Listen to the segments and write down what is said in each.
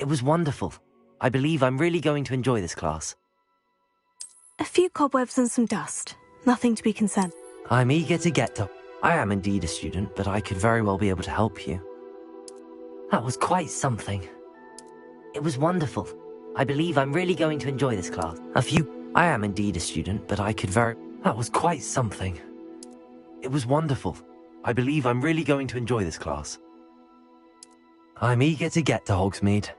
It was wonderful. I believe I'm really going to enjoy this class. A few cobwebs and some dust. Nothing to be concerned. I'm eager to get to... I am indeed a student, but I could very well be able to help you. That was quite something. It was wonderful. I believe I'm really going to enjoy this class. I am indeed a student, but I could very... That was quite something. It was wonderful. I believe I'm really going to enjoy this class. I'm eager to get to Hogsmeade.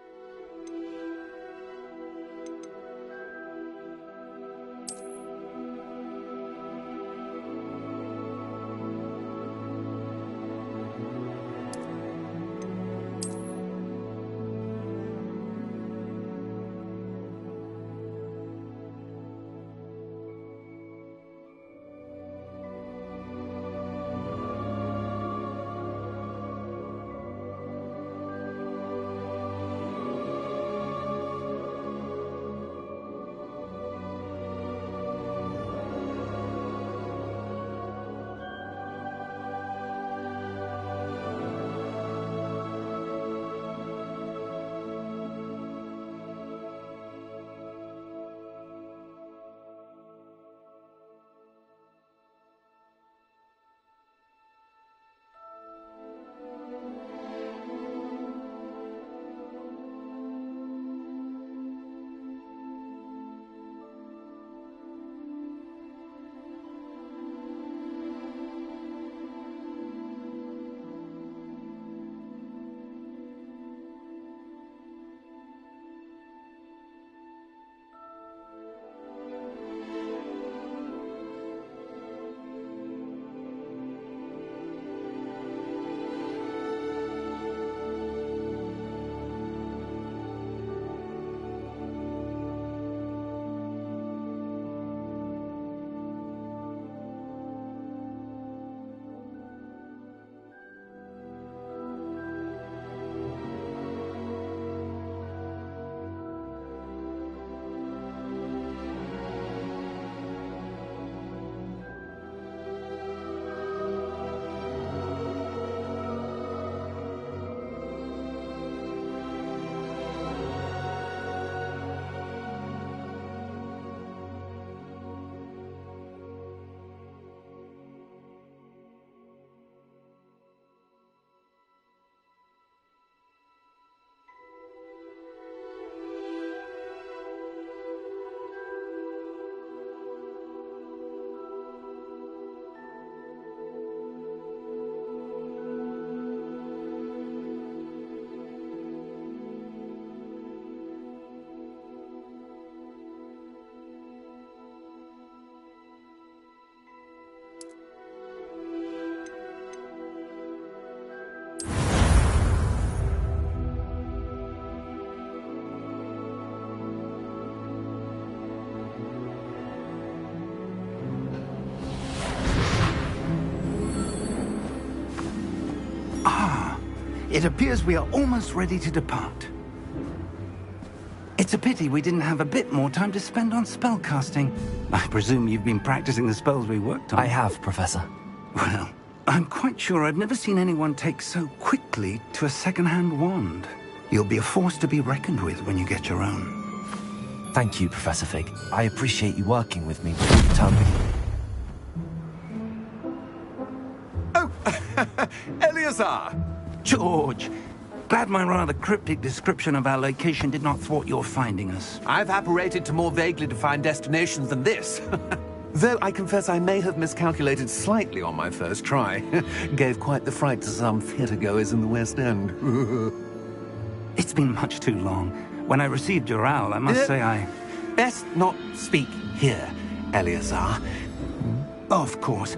It appears we are almost ready to depart. It's a pity we didn't have a bit more time to spend on spellcasting. I presume you've been practicing the spells we worked on. I have, Professor. Well, I'm quite sure I've never seen anyone take so quickly to a second-hand wand. You'll be a force to be reckoned with when you get your own. Thank you, Professor Fig. I appreciate you working with me with the tongue. Oh, Eleazar! George, glad my rather cryptic description of our location did not thwart your finding us. I've apparated to more vaguely defined destinations than this. Though I confess I may have miscalculated slightly on my first try. Gave quite the fright to some theatre-goers in the West End. It's been much too long. When I received your owl, I must say I... Best not speak here, Eleazar. Of course.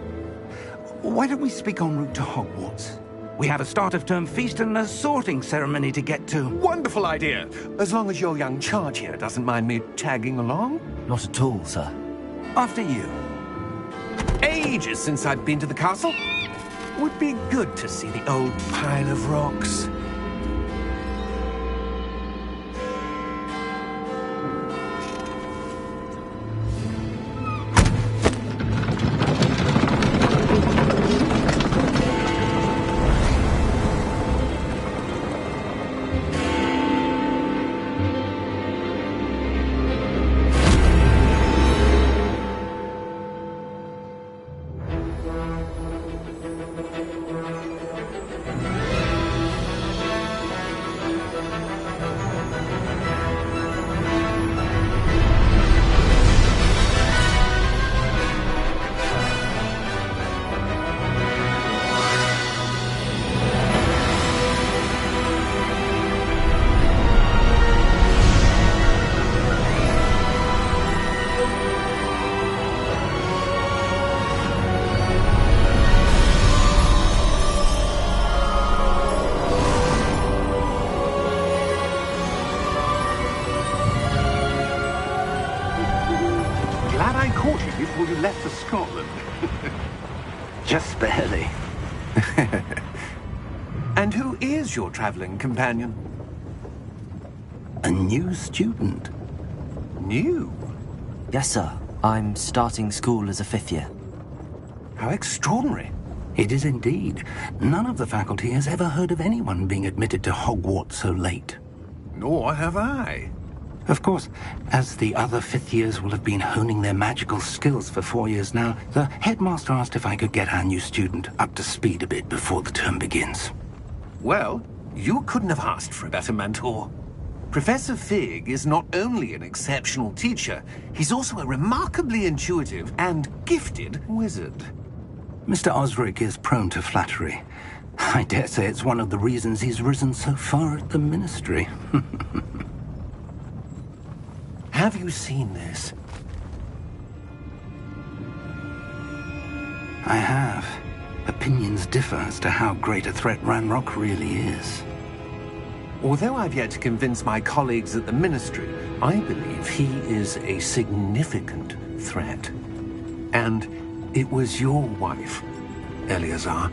Why don't we speak en route to Hogwarts? We have a start-of-term feast and a sorting ceremony to get to. Wonderful idea! As long as your young charge here doesn't mind me tagging along. Not at all, sir. After you. Ages since I've been to the castle. Would be good to see the old pile of rocks. Scotland? Just barely. And who is your traveling companion? A new student. New? Yes, sir. I'm starting school as a 5th year. How extraordinary. It is indeed. None of the faculty has ever heard of anyone being admitted to Hogwarts so late. Nor have I. Of course, as the other 5th years will have been honing their magical skills for 4 years now, the headmaster asked if I could get our new student up to speed a bit before the term begins. Well, you couldn't have asked for a better mentor. Professor Fig is not only an exceptional teacher, he's also a remarkably intuitive and gifted wizard. Mr. Osric is prone to flattery. I dare say it's one of the reasons he's risen so far at the Ministry. Have you seen this? I have. Opinions differ as to how great a threat Ranrock really is. Although I've yet to convince my colleagues at the Ministry, I believe he is a significant threat. And it was your wife, Eleazar,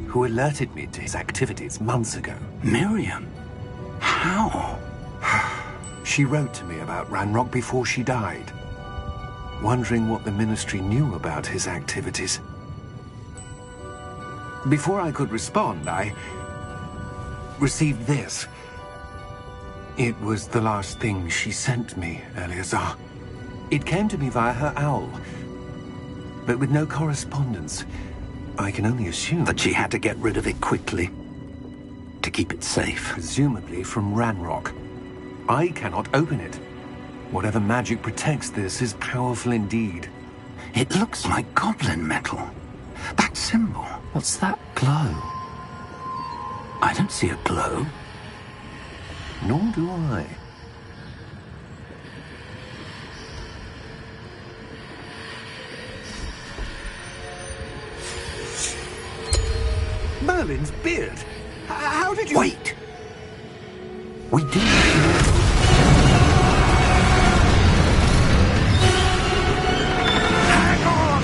who alerted me to his activities months ago. Miriam? How? She wrote to me about Ranrock before she died, wondering what the Ministry knew about his activities. Before I could respond, I received this. It was the last thing she sent me, Eleazar. It came to me via her owl, but with no correspondence. I can only assume That she had to get rid of it quickly. To keep it safe. presumably from Ranrock. I cannot open it. Whatever magic protects this is powerful indeed. It looks like goblin metal. That symbol. What's that glow? I don't see a glow. Nor do I. Merlin's beard. How did you... Wait! We do know. Hang on!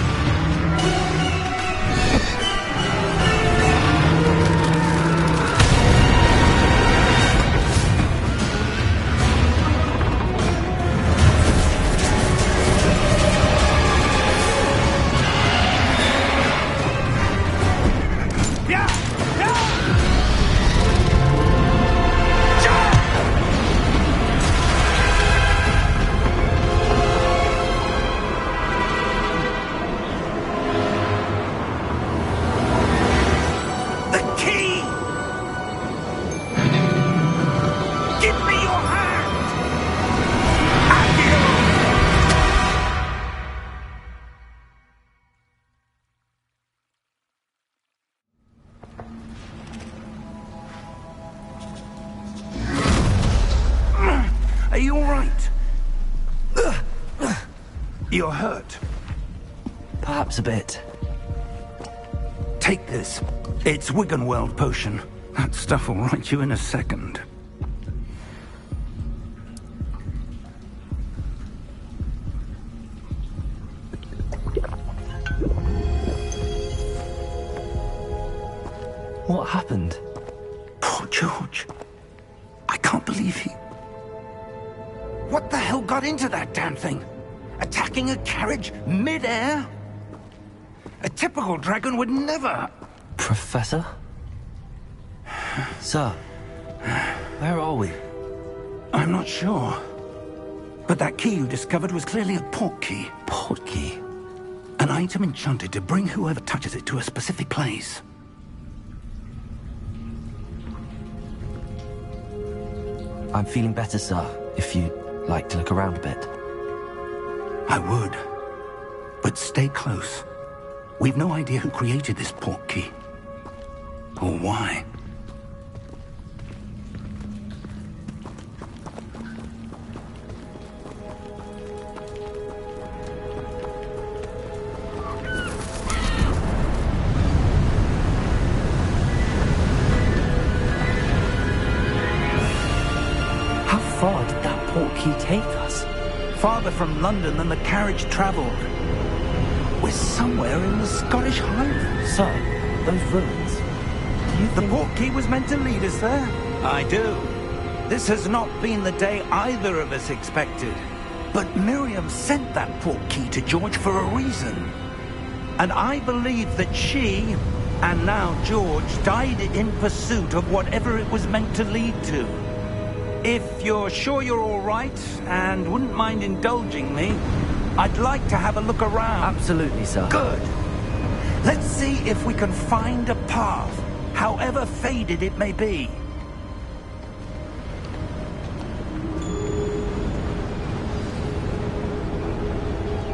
Are you all right? You're hurt. Perhaps a bit. Take this. It's Wiggenweld potion. That stuff will right you in a second. What happened? Poor George. I can't believe he... What the hell got into that damn thing? Attacking a carriage mid-air? A typical dragon would never... Professor? Sir, where are we? I'm not sure. But that key you discovered was clearly a port key. Port key? An item enchanted to bring whoever touches it to a specific place. I'm feeling better, sir, if you'd like to look around a bit. I would. But stay close. We've no idea who created this port key. Or why. How far did that port key take us? Farther from London than the carriage traveled. We're somewhere in the Scottish Highlands. Sir, those ruins. Do you The think... portkey was meant to lead us there? I do. This has not been the day either of us expected. But Miriam sent that portkey to George for a reason. And I believe that she, and now George, died in pursuit of whatever it was meant to lead to. If you're sure you're all right, and wouldn't mind indulging me, I'd like to have a look around. Absolutely, sir. Good. Let's see if we can find a path, however faded it may be.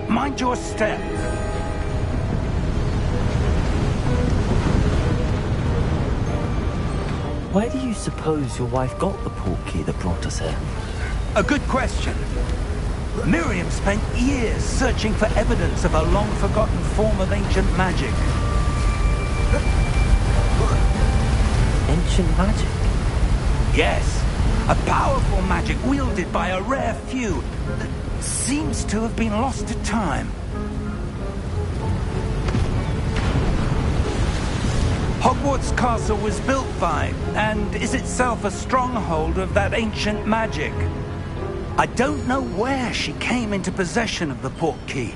Mind your step. Where do you suppose your wife got the portkey that brought us here? A good question. Miriam spent years searching for evidence of a long-forgotten form of ancient magic. Ancient magic? Yes, a powerful magic wielded by a rare few that seems to have been lost to time. Hogwarts Castle was built by, and is itself a stronghold of that ancient magic. I don't know where she came into possession of the portkey,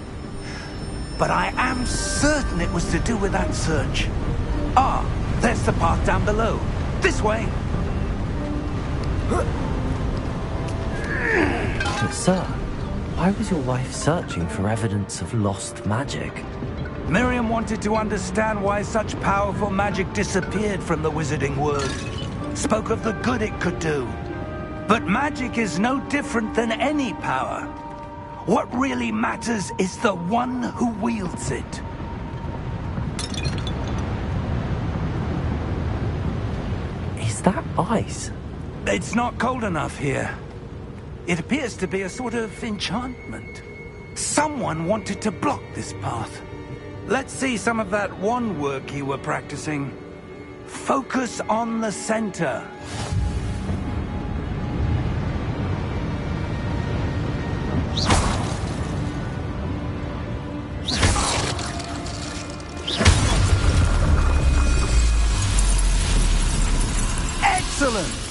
but I am certain it was to do with that search. Ah, there's the path down below. This way. But sir, why was your wife searching for evidence of lost magic? Miriam wanted to understand why such powerful magic disappeared from the wizarding world. Spoke of the good it could do. But magic is no different than any power. What really matters is the one who wields it. Is that ice? It's not cold enough here. It appears to be a sort of enchantment. Someone wanted to block this path. Let's see some of that wand work you were practicing. Focus on the center. Excellent!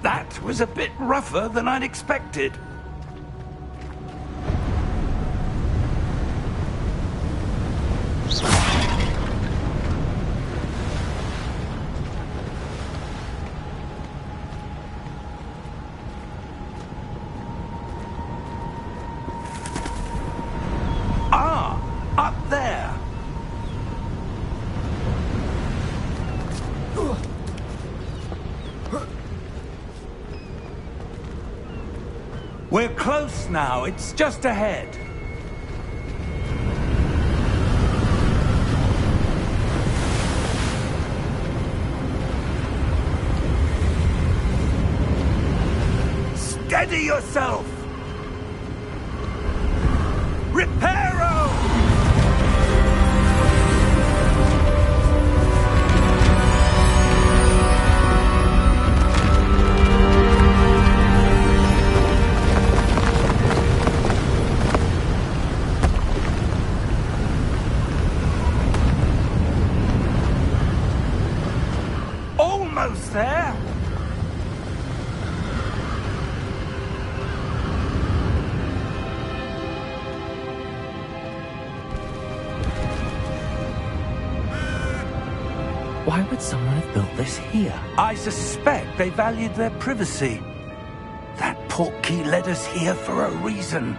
That was a bit rougher than I'd expected. Ah, up there. We're close now. It's just ahead. Steady yourself! Reparo! Almost there. Why would someone have built this here? I suspect they valued their privacy. That portkey led us here for a reason.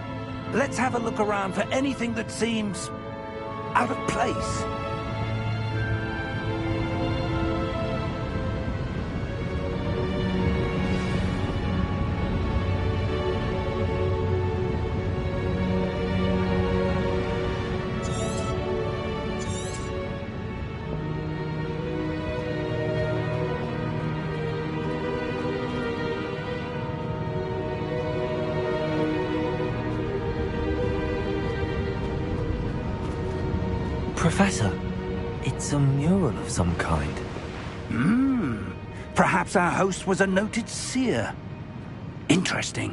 Let's have a look around for anything that seems out of place. Professor, it's a mural of some kind. Perhaps our host was a noted seer. Interesting.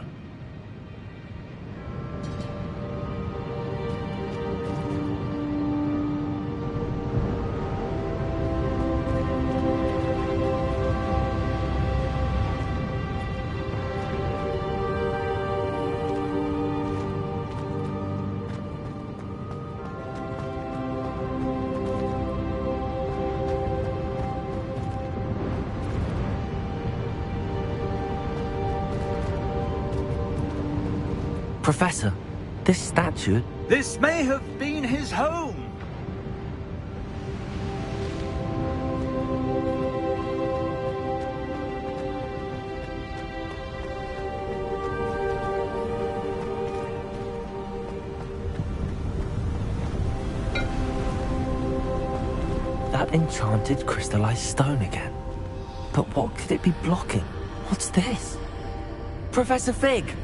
Professor, this statue... This may have been his home. That enchanted crystallized stone again. But what could it be blocking? What's this? Professor Fig!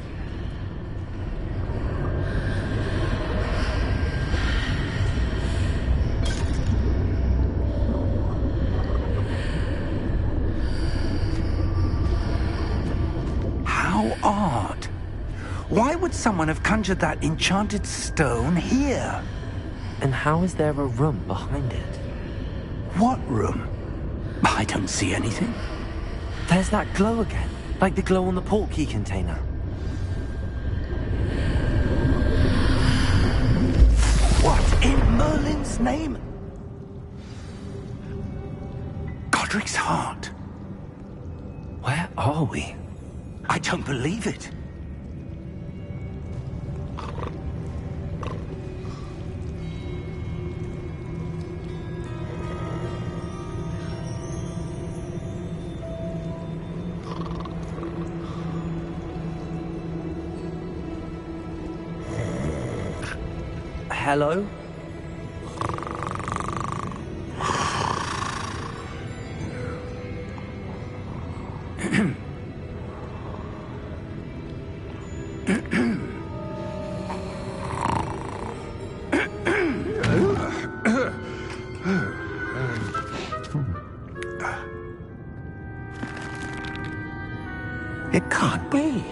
How odd. Why would someone have conjured that enchanted stone here? And how is there a room behind it? What room? I don't see anything. There's that glow again, like the glow on the portkey container. What in Merlin's name? Godric's heart. Where are we? I don't believe it. Hello? It can't be.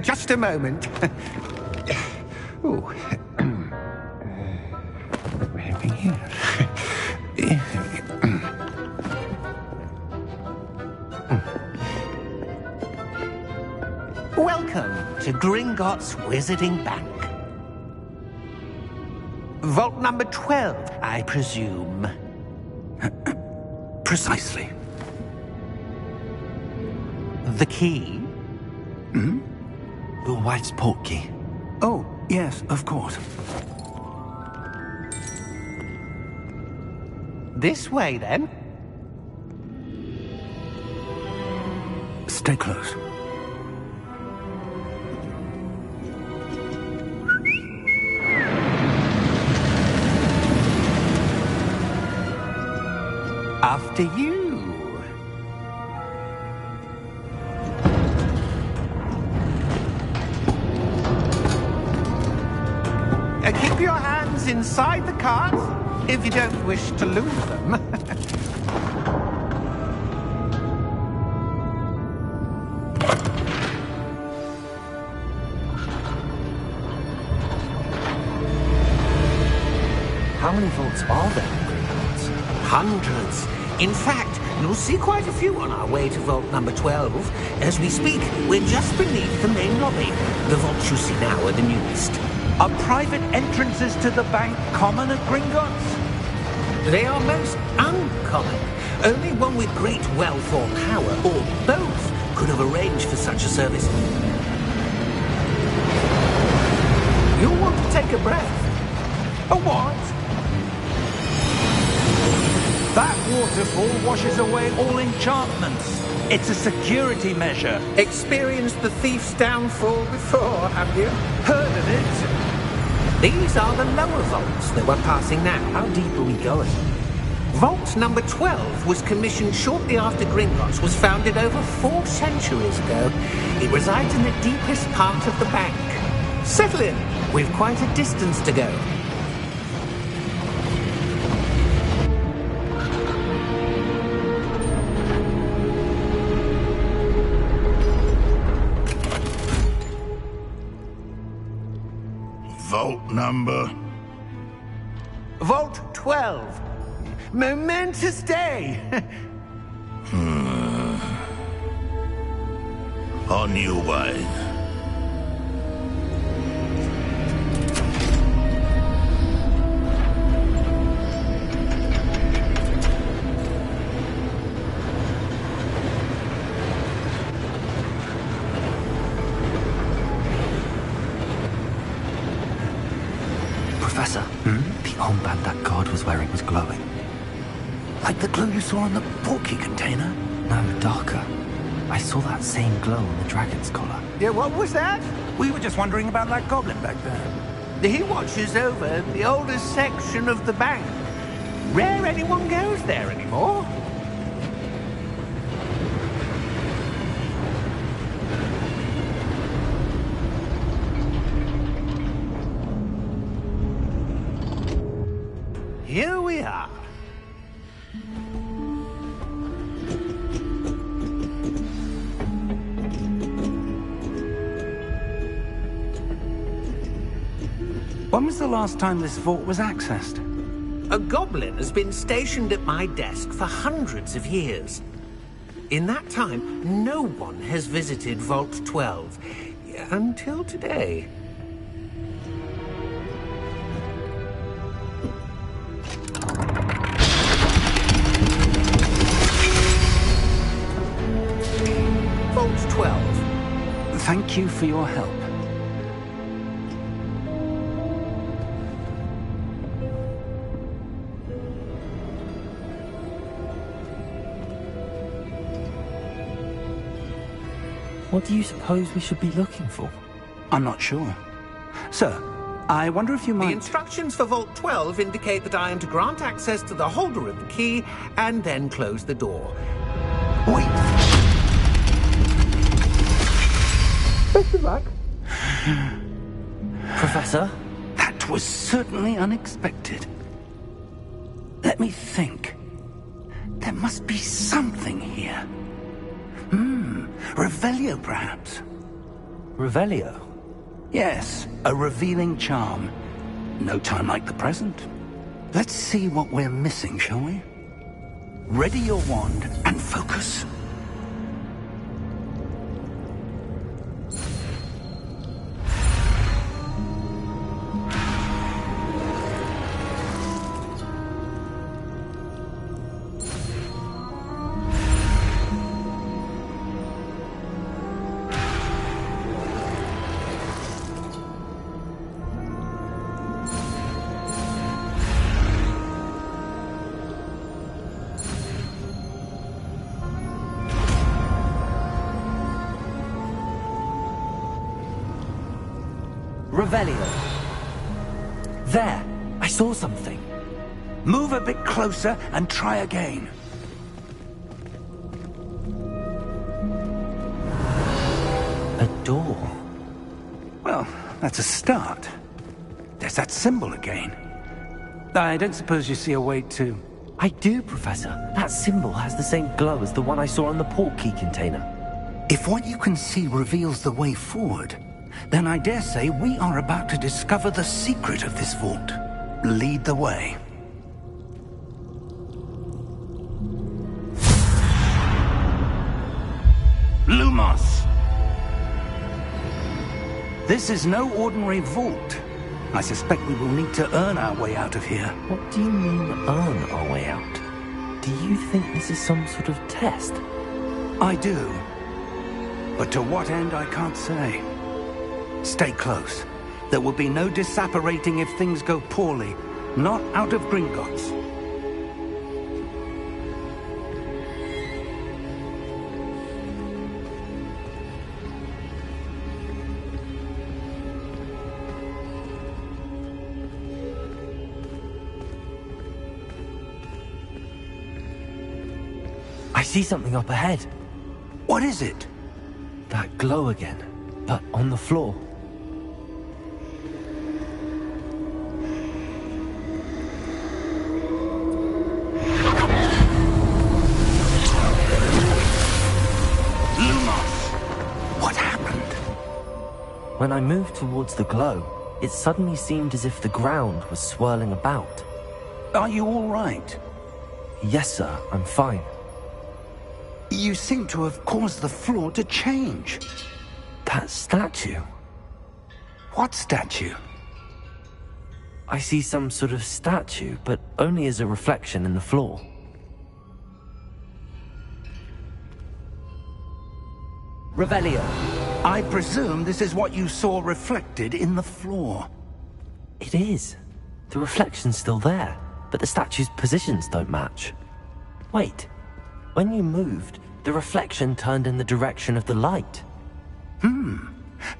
Just a moment. Oh. Maybe here. Welcome to Gringotts Wizarding Bank. Vault number 12, I presume. Precisely. The key? Your wife's portkey. Oh, yes, of course. This way, then. Stay close. After you. Keep your hands inside the cart if you don't wish to lose them. How many vaults are there in Gringotts? Hundreds. In fact, you'll see quite a few on our way to vault number 12. As we speak, we're just beneath the main lobby. The vaults you see now are the newest. Are private entrances to the bank common at Gringotts? They are most uncommon. Only one with great wealth or power, or both, could have arranged for such a service. You'll want to take a breath. A what? That waterfall washes away all enchantments. It's a security measure. Experienced the thief's downfall before, have you? Heard of it? These are the lower vaults that we're passing now. How deep are we going? Vault number 12 was commissioned shortly after Gringotts was founded over 4 centuries ago. It resides in the deepest part of the bank. Settle in. We've quite a distance to go. Vault number? Vault 12. Momentous day. On your way. Professor, the armband that guard was wearing was glowing. Like the glow you saw on the porky container? No, darker. I saw that same glow on the dragon's collar. Yeah, what was that? We were just wondering about that goblin back there. He watches over the oldest section of the bank. Rare anyone goes there anymore. Here we are. When was the last time this vault was accessed? A goblin has been stationed at my desk for hundreds of years. In that time, no one has visited Vault 12 until today. Vault 12. Thank you for your help. What do you suppose we should be looking for? I'm not sure. Sir, I wonder if you The might... instructions for Vault 12 indicate that I am to grant access to the holder of the key and then close the door. Wait! Best of luck. Professor? That was certainly unexpected. Let me think. There must be something here. Revelio, perhaps? Revelio? Yes, a revealing charm. No time like the present. Let's see what we're missing, shall we? Ready your wand and focus. Revelio. There! I saw something. Move a bit closer and try again. A door. Well, that's a start. There's that symbol again. I don't suppose you see a way to... I do, Professor. That symbol has the same glow as the one I saw on the port key container. If what you can see reveals the way forward, then I dare say we are about to discover the secret of this vault. Lead the way. Lumos! This is no ordinary vault. I suspect we will need to earn our way out of here. What do you mean, earn our way out? Do you think this is some sort of test? I do. But to what end, I can't say. Stay close. There will be no disapparating if things go poorly. Not out of Gringotts. I see something up ahead. What is it? That glow again, but on the floor. When I moved towards the glow, it suddenly seemed as if the ground was swirling about. Are you all right? Yes, sir, I'm fine. You seem to have caused the floor to change. That statue? What statue? I see some sort of statue, but only as a reflection in the floor. Revelio. I presume this is what you saw reflected in the floor. It is. The reflection's still there, but the statue's positions don't match. Wait. When you moved, the reflection turned in the direction of the light.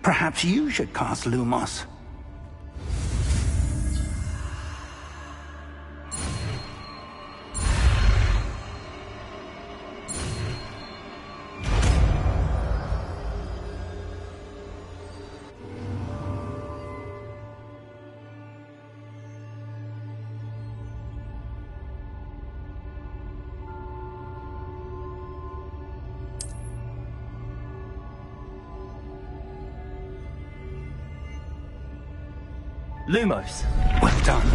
Perhaps you should cast Lumos. Lumos. Well done.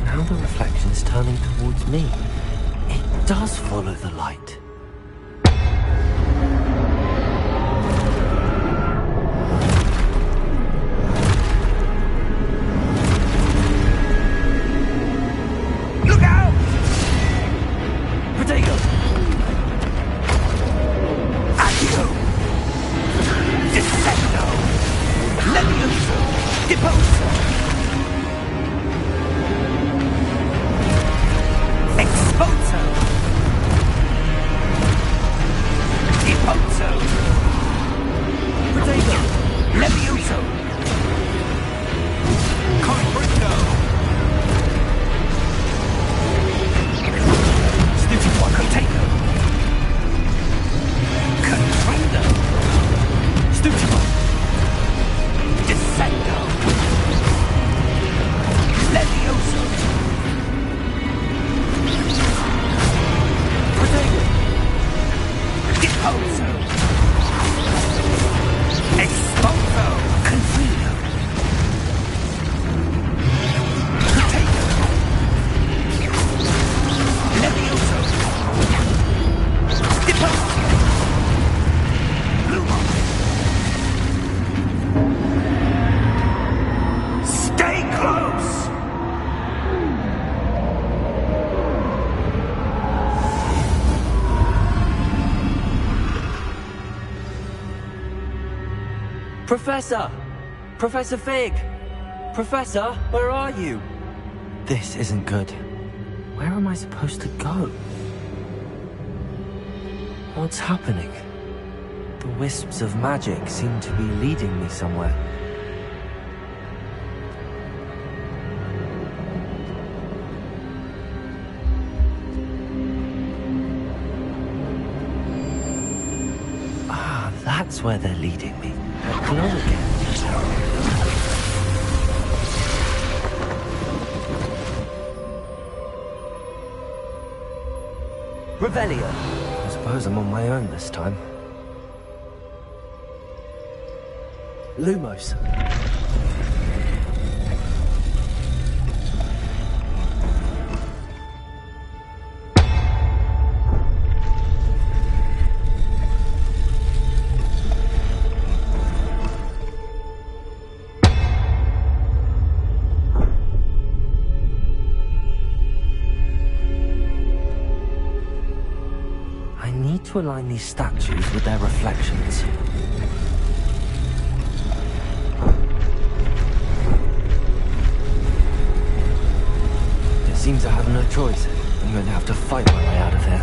Now the reflection's turning towards me. It does follow the light. Look out! Protego! Accio! Descendo! Levioso! Deposo! Exposo! Deposo! Protego! Levioso! Confringo! Stupid Potato! Confringo! Stupid Descendo! Levioso! Protego! Deposo! Exposo! Confringo! Potato! Levioso! Deposo! Lumos! Stay close! Professor! Professor Fig! Professor, where are you? This isn't good. Where am I supposed to go? What's happening? The wisps of magic seem to be leading me somewhere. Ah, that's where they're leading me. That glow again. Revelio. I suppose I'm on my own this time. Lumos. I need to align these statues with their reflections. It seems I have no choice. I'm going to have to fight my way out of here.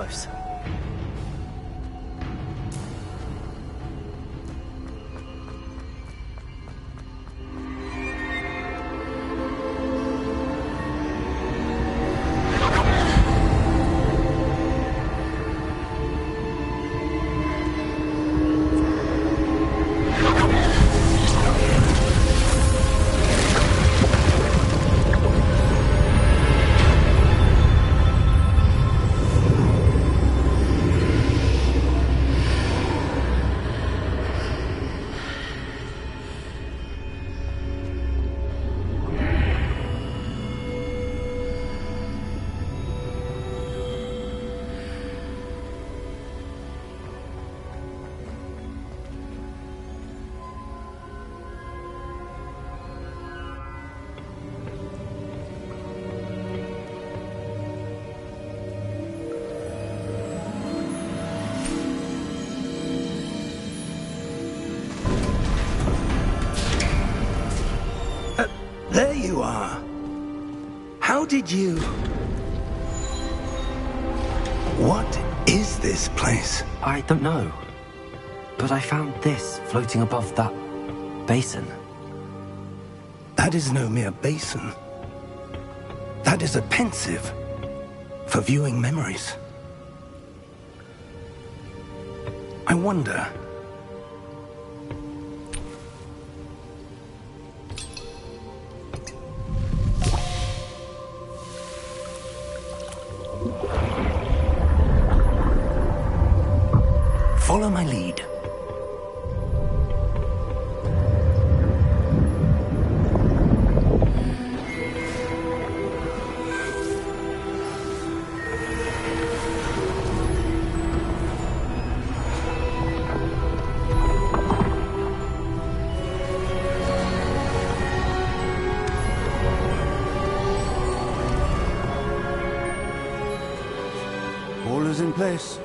close. There you are. How did you... What is this place? I don't know. But I found this floating above that basin. That is no mere basin. That is a pensive for viewing memories. I wonder... Follow my lead. All is in place.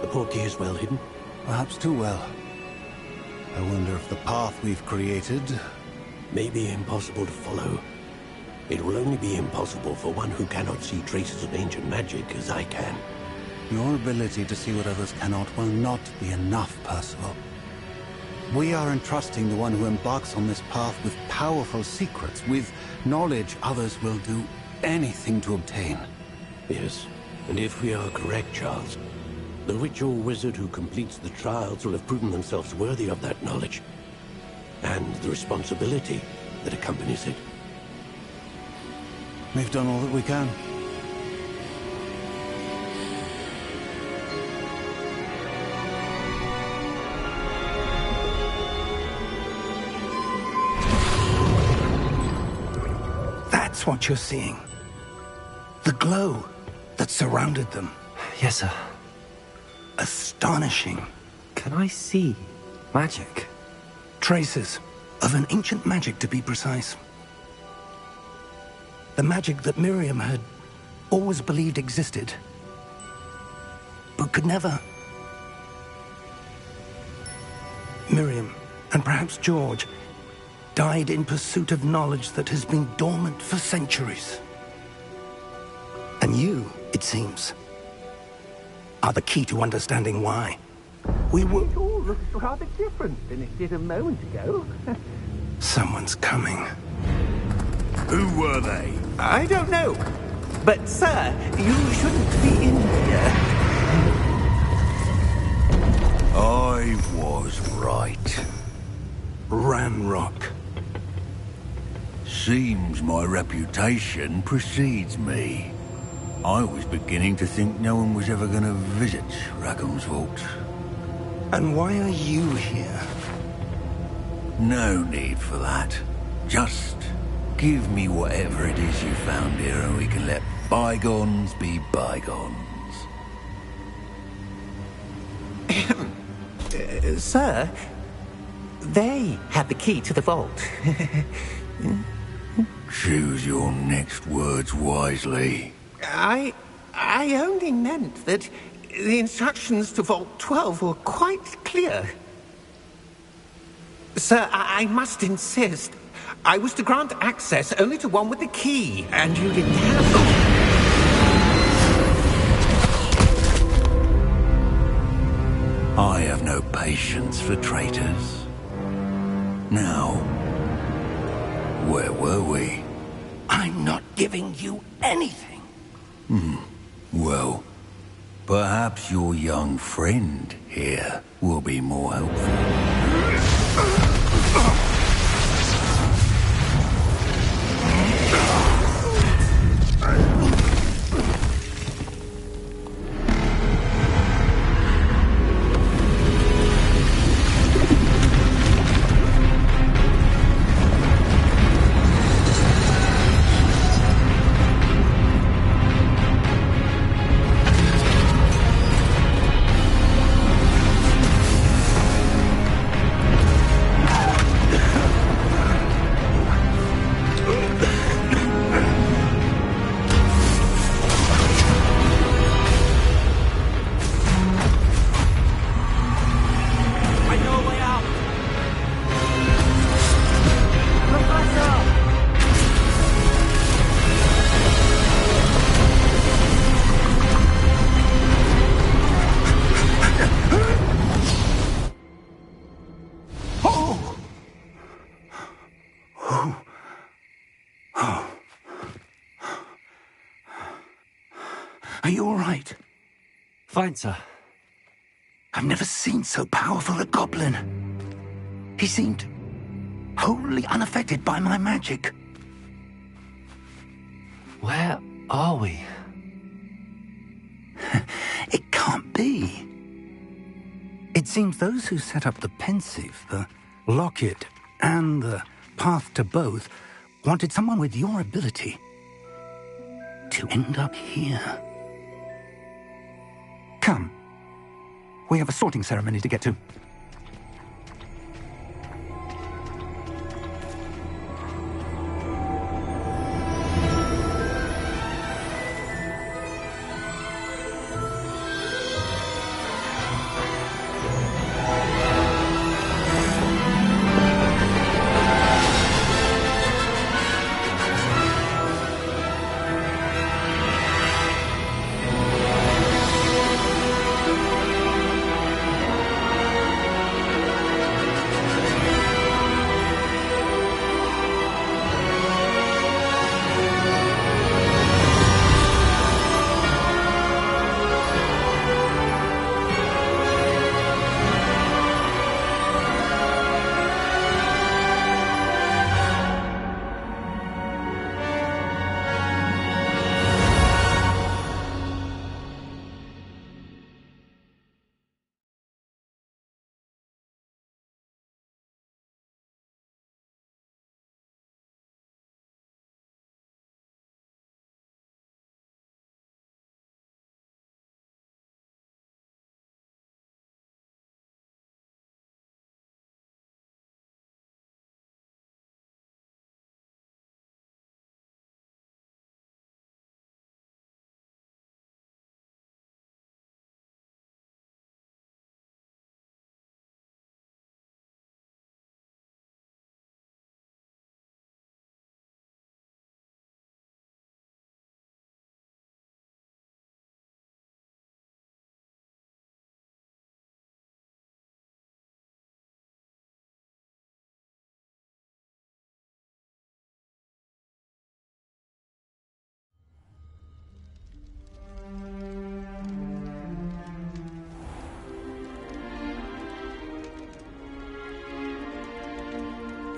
The portkey is well hidden. Perhaps too well. I wonder if the path we've created... May be impossible to follow. It will only be impossible for one who cannot see traces of ancient magic as I can. Your ability to see what others cannot will not be enough, Percival. We are entrusting the one who embarks on this path with powerful secrets, with knowledge others will do anything to obtain. Yes, and if we are correct, Charles, the witch or wizard who completes the trials will have proven themselves worthy of that knowledge, and the responsibility that accompanies it. We've done all that we can. That's what you're seeing. The glow that surrounded them. Yes, sir. Astonishing. Can I see magic? Traces of an ancient magic, to be precise. The magic that Miriam had always believed existed, but could never. Miriam, and perhaps George, died in pursuit of knowledge that has been dormant for centuries. And you, it seems, are the key to understanding why. We were... It all looks rather different than it did a moment ago. Someone's coming. Who were they? I don't know. But, sir, you shouldn't be in here. I was right. Ranrock. Seems my reputation precedes me. I was beginning to think no one was ever going to visit Rackham's Vault. And why are you here? No need for that. Just give me whatever it is you found here and we can let bygones be bygones. Sir, they had the key to the vault. Choose your next words wisely. I only meant that the instructions to Vault 12 were quite clear. Sir, I must insist. I was to grant access only to one with the key, and you didn't have I have no patience for traitors. Now, where were we? I'm not giving you anything. Well, perhaps your young friend here will be more helpful. Are you all right? Fine, sir. I've never seen so powerful a goblin. He seemed wholly unaffected by my magic. Where are we? It can't be. It seems those who set up the pensive, the locket, and the path to both wanted someone with your ability to end up here. Come. We have a sorting ceremony to get to.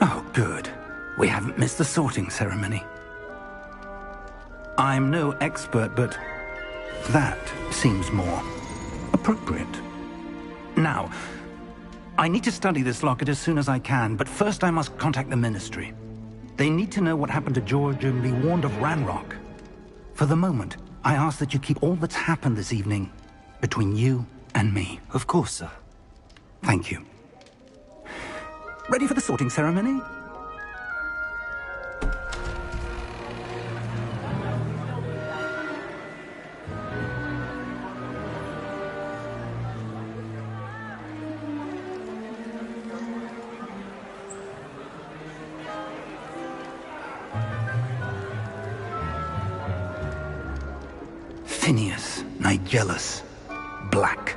Oh, good. We haven't missed the sorting ceremony. I'm no expert, but that seems more appropriate. Now, I need to study this locket as soon as I can, but first I must contact the Ministry. They need to know what happened to George and be warned of Ranrock. For the moment, I ask that you keep all that's happened this evening between you and me. Of course, sir. Thank you. Ready for the sorting ceremony? Phineas, Nigellus, Black.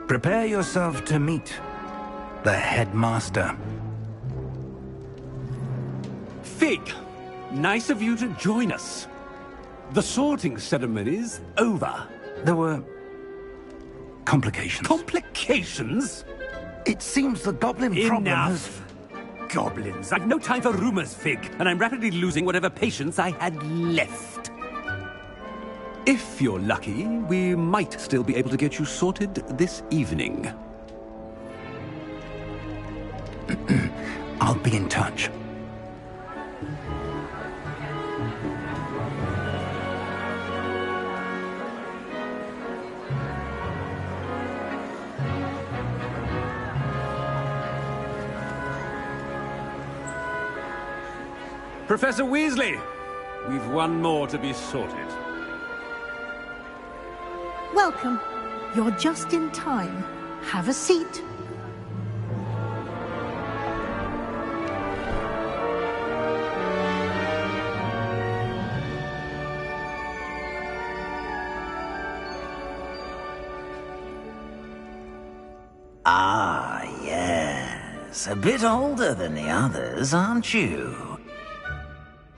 Prepare yourself to meet the headmaster. Fig, nice of you to join us. The sorting ceremony's over. There were complications. Complications? It seems the goblin problem has... Enough! Goblins. I've no time for rumors, Fig, and I'm rapidly losing whatever patience I had left. If you're lucky, we might still be able to get you sorted this evening. I'll be in touch. Professor Weasley, we've one more to be sorted. Welcome. You're just in time. Have a seat. Ah, yes. A bit older than the others, aren't you?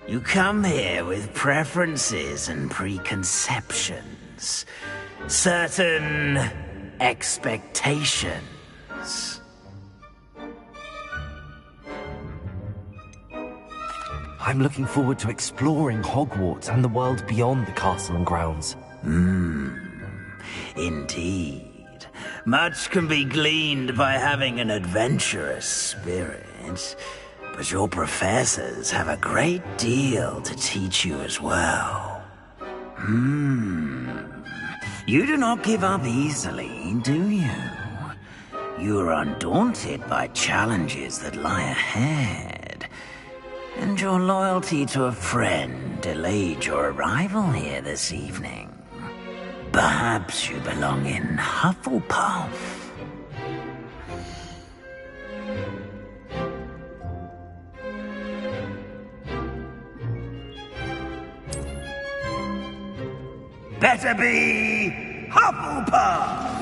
You come here with preferences and preconceptions. Certain expectations. I'm looking forward to exploring Hogwarts and the world beyond the castle and grounds. Indeed. Much can be gleaned by having an adventurous spirit, but your professors have a great deal to teach you as well. You do not give up easily, do you? You are undaunted by challenges that lie ahead, and your loyalty to a friend delayed your arrival here this evening. Perhaps you belong in Hufflepuff. Better be Hufflepuff!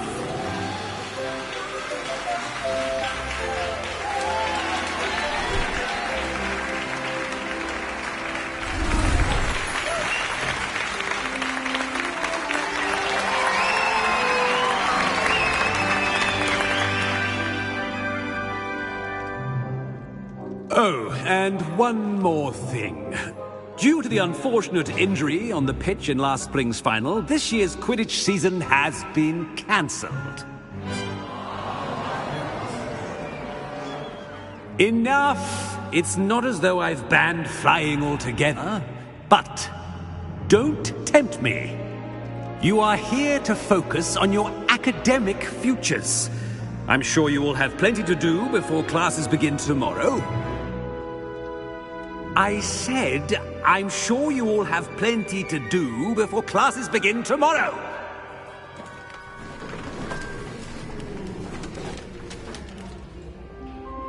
Oh, and one more thing. Due to the unfortunate injury on the pitch in last spring's final, this year's Quidditch season has been cancelled. Enough! It's not as though I've banned flying altogether, but don't tempt me. You are here to focus on your academic futures. I'm sure you will have plenty to do before classes begin tomorrow. I said, I'm sure you all have plenty to do before classes begin tomorrow.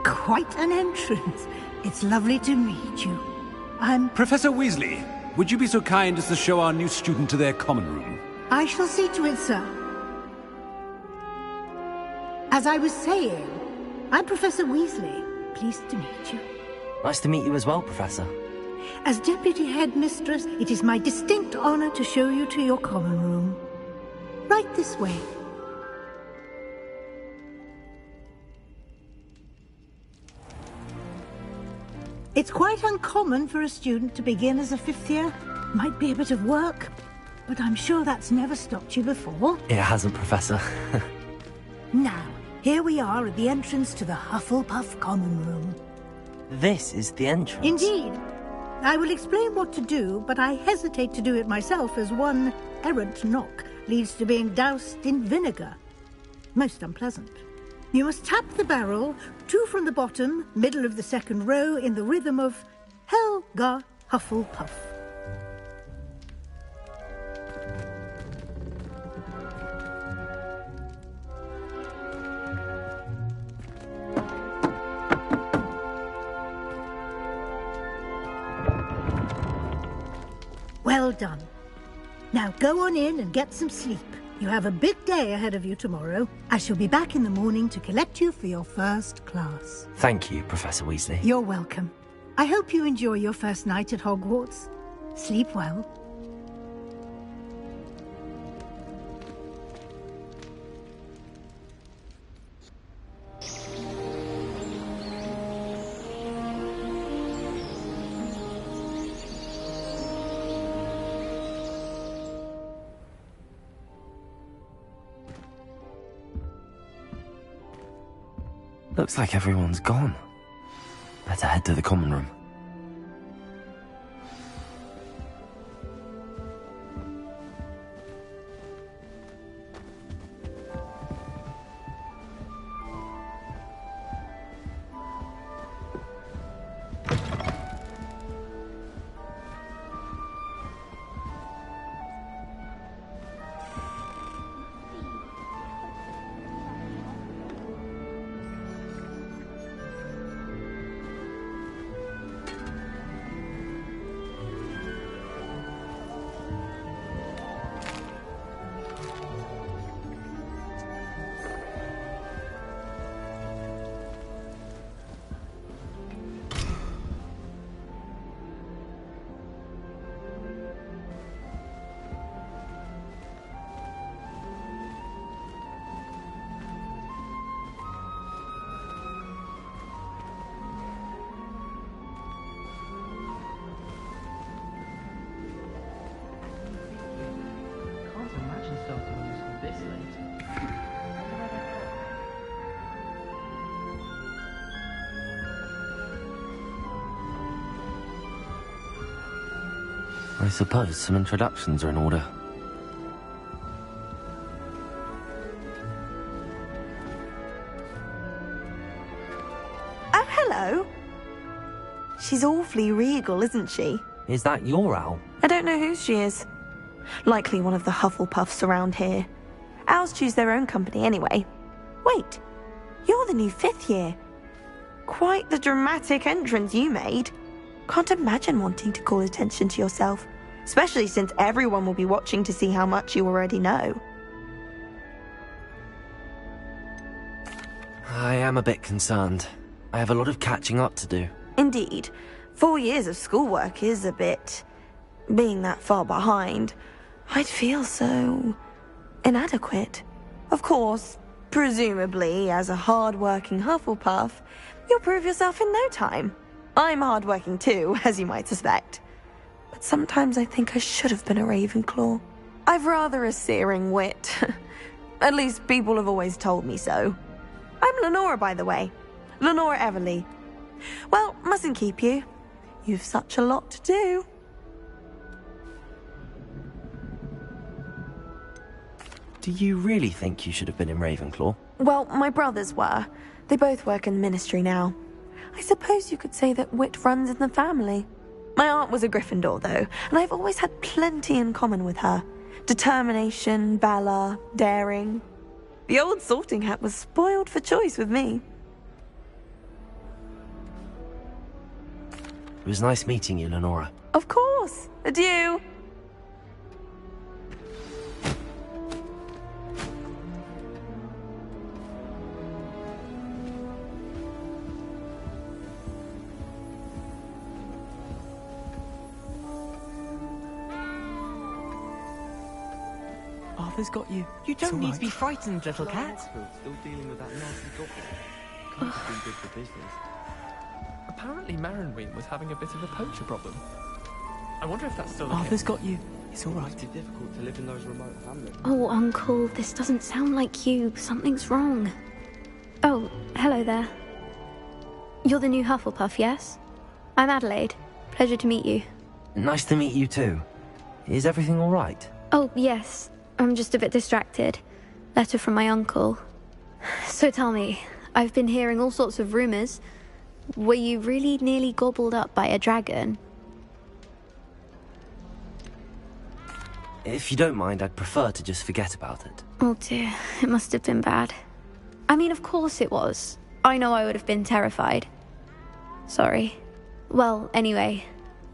Quite an entrance. It's lovely to meet you. Professor Weasley, would you be so kind as to show our new student to their common room? I shall see to it, sir. As I was saying, I'm Professor Weasley. Pleased to meet you. Nice to meet you as well, Professor. As Deputy Headmistress, it is my distinct honor to show you to your common room. Right this way. It's quite uncommon for a student to begin as a fifth year. Might be a bit of work, but I'm sure that's never stopped you before. It hasn't, Professor. Now, here we are at the entrance to the Hufflepuff common room. This is the entrance. Indeed. I will explain what to do, but I hesitate to do it myself as one errant knock leads to being doused in vinegar. Most unpleasant. You must tap the barrel, 2 from the bottom, middle of the second row, in the rhythm of Helga Hufflepuff. Well done. Now go on in and get some sleep. You have a big day ahead of you tomorrow. I shall be back in the morning to collect you for your first class. Thank you, Professor Weasley. You're welcome. I hope you enjoy your first night at Hogwarts. Sleep well. Looks like everyone's gone. Better head to the common room. I suppose some introductions are in order. Oh, hello. She's awfully regal, isn't she? Is that your owl? I don't know whose she is. Likely one of the Hufflepuffs around here. Owls choose their own company anyway. Wait, you're the new 5th year. Quite the dramatic entrance you made. Can't imagine wanting to call attention to yourself, especially since everyone will be watching to see how much you already know. I am a bit concerned. I have a lot of catching up to do. Indeed. 4 years of schoolwork is a bit... being that far behind, I'd feel so... inadequate. Of course, presumably, as a hard-working Hufflepuff, you'll prove yourself in no time. I'm hard-working too, as you might suspect. But sometimes I think I should have been a Ravenclaw. I've rather a searing wit. At least people have always told me so. I'm Lenora, by the way. Lenora Everly. Well, mustn't keep you. You've such a lot to do. Do you really think you should have been in Ravenclaw? Well, my brothers were. They both work in the Ministry now. I suppose you could say that wit runs in the family. My aunt was a Gryffindor, though, and I've always had plenty in common with her. Determination, valor, daring. The old sorting hat was spoiled for choice with me. It was nice meeting you, Lenora. Of course. Adieu. Arthur's got you. You don't need to be frightened, little cat. Still dealing with that nasty goblin. Can't have been good for business. Apparently Marinween was having a bit of a poacher problem. I wonder if that's still the Arthur's case. got you. It's all right. It's difficult to live in those remote hamlets. Oh, Uncle, this doesn't sound like you. Something's wrong. Oh, hello there. You're the new Hufflepuff, yes? I'm Adelaide. Pleasure to meet you. Nice to meet you too. Is everything all right? Oh, yes. I'm just a bit distracted. Letter from my uncle. So tell me, I've been hearing all sorts of rumours. Were you really nearly gobbled up by a dragon? If you don't mind, I'd prefer to just forget about it. Oh dear, it must have been bad. I mean, of course it was. I know I would have been terrified. Sorry. Well, anyway,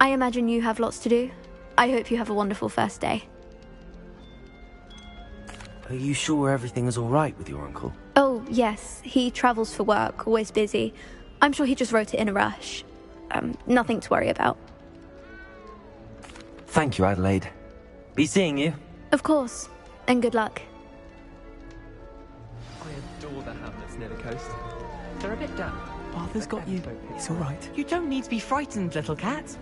I imagine you have lots to do. I hope you have a wonderful first day. Are you sure everything is all right with your uncle? Oh, yes. He travels for work, always busy. I'm sure he just wrote it in a rush. Nothing to worry about. Thank you, Adelaide. Be seeing you. Of course. And good luck. I adore the hamlets near the coast. They're a bit damp. Arthur's got you. It's all right. You don't need to be frightened, little cat.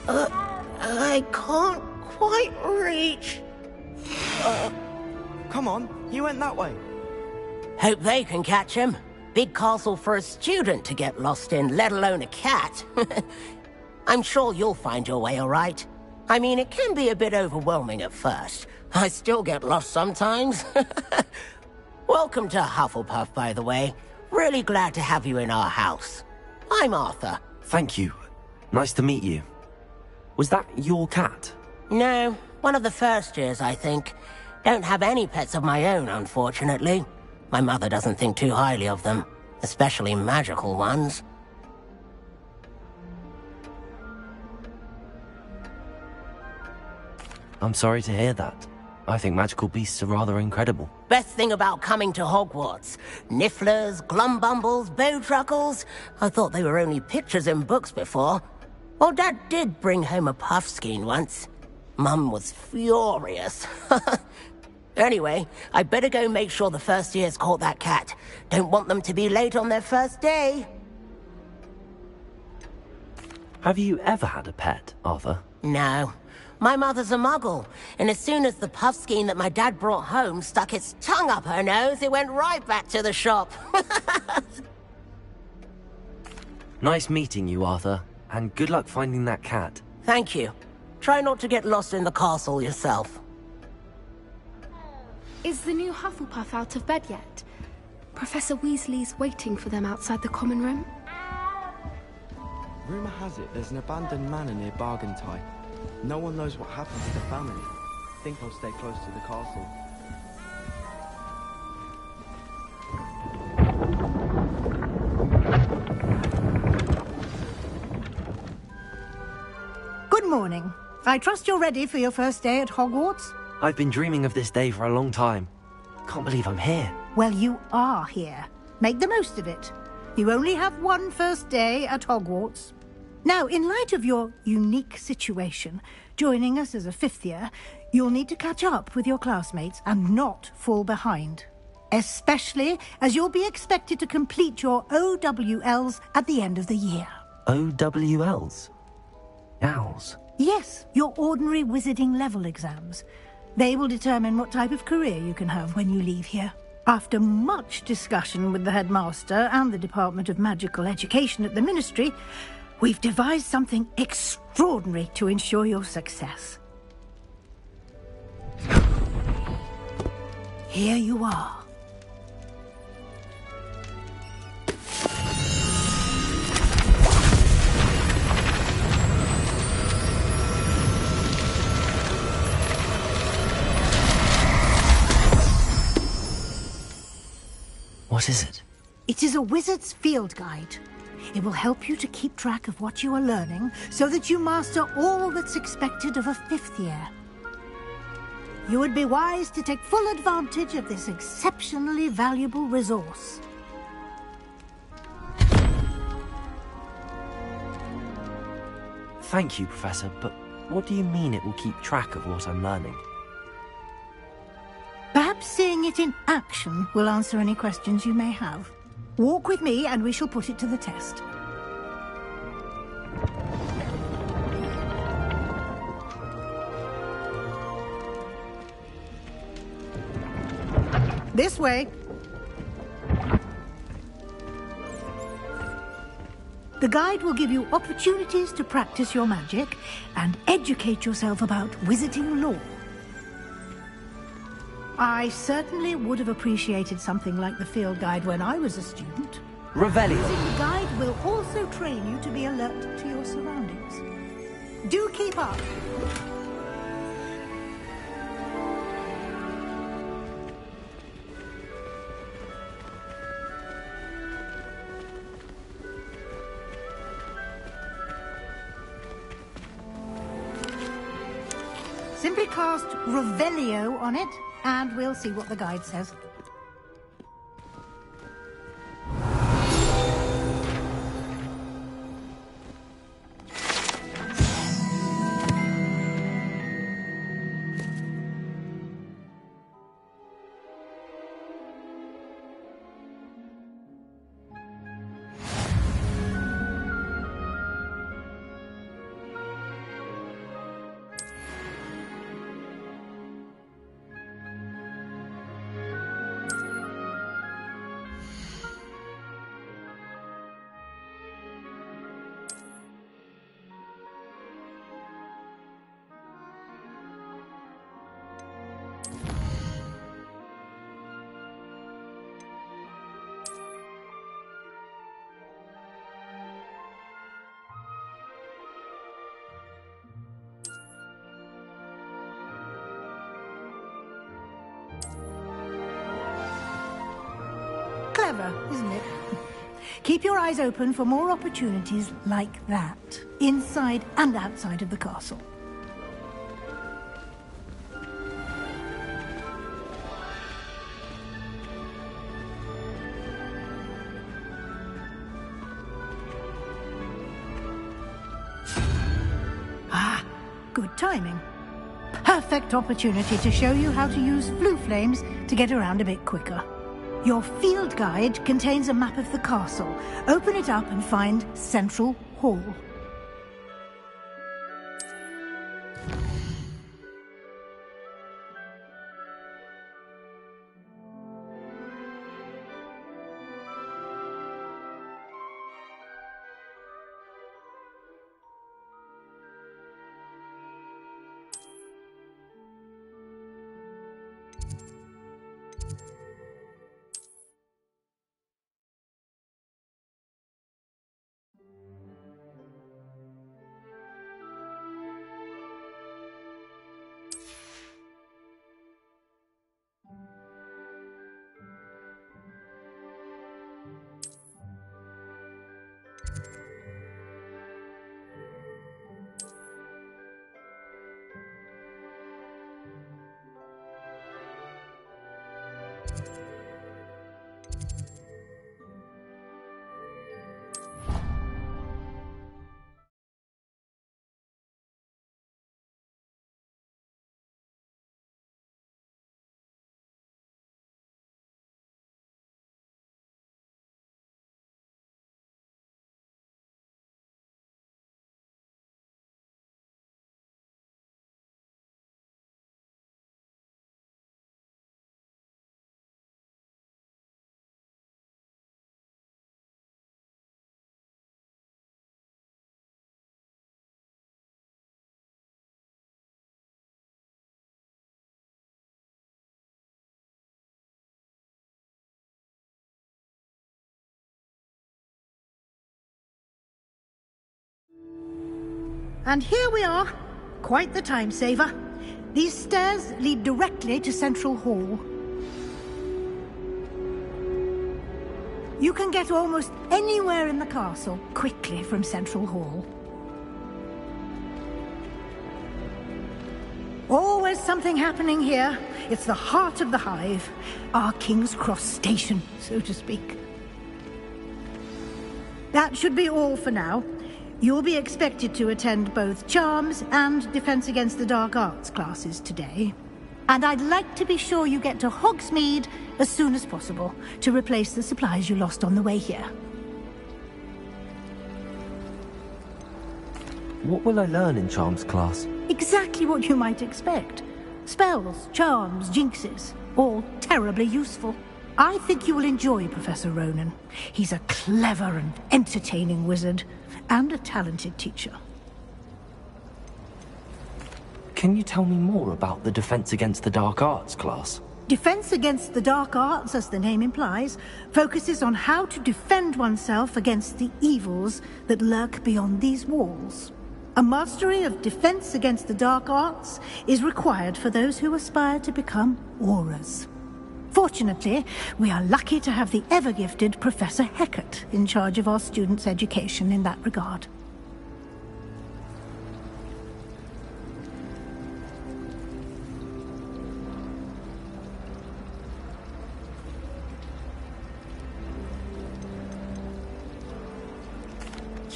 I can't quite reach. Come on, you went that way. Hope they can catch him. Big castle for a student to get lost in, let alone a cat. I'm sure you'll find your way all right. I mean, it can be a bit overwhelming at first. I still get lost sometimes. Welcome to Hufflepuff, by the way. Really glad to have you in our house. I'm Arthur. Thank you. Nice to meet you. Was that your cat? No, one of the first years, I think. Don't have any pets of my own, unfortunately. My mother doesn't think too highly of them, especially magical ones. I'm sorry to hear that. I think magical beasts are rather incredible. Best thing about coming to Hogwarts. Nifflers, glumbumbles, bowtruckles. I thought they were only pictures in books before. Well, Dad did bring home a puffskein once. Mum was furious. Anyway, I better go make sure the first years caught that cat. Don't want them to be late on their first day. Have you ever had a pet, Arthur? No. My mother's a muggle, and as soon as the puffskein that my dad brought home stuck its tongue up her nose, it went right back to the shop. Nice meeting you, Arthur, and good luck finding that cat. Thank you. Try not to get lost in the castle yourself. Is the new Hufflepuff out of bed yet? Professor Weasley's waiting for them outside the common room. Rumour has it there's an abandoned manor near Bargaintie. No one knows what happened to the family. Think I'll stay close to the castle. Good morning. I trust you're ready for your first day at Hogwarts? I've been dreaming of this day for a long time. Can't believe I'm here. Well, you are here. Make the most of it. You only have one first day at Hogwarts. Now, in light of your unique situation, joining us as a fifth year, you'll need to catch up with your classmates and not fall behind. Especially as you'll be expected to complete your OWLs at the end of the year. OWLs? Owls? Yes, your ordinary wizarding level exams. They will determine what type of career you can have when you leave here. After much discussion with the headmaster and the Department of Magical Education at the Ministry, we've devised something extraordinary to ensure your success. Here you are. What is it? It is a wizard's field guide. It will help you to keep track of what you are learning so that you master all that's expected of a fifth year. You would be wise to take full advantage of this exceptionally valuable resource. Thank you, Professor, but what do you mean it will keep track of what I'm learning? Perhaps seeing it in action will answer any questions you may have. Walk with me and we shall put it to the test. This way. The guide will give you opportunities to practice your magic and educate yourself about wizarding lore. I certainly would have appreciated something like the field guide when I was a student. Revelio. The guide will also train you to be alert to your surroundings. Do keep up. Simply cast Revelio on it, and we'll see what the guide says. Clever, isn't it? Keep your eyes open for more opportunities like that, inside and outside of the castle. Ah, good timing. Perfect opportunity to show you how to use flue flames to get around a bit quicker. Your field guide contains a map of the castle. Open it up and find Central Hall. And here we are. Quite the time saver. These stairs lead directly to Central Hall. You can get almost anywhere in the castle quickly from Central Hall. Always something happening here. It's the heart of the hive. Our King's Cross station, so to speak. That should be all for now. You'll be expected to attend both Charms and Defense Against the Dark Arts classes today. And I'd like to be sure you get to Hogsmeade as soon as possible to replace the supplies you lost on the way here. What will I learn in Charms class? Exactly what you might expect. Spells, charms, jinxes, all terribly useful. I think you will enjoy Professor Ronan. He's a clever and entertaining wizard, and a talented teacher. Can you tell me more about the Defense Against the Dark Arts class? Defense Against the Dark Arts, as the name implies, focuses on how to defend oneself against the evils that lurk beyond these walls. A mastery of Defense Against the Dark Arts is required for those who aspire to become Auras. Fortunately, we are lucky to have the ever-gifted Professor Hecat in charge of our students' education in that regard.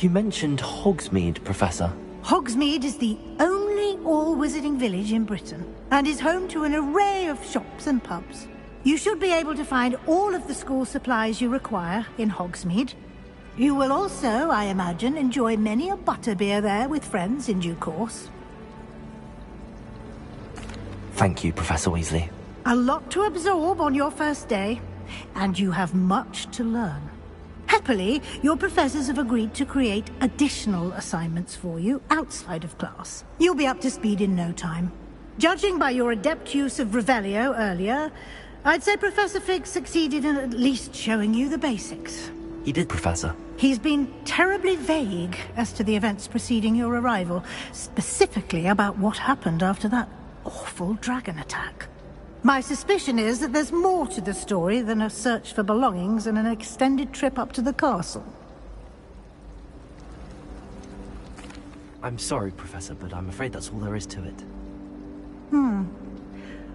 You mentioned Hogsmeade, Professor. Hogsmeade is the only all-wizarding village in Britain, and is home to an array of shops and pubs. You should be able to find all of the school supplies you require in Hogsmeade. You will also, I imagine, enjoy many a butterbeer there with friends in due course. Thank you, Professor Weasley. A lot to absorb on your first day, and you have much to learn. Happily, your professors have agreed to create additional assignments for you outside of class. You'll be up to speed in no time. Judging by your adept use of Revelio earlier, I'd say Professor Fig succeeded in at least showing you the basics. He did, Professor. He's been terribly vague as to the events preceding your arrival, specifically about what happened after that awful dragon attack. My suspicion is that there's more to the story than a search for belongings and an extended trip up to the castle. I'm sorry, Professor, but I'm afraid that's all there is to it.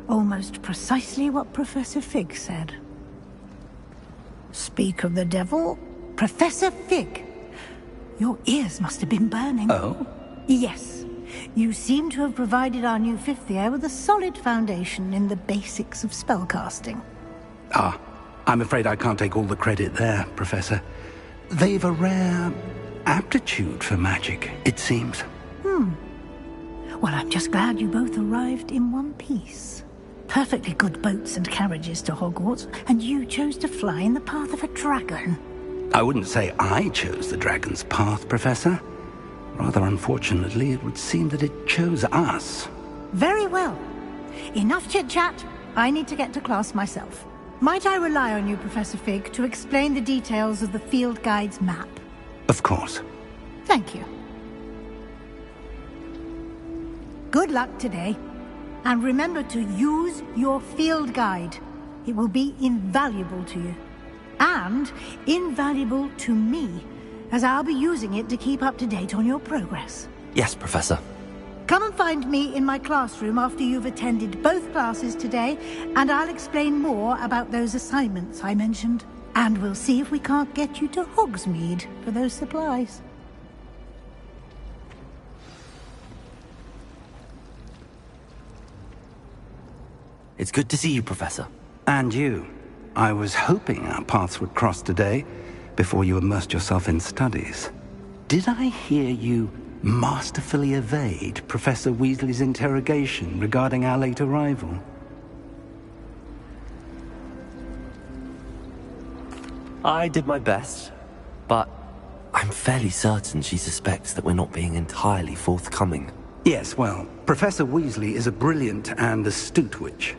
Almost precisely what Professor Fig said. Speak of the devil, Professor Fig. Your ears must have been burning. Oh? Yes. You seem to have provided our new fifth year with a solid foundation in the basics of spellcasting. Ah, I'm afraid I can't take all the credit there, Professor. They've a rare aptitude for magic, it seems. Well, I'm just glad you both arrived in one piece. Perfectly good boats and carriages to Hogwarts, and you chose to fly in the path of a dragon. I wouldn't say I chose the dragon's path, Professor. Rather unfortunately, it would seem that it chose us. Very well. Enough chit-chat. I need to get to class myself. Might I rely on you, Professor Fig, to explain the details of the field guide's map? Of course. Thank you. Good luck today. And remember to use your field guide. It will be invaluable to you. And invaluable to me, as I'll be using it to keep up to date on your progress. Yes, Professor. Come and find me in my classroom after you've attended both classes today, and I'll explain more about those assignments I mentioned. And we'll see if we can't get you to Hogsmeade for those supplies. It's good to see you, Professor. And you. I was hoping our paths would cross today, before you immersed yourself in studies. Did I hear you masterfully evade Professor Weasley's interrogation regarding our late arrival? I did my best, but I'm fairly certain she suspects that we're not being entirely forthcoming. Yes, well, Professor Weasley is a brilliant and astute witch.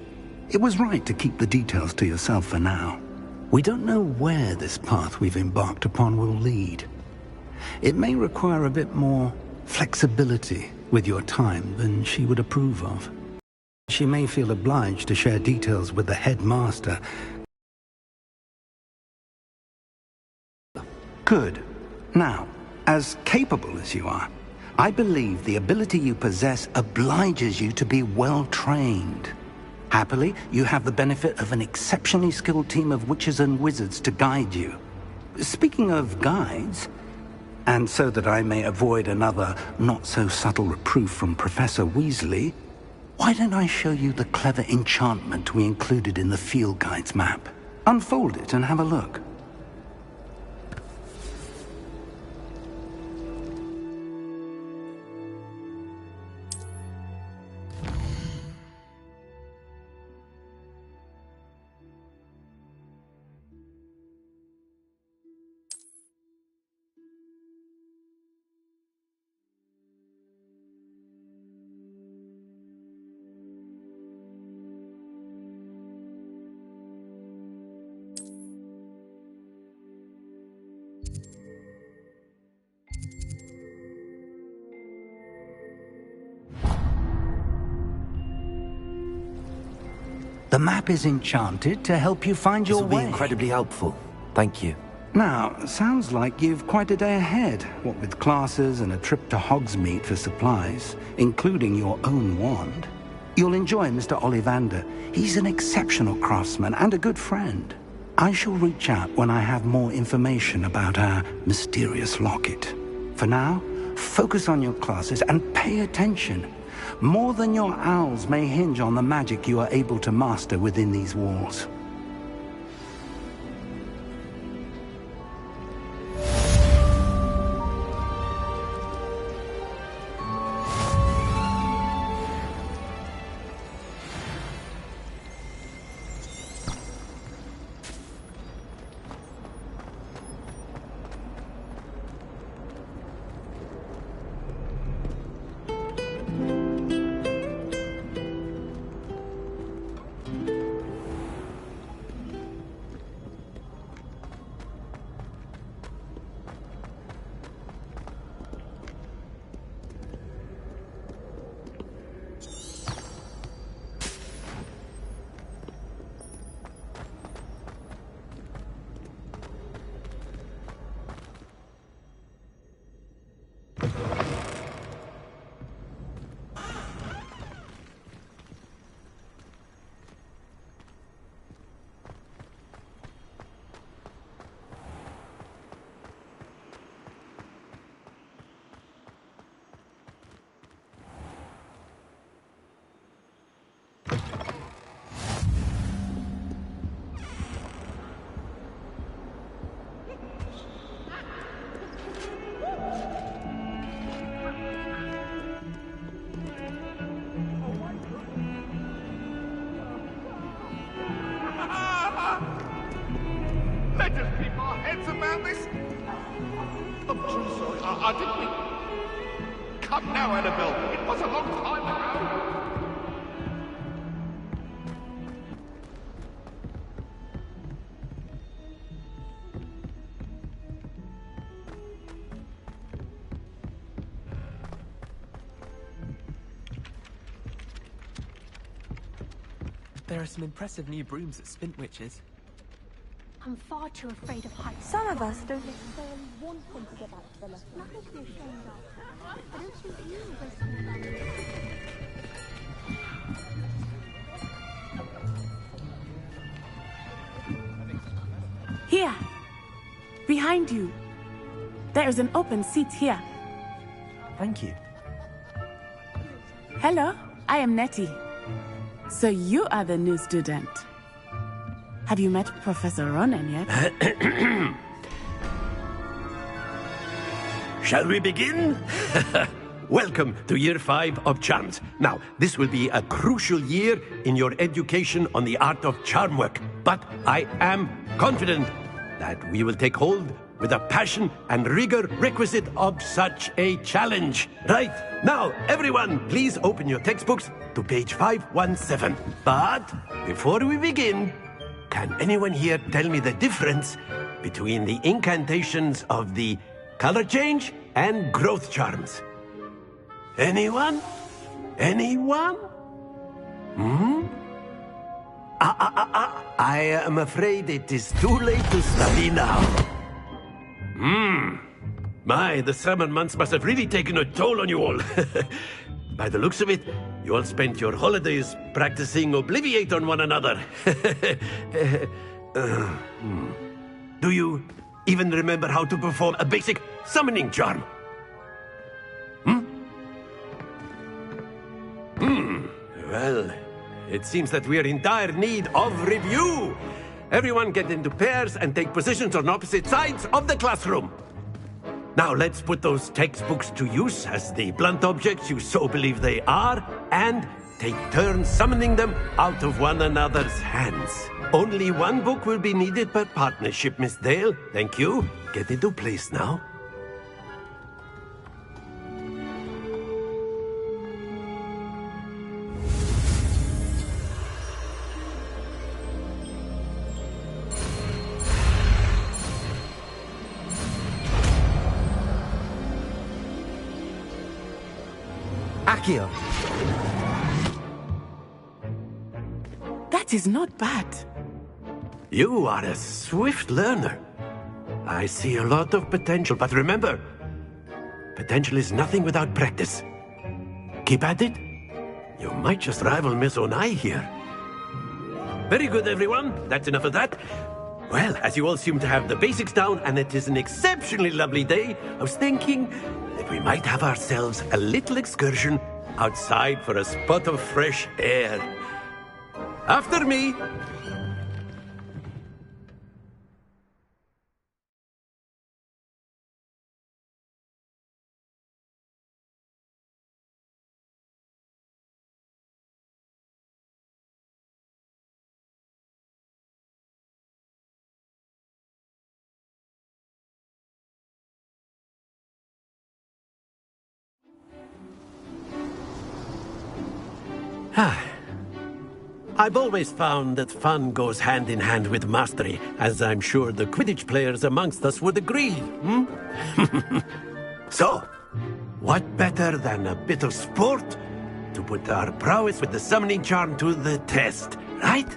It was right to keep the details to yourself for now. We don't know where this path we've embarked upon will lead. It may require a bit more flexibility with your time than she would approve of. She may feel obliged to share details with the headmaster. Good. Now, as capable as you are, I believe the ability you possess obliges you to be well-trained. Happily, you have the benefit of an exceptionally skilled team of witches and wizards to guide you. Speaking of guides, and so that I may avoid another not-so-subtle reproof from Professor Weasley, why don't I show you the clever enchantment we included in the field guide's map? Unfold it and have a look. The map is enchanted to help you find your way. This will be incredibly helpful. Thank you. Now, sounds like you've quite a day ahead, what with classes and a trip to Hogsmeade for supplies, including your own wand. You'll enjoy Mr. Ollivander. He's an exceptional craftsman and a good friend. I shall reach out when I have more information about our mysterious locket. For now, focus on your classes and pay attention. More than your owls may hinge on the magic you are able to master within these walls. Let us keep our heads about this. I'm too sorry. I didn't mean... Come now, Annabelle. It was a long time ago. There are some impressive new brooms at Spintwitch's. I'm far too afraid of heights. Some of us don't necessarily want him to get back to the left. Nothing to be ashamed of. I don't think you wasting Here! Behind you! There is an open seat here. Thank you. Hello, I am Nettie. So you are the new student. Have you met Professor Ronan yet? Shall we begin? Welcome to Year 5 of Charms. Now, this will be a crucial year in your education on the art of charm work. But I am confident that we will take hold with the passion and rigor requisite of such a challenge. Right, now, everyone, please open your textbooks to page 517. But before we begin, can anyone here tell me the difference between the incantations of the color change and growth charms? Anyone? Anyone? I am afraid it is too late to study now. My, the summer months must have really taken a toll on you all. By the looks of it, you all spent your holidays practicing Obliviate on one another. Do you even remember how to perform a basic summoning charm? Well, it seems that we are in dire need of review. Everyone get into pairs and take positions on opposite sides of the classroom. Now let's put those textbooks to use as the blunt objects you so believe they are, and take turns summoning them out of one another's hands. Only one book will be needed per partnership, Miss Dale. Thank you. Get into place now. Accio. That is not bad. You are a swift learner. I see a lot of potential, but remember, potential is nothing without practice. Keep at it. You might just rival Miss Onai here. Very good, everyone. That's enough of that. Well, as you all seem to have the basics down, and it is an exceptionally lovely day, I was thinking that we might have ourselves a little excursion outside for a spot of fresh air. After me! I've always found that fun goes hand in hand with mastery, as I'm sure the Quidditch players amongst us would agree, So, what better than a bit of sport to put our prowess with the summoning charm to the test, right?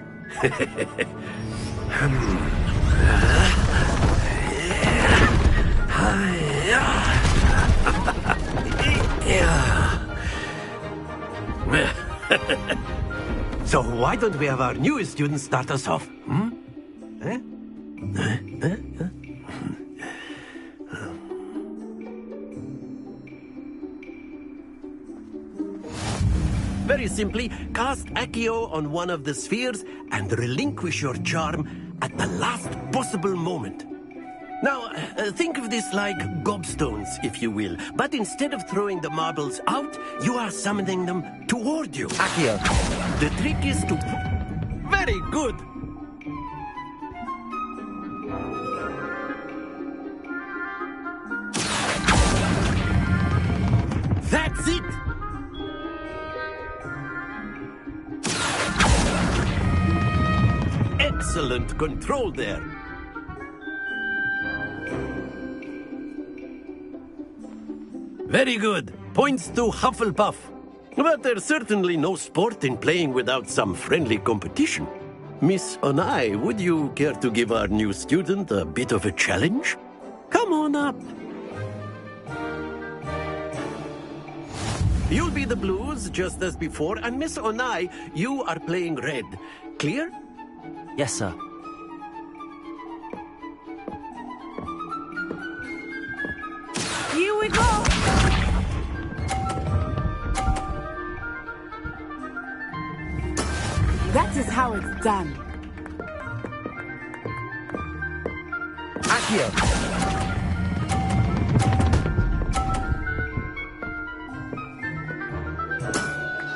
So why don't we have our newest student start us off? Very simply, cast Accio on one of the spheres and relinquish your charm at the last possible moment. Now, think of this like gobstones, if you will. But instead of throwing the marbles out, you are summoning them toward you. Accio. The trick is to... Very good! That's it! Excellent control there. Very good. Points to Hufflepuff. But there's certainly no sport in playing without some friendly competition. Miss Onai, would you care to give our new student a bit of a challenge? Come on up. You'll be the blues, just as before, and Miss Onai, you are playing red. Clear? Yes, sir. Here we go! That is how it's done. Accio.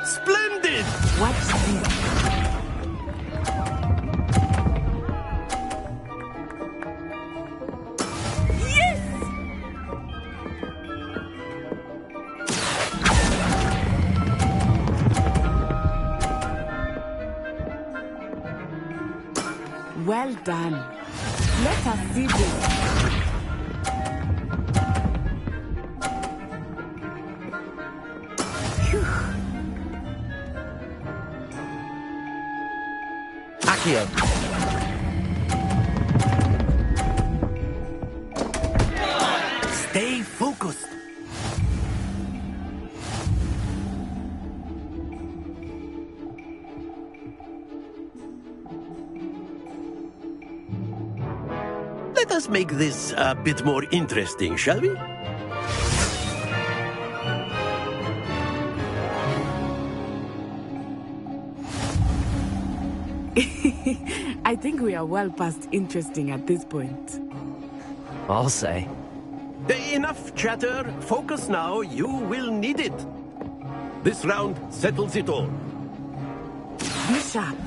Splendid! Watch this. Well done. Let us see this. Accio. Stay focused. Let us make this a bit more interesting, shall we? I think we are well past interesting at this point. I'll say. Enough chatter. Focus now. You will need it. This round settles it all. Be sharp.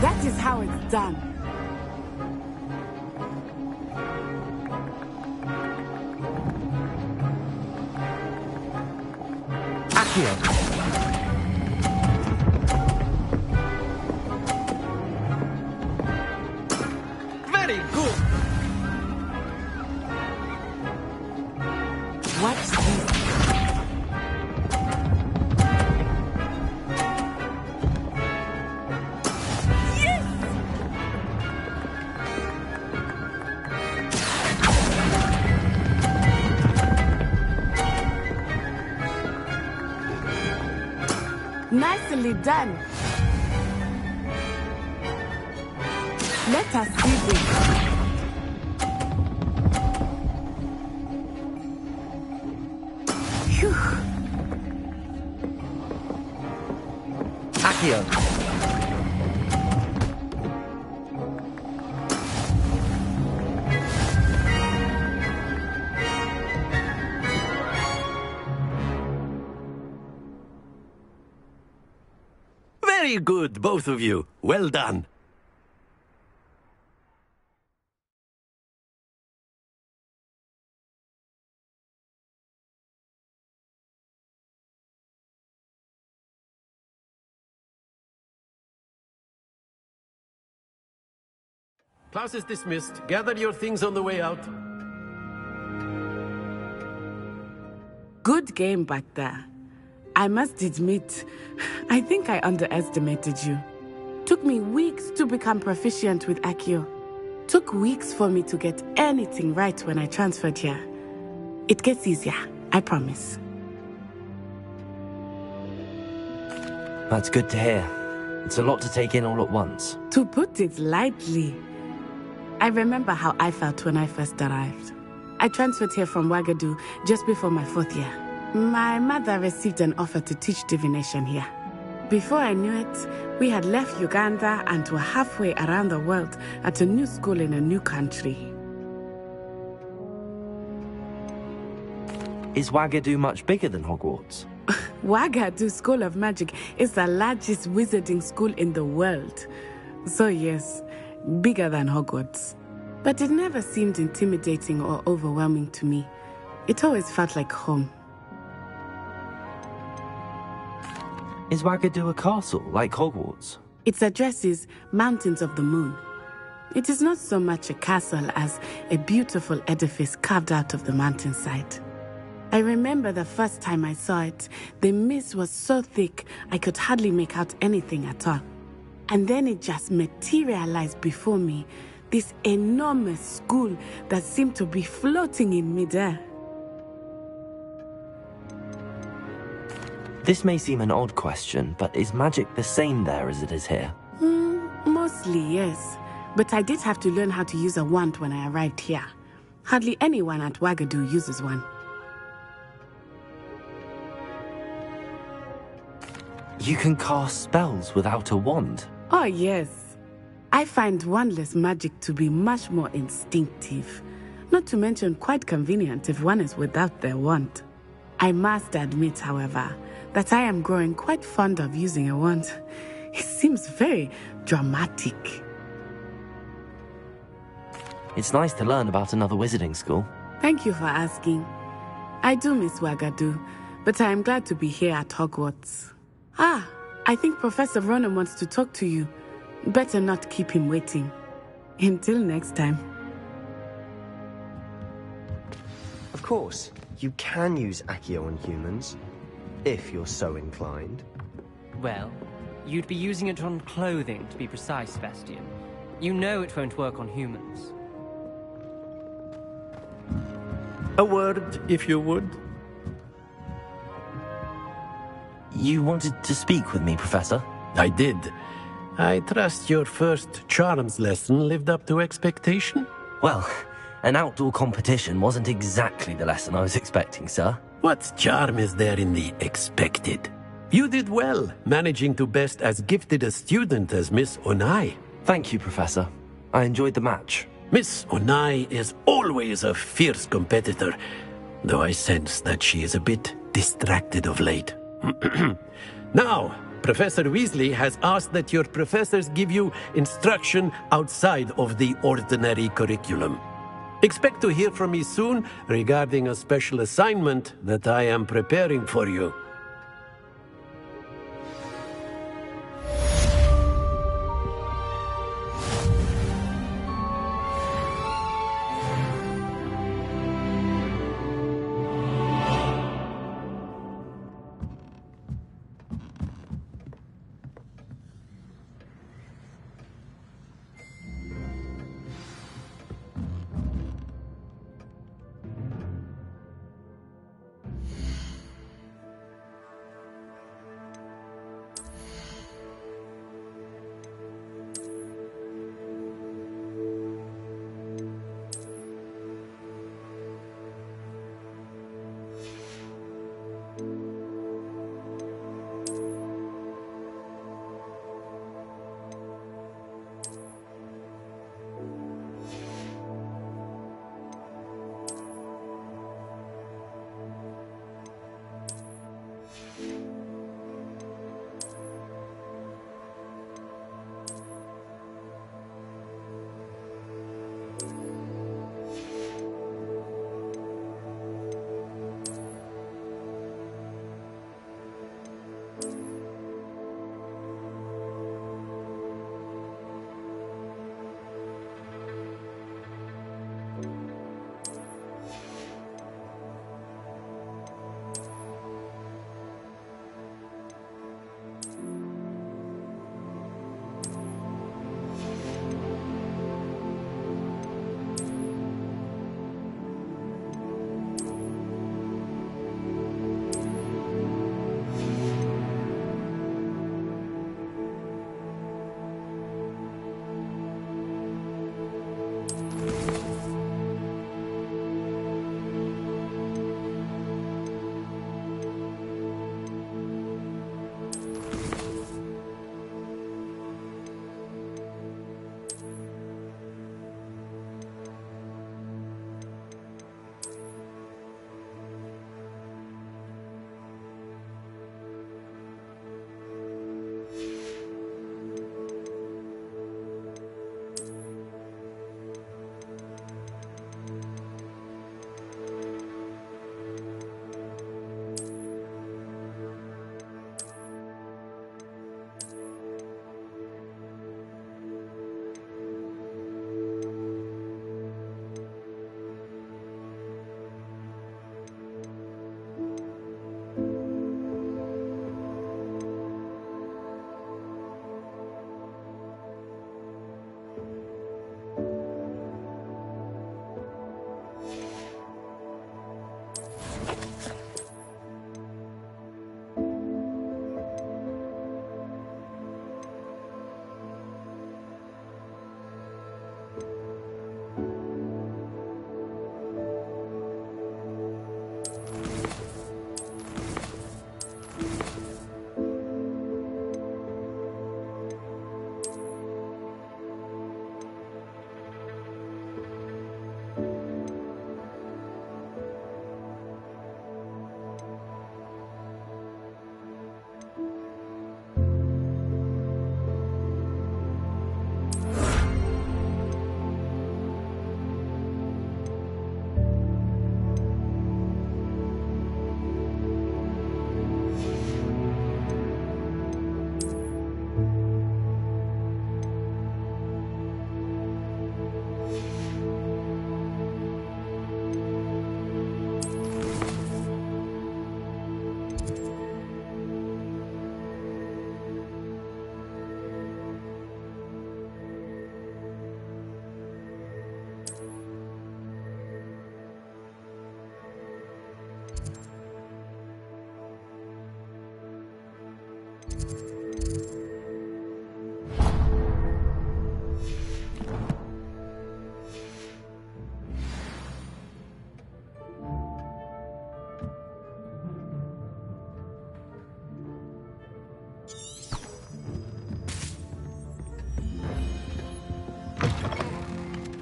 That is how it's done. Accio. Very good. Watch this. Nicely done. Let us see this. Phew. Accio. Very good, both of you. Well done. Class is dismissed. Gather your things on the way out. Good game back there. I must admit, I think I underestimated you. Took me weeks to become proficient with Accio. Took weeks for me to get anything right when I transferred here. It gets easier, I promise. That's good to hear. It's a lot to take in all at once. To put it lightly, I remember how I felt when I first arrived. I transferred here from Ouagadougou just before my 4th year. My mother received an offer to teach divination here. Before I knew it, we had left Uganda and were halfway around the world at a new school in a new country. Is Ouagadougou much bigger than Hogwarts? Ouagadougou School of Magic is the largest wizarding school in the world. So yes, bigger than Hogwarts. But it never seemed intimidating or overwhelming to me. It always felt like home. Is Ouagadougou a castle, like Hogwarts? Its address is Mountains of the Moon. It is not so much a castle as a beautiful edifice carved out of the mountainside. I remember the first time I saw it, the mist was so thick I could hardly make out anything at all. And then it just materialized before me, this enormous school that seemed to be floating in midair. This may seem an odd question, but is magic the same there as it is here? Mostly, yes. But I did have to learn how to use a wand when I arrived here. Hardly anyone at Ouagadougou uses one. You can cast spells without a wand? Oh, yes. I find wandless magic to be much more instinctive. Not to mention quite convenient if one is without their wand. I must admit, however, that I am growing quite fond of using a wand. It seems very dramatic. It's nice to learn about another wizarding school. Thank you for asking. I do miss Ouagadougou, but I am glad to be here at Hogwarts. Ah, I think Professor Ronan wants to talk to you. Better not keep him waiting. Until next time. Of course, you can use Accio on humans, if you're so inclined. Well, you'd be using it on clothing, to be precise, Sebastian. You know it won't work on humans. A word, if you would. You wanted to speak with me, Professor? I did. I trust your first charms lesson lived up to expectation? Well, an outdoor competition wasn't exactly the lesson I was expecting, sir. What charm is there in the expected? You did well, managing to best as gifted a student as Miss Onai. Thank you, Professor. I enjoyed the match. Miss Onai is always a fierce competitor, though I sense that she is a bit distracted of late. Now, Professor Weasley has asked that your professors give you instruction outside of the ordinary curriculum. Expect to hear from me soon regarding a special assignment that I am preparing for you.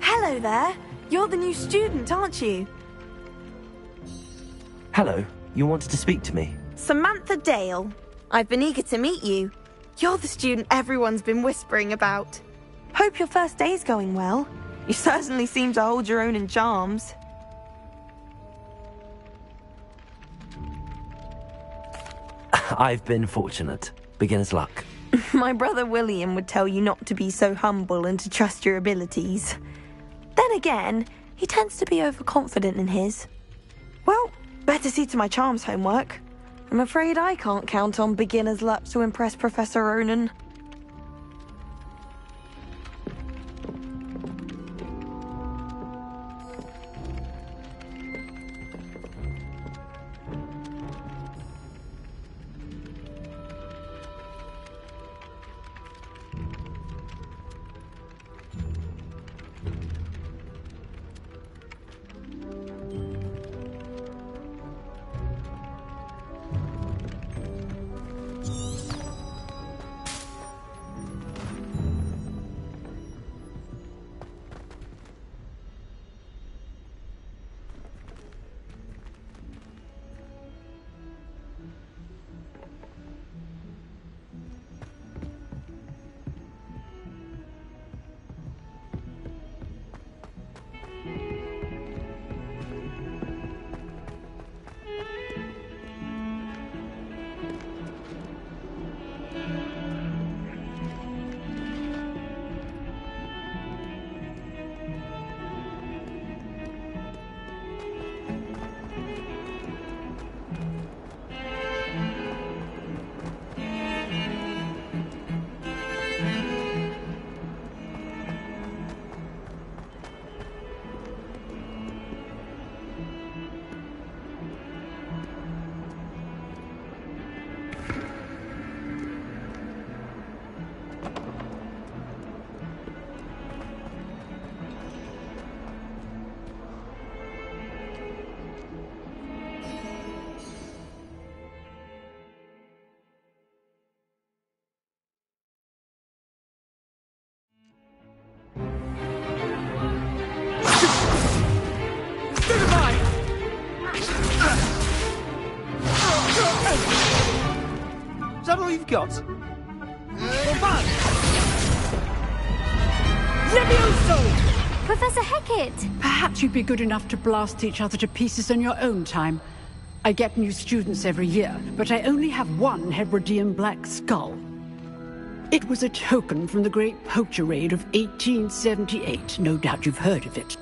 Hello there. You're the new student, aren't you? Hello, you wanted to speak to me? Samantha Dale. I've been eager to meet you. You're the student everyone's been whispering about. Hope your first day's going well. You certainly seem to hold your own in charms. I've been fortunate. Beginner's luck. My brother William would tell you not to be so humble and to trust your abilities. Then again, he tends to be overconfident in his. Well, better see to my charms homework. I'm afraid I can't count on beginner's luck to impress Professor Ronan. Is that all you've got? Levioso! Professor Hecat! Perhaps you'd be good enough to blast each other to pieces in your own time. I get new students every year, but I only have one Hebridean black skull. It was a token from the Great Poacher Raid of 1878. No doubt you've heard of it.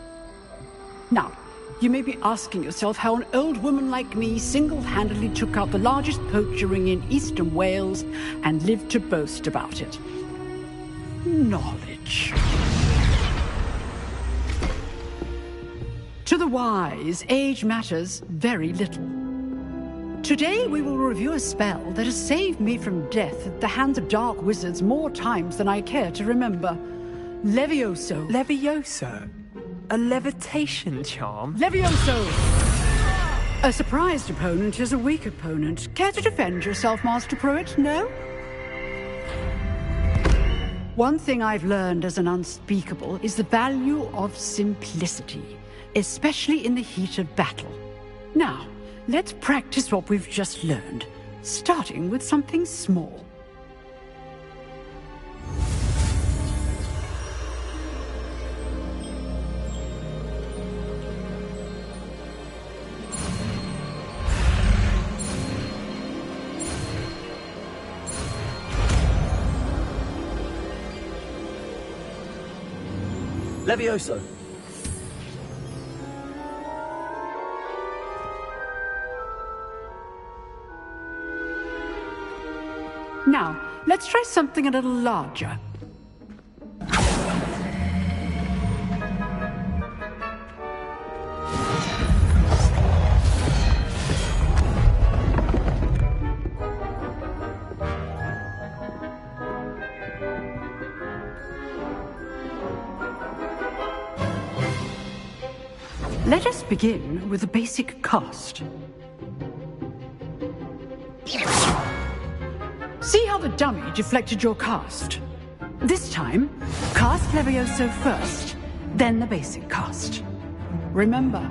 Now, you may be asking yourself how an old woman like me single-handedly took out the largest poacher ring in eastern Wales and lived to boast about it. Knowledge. To the wise, age matters very little. Today we will review a spell that has saved me from death at the hands of dark wizards more times than I care to remember. Levioso. Levioso? A levitation charm? Levioso! A surprised opponent is a weak opponent. Care to defend yourself, Master Pruitt? No? One thing I've learned as an unspeakable is the value of simplicity, especially in the heat of battle. Now, let's practice what we've just learned, starting with something small. Levioso. Now, let's try something a little larger. Let us begin with the basic cast. See how the dummy deflected your cast? This time, cast Levioso first, then the basic cast. Remember,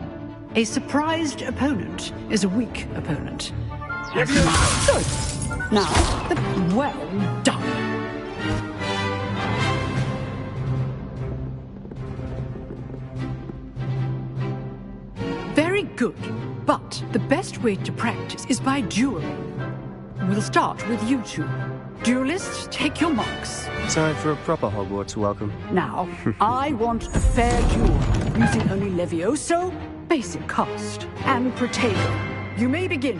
a surprised opponent is a weak opponent. Good. Now, well done. Very good, but the best way to practice is by dueling. We'll start with you two. Duelists, take your marks. Time for a proper Hogwarts welcome. Now, I want a fair duel, using only Levioso, basic cast, and Protego. You may begin.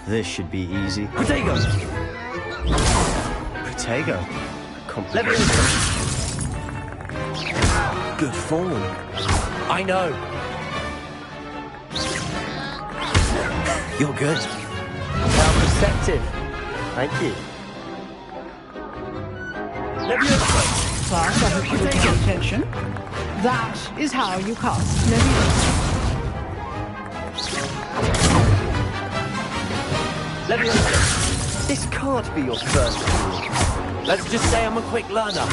This should be easy. Protego! Protego? Levioso! Good form. I know. You're good. How perceptive. Thank you. Levioso! Class, I hope you will pay attention. That is how you cast Levioso. Levioso! This can't be your first duel. Let's just say I'm a quick learner.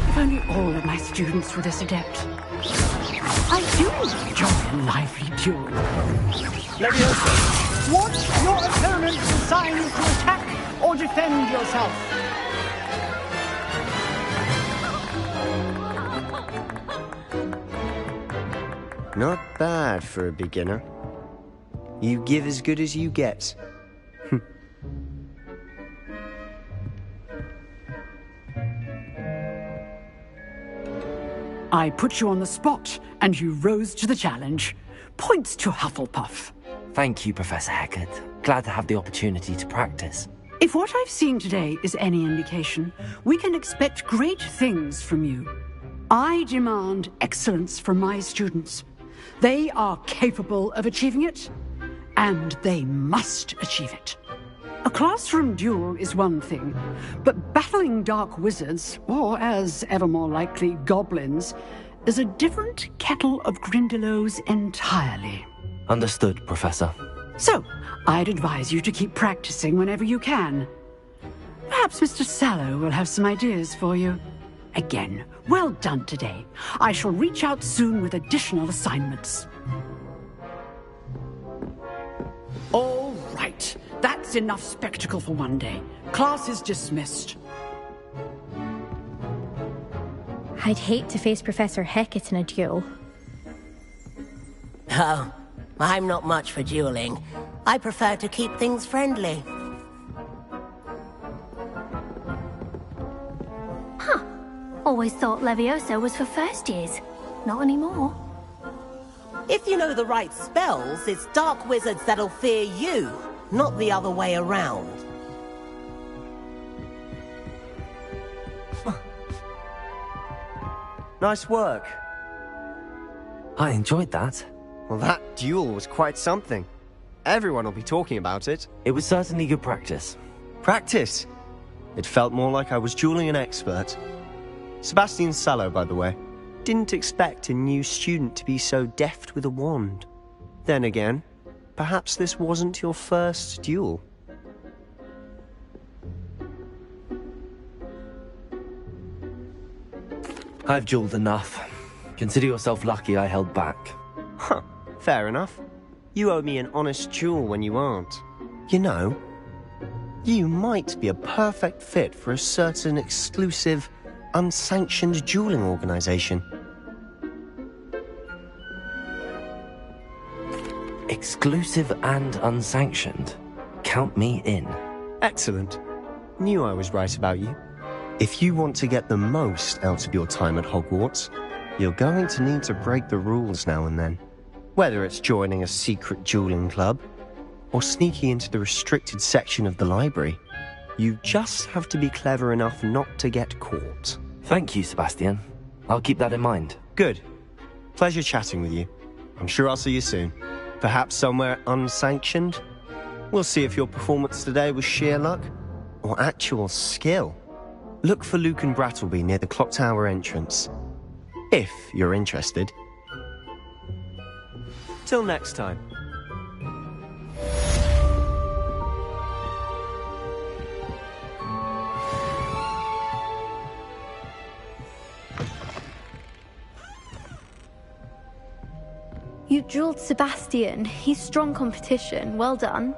If only all of my students were this adept. I do enjoy a lively duel. Levioso! Watch your opponent decide to attack or defend yourself. Not bad for a beginner. You give as good as you get. I put you on the spot, and you rose to the challenge. Points to Hufflepuff. Thank you, Professor Hecat. Glad to have the opportunity to practice. If what I've seen today is any indication, we can expect great things from you. I demand excellence from my students. They are capable of achieving it, and they must achieve it. A classroom duel is one thing, but battling dark wizards, or as ever more likely, goblins, is a different kettle of Grindylows entirely. Understood, Professor. So, I'd advise you to keep practicing whenever you can. Perhaps Mr. Sallow will have some ideas for you. Again, well done today. I shall reach out soon with additional assignments. All right. That's enough spectacle for one day. Class is dismissed. I'd hate to face Professor Hecat in a duel. Oh, I'm not much for dueling. I prefer to keep things friendly. Huh. Always thought Levioso was for first years. Not anymore. If you know the right spells, it's dark wizards that'll fear you, not the other way around. Nice work. I enjoyed that. Well, that duel was quite something. Everyone will be talking about it. It was certainly good practice. Practice? It felt more like I was dueling an expert. Sebastian Sallow, by the way. Didn't expect a new student to be so deft with a wand. Then again, perhaps this wasn't your first duel. I've dueled enough. Consider yourself lucky I held back. Huh, fair enough. You owe me an honest duel when you aren't. You know, you might be a perfect fit for a certain exclusive, unsanctioned dueling organization. Exclusive and unsanctioned. Count me in. Excellent. Knew I was right about you. If you want to get the most out of your time at Hogwarts, you're going to need to break the rules now and then. Whether it's joining a secret dueling club, or sneaking into the restricted section of the library, you just have to be clever enough not to get caught. Thank you, Sebastian. I'll keep that in mind. Good. Pleasure chatting with you. I'm sure I'll see you soon. Perhaps somewhere unsanctioned? We'll see if your performance today was sheer luck or actual skill. Look for Luke and Brattleby near the clock tower entrance. If you're interested. Till next time. You drilled Sebastian. He's strong competition. Well done.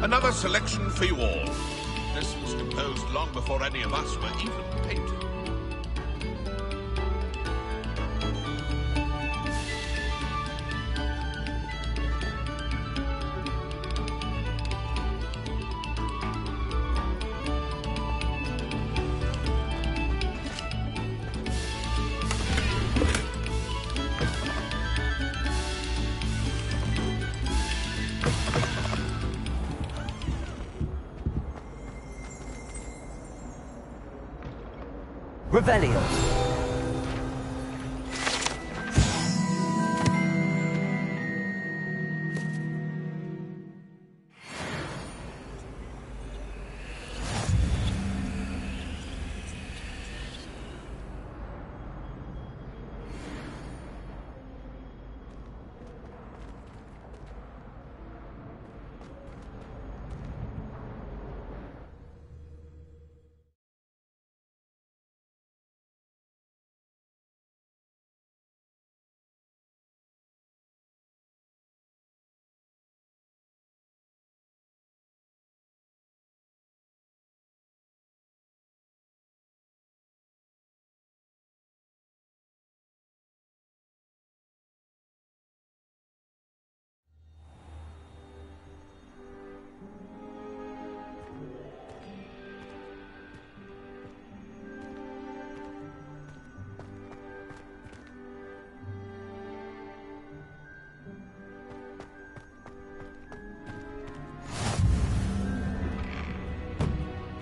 Another selection for you all. This was composed long before any of us were even painted. Revelio.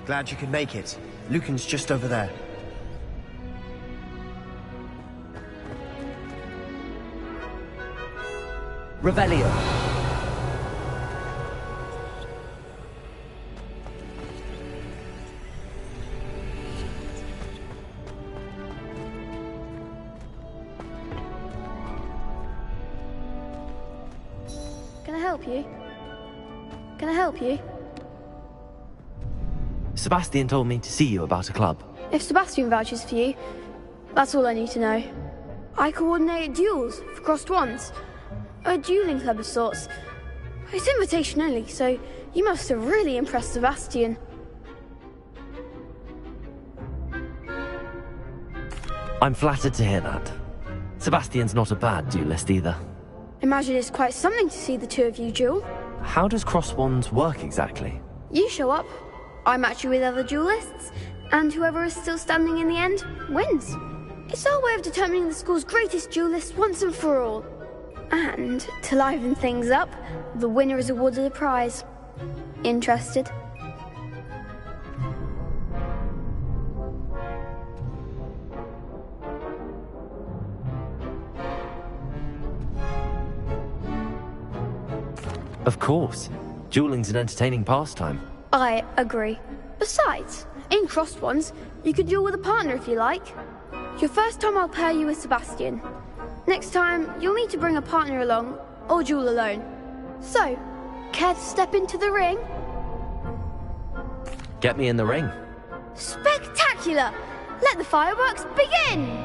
Glad you could make it. Lucan's just over there. Revelio. Can I help you? Can I help you? Sebastian told me to see you about a club. If Sebastian vouches for you, that's all I need to know. I coordinate duels for crossed wands. A dueling club of sorts. It's invitation only, so you must have really impressed Sebastian. I'm flattered to hear that. Sebastian's not a bad duelist either. Imagine it's quite something to see the two of you duel. How does cross wands work exactly? You show up, I match you with other duelists, and whoever is still standing in the end wins. It's our way of determining the school's greatest duelist once and for all. And, to liven things up, the winner is awarded a prize. Interested? Of course. Dueling's an entertaining pastime. I agree. Besides, in crossed ones, you could duel with a partner if you like. Your first time I'll pair you with Sebastian. Next time, you'll need to bring a partner along, or duel alone. So, care to step into the ring? Get me in the ring. Spectacular! Let the fireworks begin!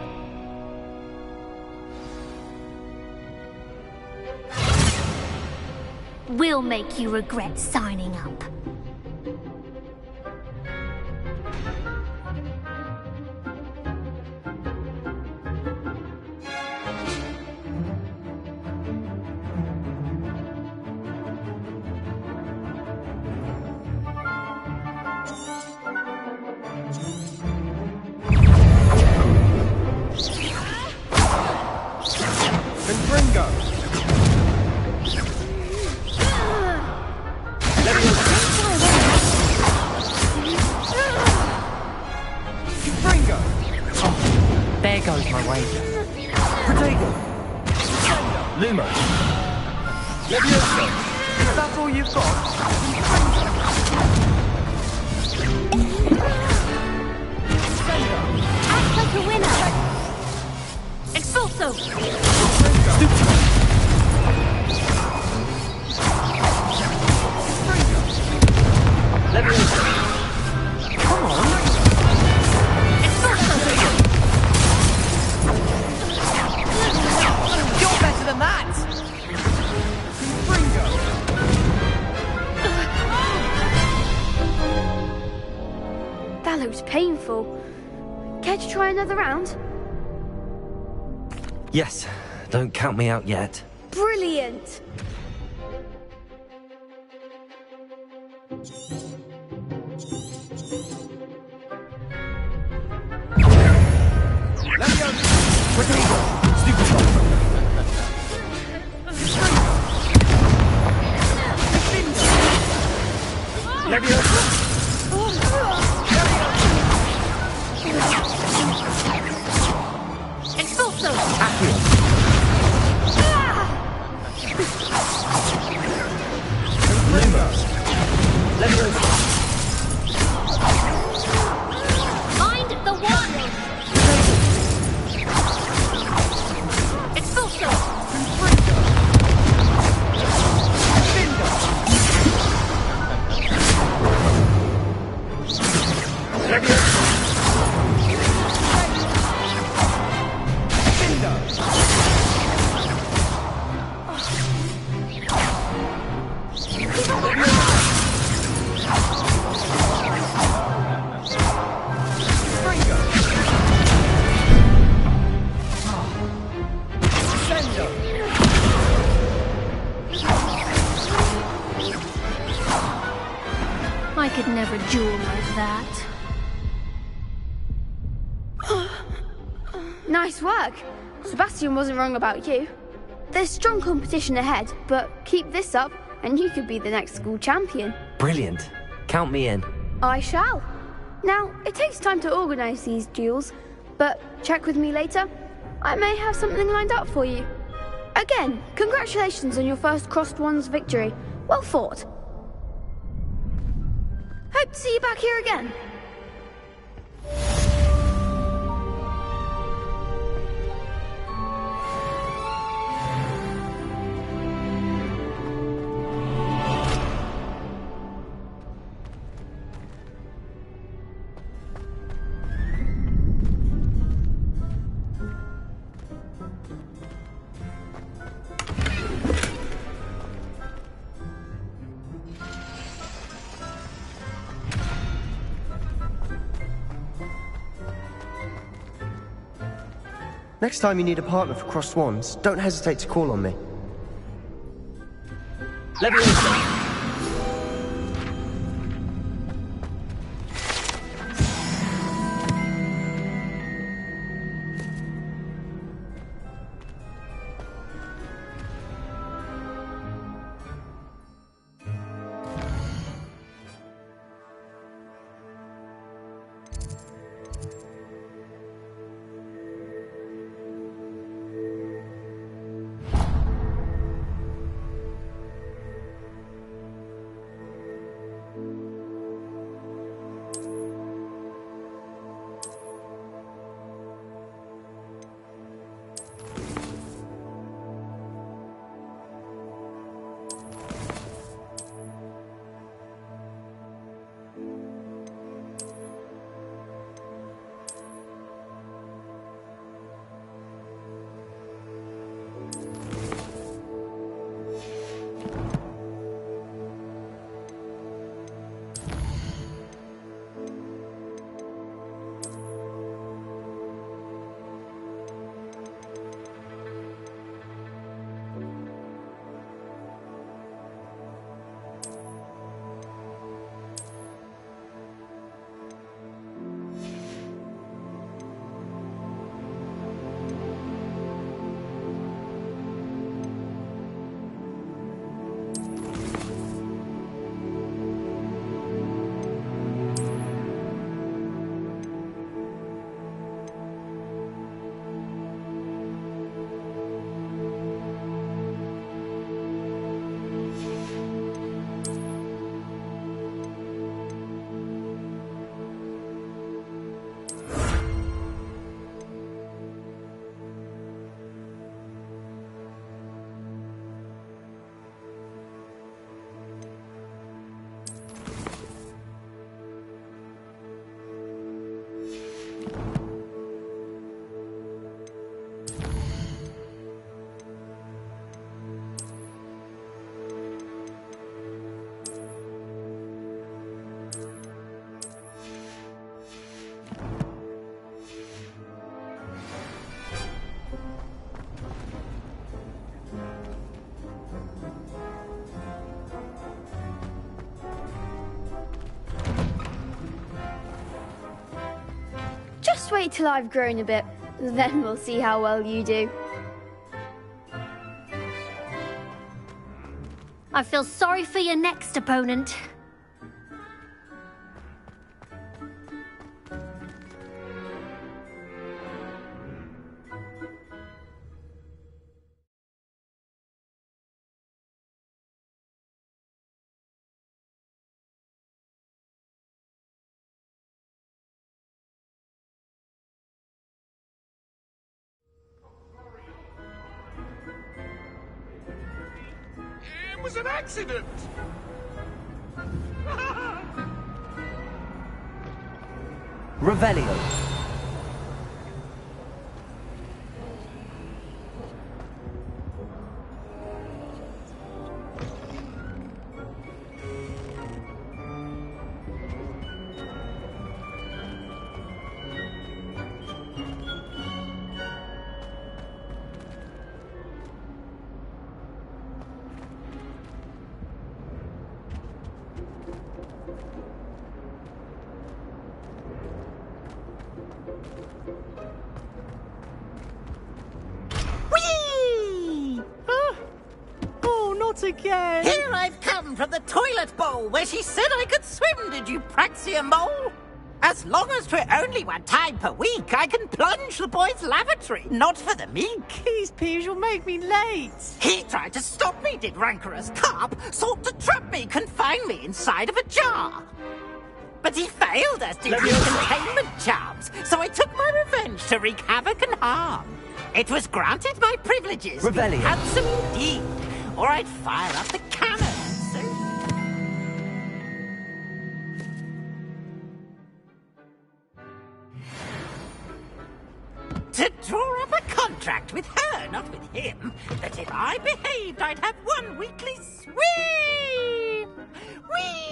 We'll make you regret signing up. There goes my wager. Protego! Lumo! Levioso! Is that all you've got? Act like a winner! Expulso! Levioso! Come on! You're better than that! looked painful. Care to try another round? Yes, don't count me out yet. Brilliant! I could never duel like that. Nice work. Sebastian wasn't wrong about you. There's strong competition ahead, but keep this up and you could be the next school champion. Brilliant. Count me in. I shall. Now, it takes time to organise these duels, but check with me later. I may have something lined up for you. Again, congratulations on your first Crossed Wands victory. Well fought. Hope to see you back here again. Next time you need a partner for Crossed Wands, don't hesitate to call on me. Leviosa! Just wait till I've grown a bit, then we'll see how well you do. I feel sorry for your next opponent. It was an accident! Revelio. Whee! Oh, not again! Here I've come from the toilet bowl where she said I could swim, did you praxia mole? As long as 'twere only one time per week, I can plunge the boy's lavatory, not for the meek. These peeves will make me late. He tried to stop me, did rancorous carp, sought to trap me, confine me inside of a jar. But he failed us due to his containment charms, so I took my revenge to wreak havoc and harm. It was granted my privileges, Revelio. handsome indeed, or I'd fire up the cannons. To draw up a contract with her, not with him, that if I behaved, I'd have one weekly swim! Whee!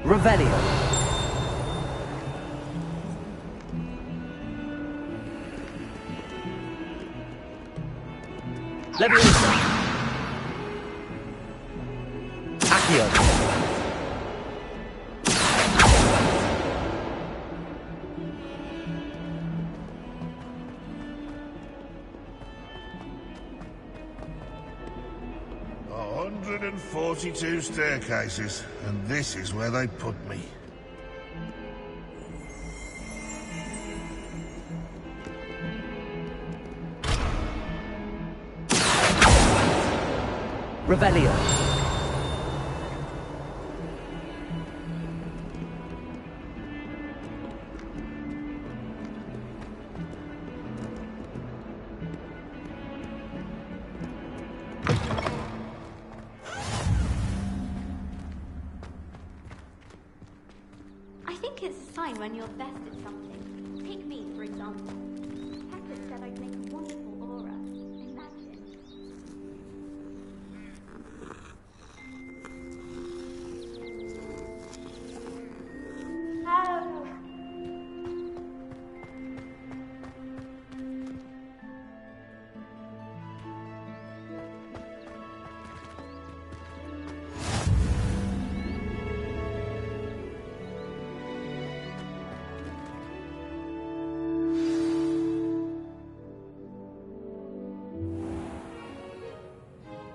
Revelio. Leviosa. Accio. 142 staircases, and this is where they put me. Revelio. think it's a sign when you're best at something. Take me, for example. Hector said I'd make a wonderful aura. Imagine.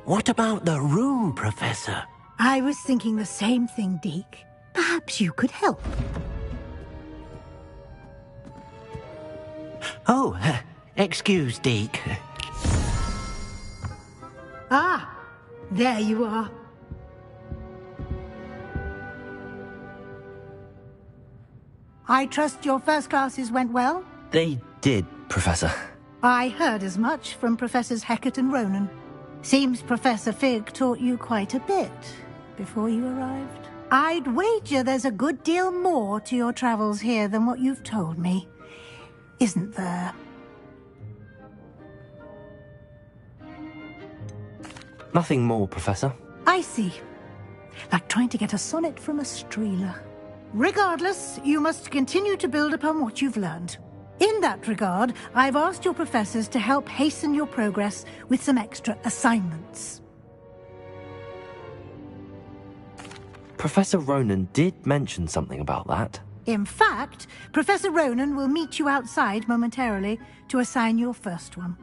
What about the room, Professor? I was thinking the same thing, Deke. Perhaps you could help. Oh, excuse, Deke. Ah, there you are. I trust your first classes went well? They did, Professor. I heard as much from Professors Hecat and Ronan. Seems Professor Fig taught you quite a bit before you arrived. I'd wager there's a good deal more to your travels here than what you've told me, isn't there? Nothing more, Professor. I see. Like trying to get a sonnet from a streeler. Regardless, you must continue to build upon what you've learned. In that regard, I've asked your professors to help hasten your progress with some extra assignments. Professor Ronan did mention something about that. In fact, Professor Ronan will meet you outside momentarily to assign your first one.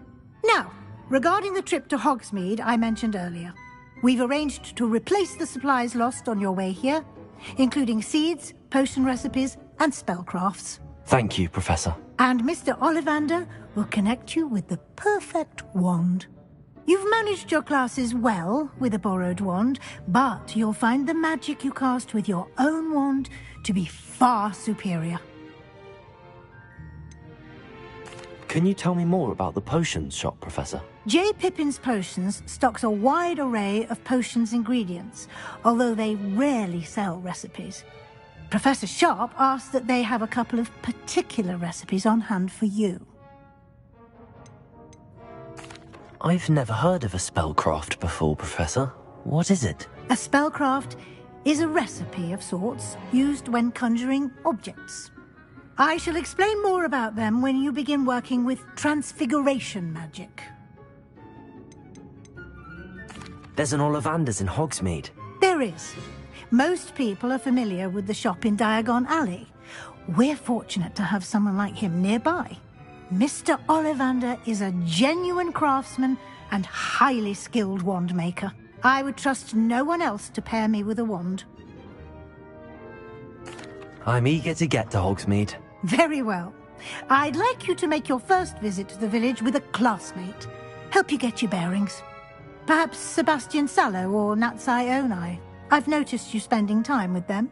Now, regarding the trip to Hogsmeade I mentioned earlier, we've arranged to replace the supplies lost on your way here, including seeds, potion recipes, and spellcrafts. Thank you, Professor. And Mr. Ollivander will connect you with the perfect wand. You've managed your classes well with a borrowed wand, but you'll find the magic you cast with your own wand to be far superior. Can you tell me more about the potions shop, Professor? J. Pippin's Potions stocks a wide array of potions ingredients, although they rarely sell recipes. Professor Sharp asked that they have a couple of particular recipes on hand for you. I've never heard of a spellcraft before, Professor. What is it? A spellcraft is a recipe of sorts used when conjuring objects. I shall explain more about them when you begin working with transfiguration magic. There's an Ollivander's in Hogsmeade. There is. Most people are familiar with the shop in Diagon Alley. We're fortunate to have someone like him nearby. Mr. Ollivander is a genuine craftsman and highly skilled wand maker. I would trust no one else to pair me with a wand. I'm eager to get to Hogsmeade. Very well. I'd like you to make your first visit to the village with a classmate. Help you get your bearings. Perhaps Sebastian Sallow or Natsai Onai. I've noticed you spending time with them.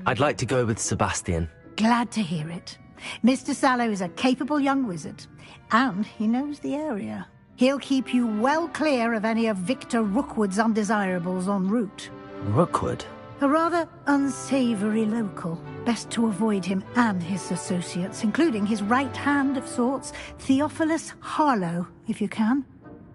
I'd like to go with Sebastian. Glad to hear it. Mr. Sallow is a capable young wizard, and he knows the area. He'll keep you well clear of any of Victor Rookwood's undesirables en route. Rookwood? A rather unsavory local. Best to avoid him and his associates, including his right hand of sorts, Theophilus Harlow, if you can.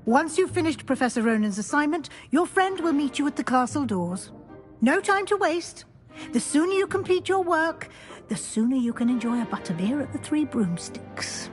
Once you've finished Professor Ronan's assignment, your friend will meet you at the castle doors. No time to waste. The sooner you complete your work, the sooner you can enjoy a butterbeer at the Three Broomsticks.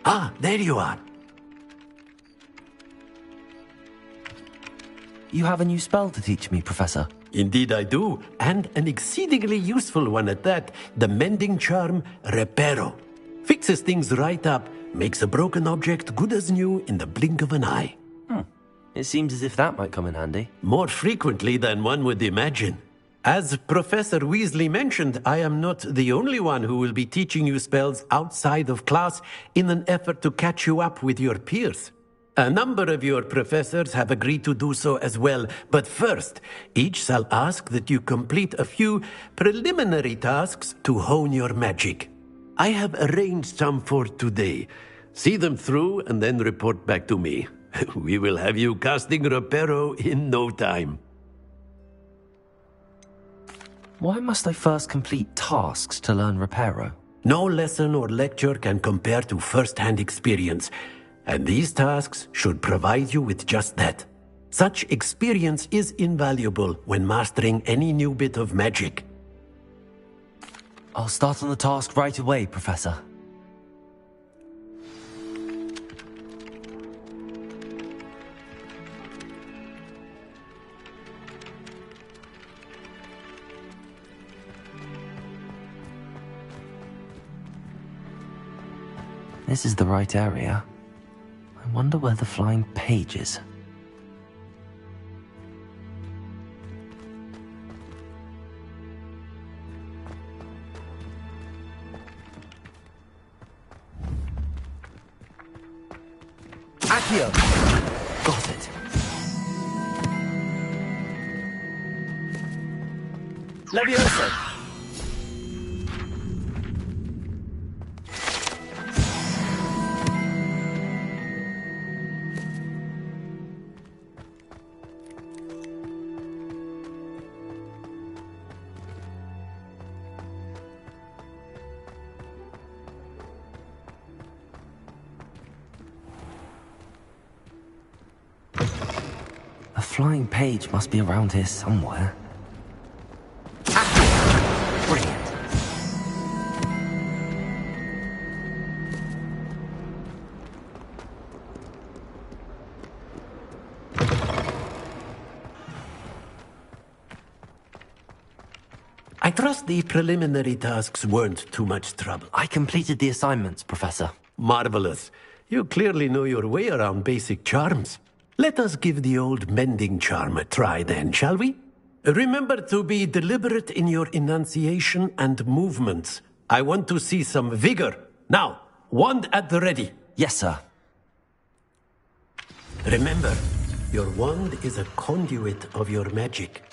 Ah, there you are. You have a new spell to teach me, Professor. Indeed I do, and an exceedingly useful one at that. The mending charm, Reparo. Fixes things right up, makes a broken object good as new in the blink of an eye. It seems as if that might come in handy. More frequently than one would imagine. As Professor Weasley mentioned, I am not the only one who will be teaching you spells outside of class in an effort to catch you up with your peers. A number of your professors have agreed to do so as well, but first, each shall ask that you complete a few preliminary tasks to hone your magic. I have arranged some for today. See them through and then report back to me. We will have you casting Reparo in no time. Why must I first complete tasks to learn Reparo? No lesson or lecture can compare to first-hand experience, and these tasks should provide you with just that. Such experience is invaluable when mastering any new bit of magic. I'll start on the task right away, Professor. This is the right area. I wonder where the flying page is. Accio! Got it. Levioso! A flying page must be around here somewhere. Brilliant. I trust the preliminary tasks weren't too much trouble. I completed the assignments, Professor. Marvelous. You clearly know your way around basic charms. Let us give the old mending charm a try then, shall we? Remember to be deliberate in your enunciation and movements. I want to see some vigor. Now, wand at the ready. Yes, sir. Remember, your wand is a conduit of your magic.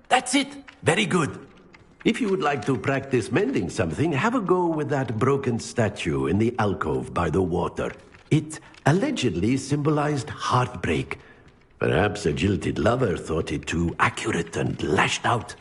That's it. Very good. If you would like to practice mending something, have a go with that broken statue in the alcove by the water. It allegedly symbolized heartbreak. Perhaps a jilted lover thought it too accurate and lashed out.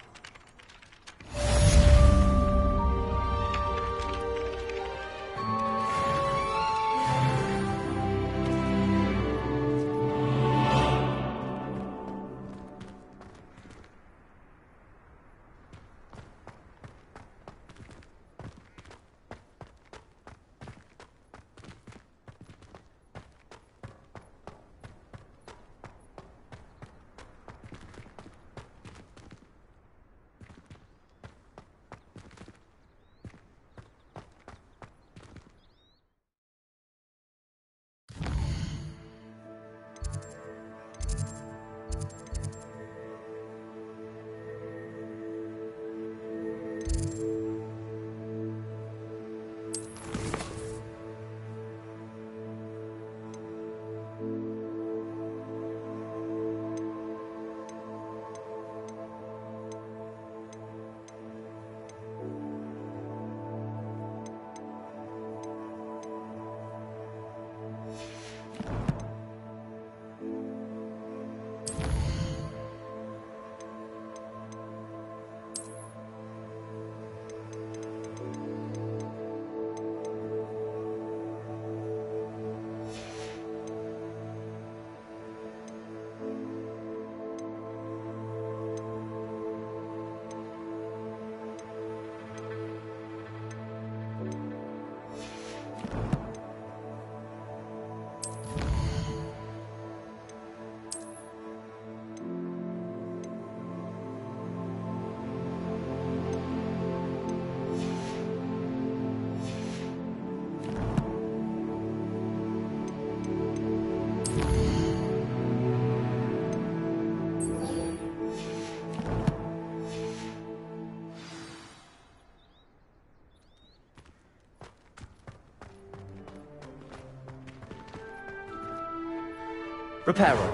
Reparo.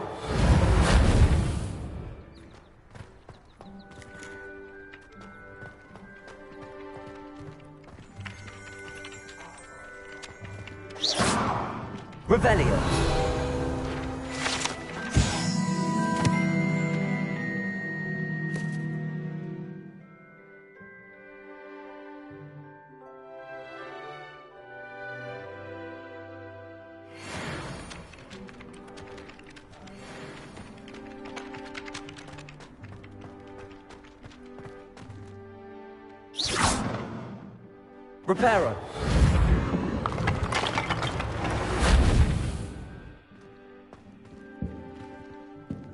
Revelio. Reparo.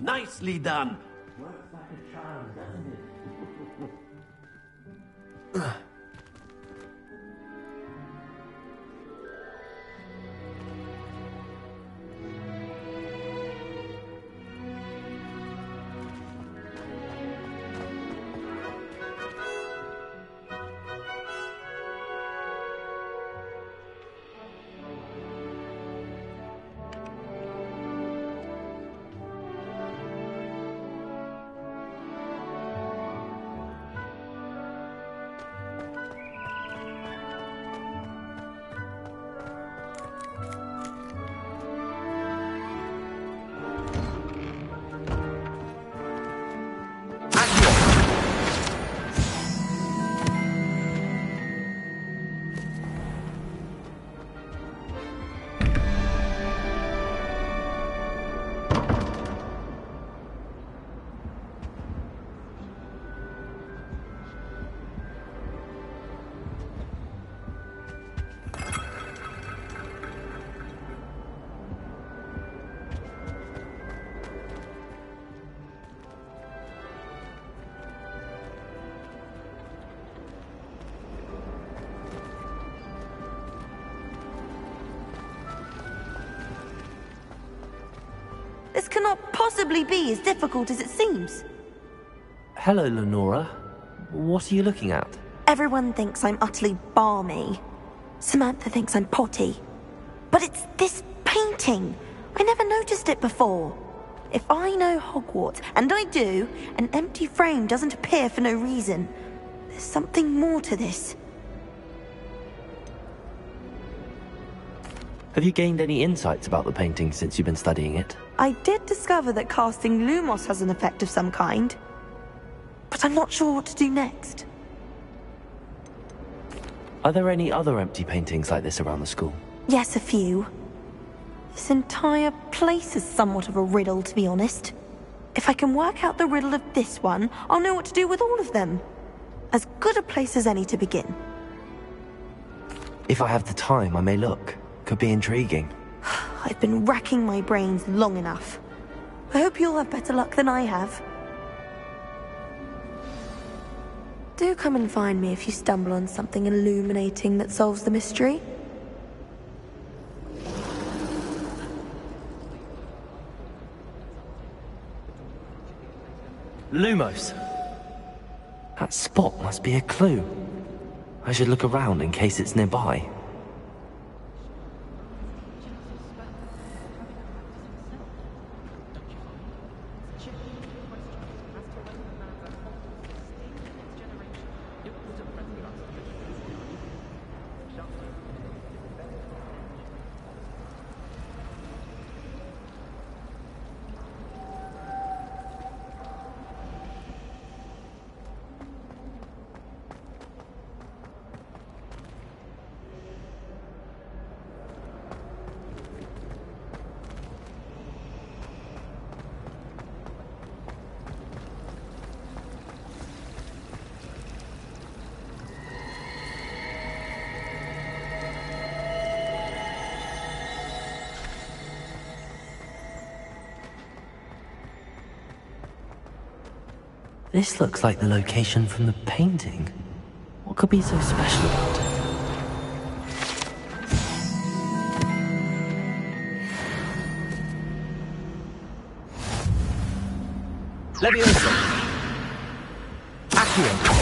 Nicely done. Works like a child, doesn't it? This cannot possibly be as difficult as it seems. Hello, Lenora. What are you looking at? Everyone thinks I'm utterly balmy. Samantha thinks I'm potty. But it's this painting. I never noticed it before. If I know Hogwarts, and I do, an empty frame doesn't appear for no reason. There's something more to this. Have you gained any insights about the painting since you've been studying it? I did discover that casting Lumos has an effect of some kind. But I'm not sure what to do next. Are there any other empty paintings like this around the school? Yes, a few. This entire place is somewhat of a riddle, to be honest. If I can work out the riddle of this one, I'll know what to do with all of them. As good a place as any to begin. If I have the time, I may look. Could be intriguing. I've been racking my brains long enough. I hope you'll have better luck than I have. Do come and find me if you stumble on something illuminating that solves the mystery. Lumos! That spot must be a clue. I should look around in case it's nearby. This looks like the location from the painting. What could be so special about it? Leviosa! Accio!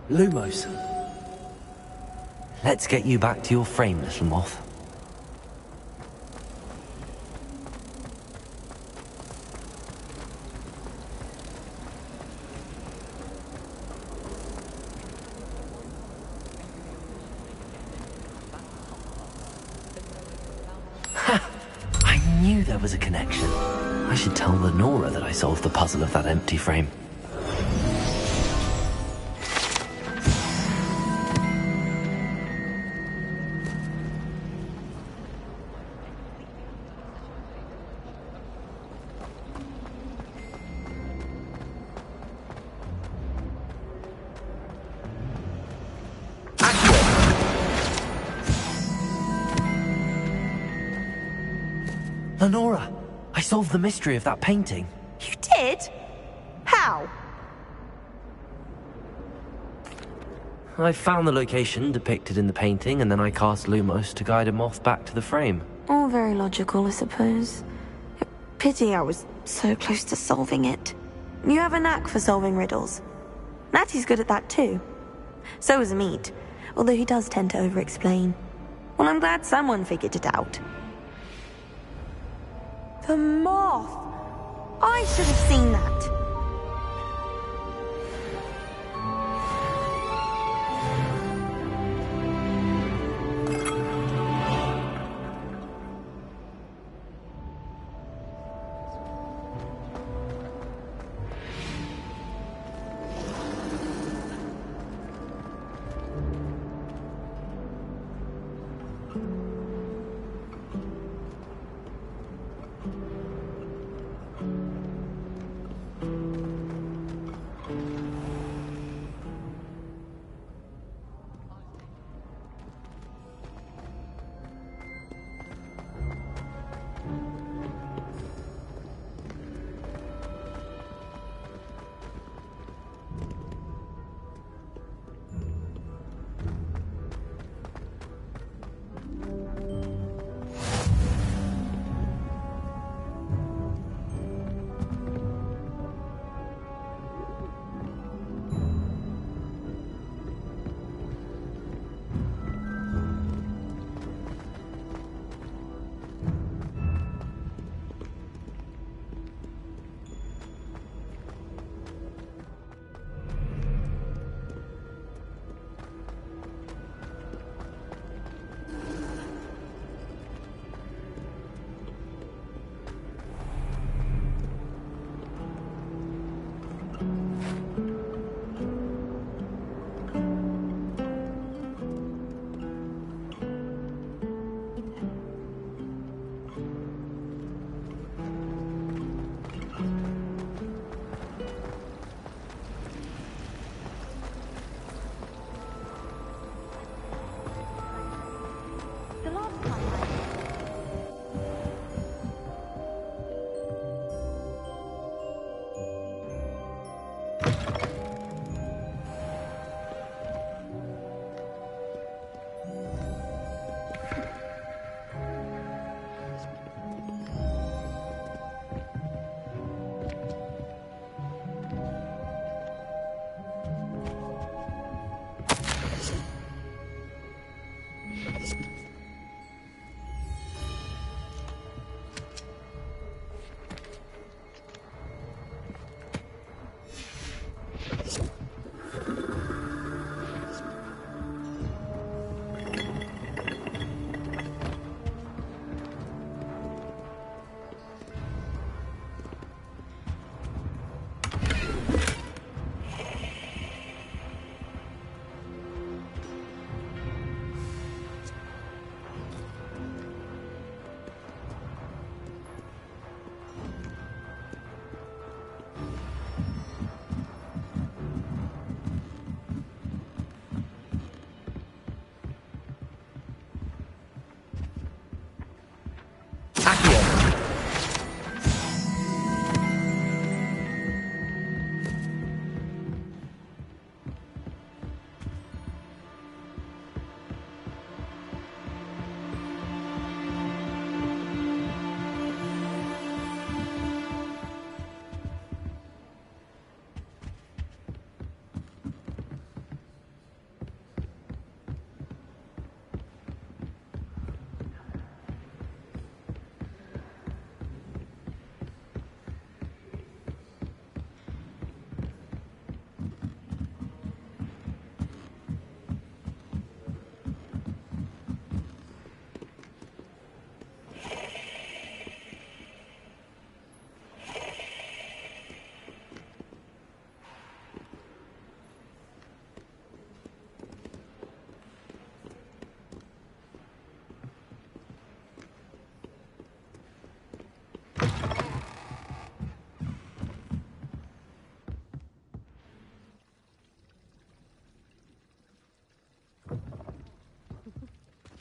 Lumos. Let's get you back to your frame, little moth. I knew there was a connection. I should tell Lenora that I solved the puzzle of that empty frame. Lenora, I solved the mystery of that painting. You did? How? I found the location depicted in the painting, and then I cast Lumos to guide a moth back to the frame. All very logical, I suppose. Pity I was so close to solving it. You have a knack for solving riddles. Natty's good at that too. So is Amit, although he does tend to over-explain. Well, I'm glad someone figured it out. The moth! I should have seen that.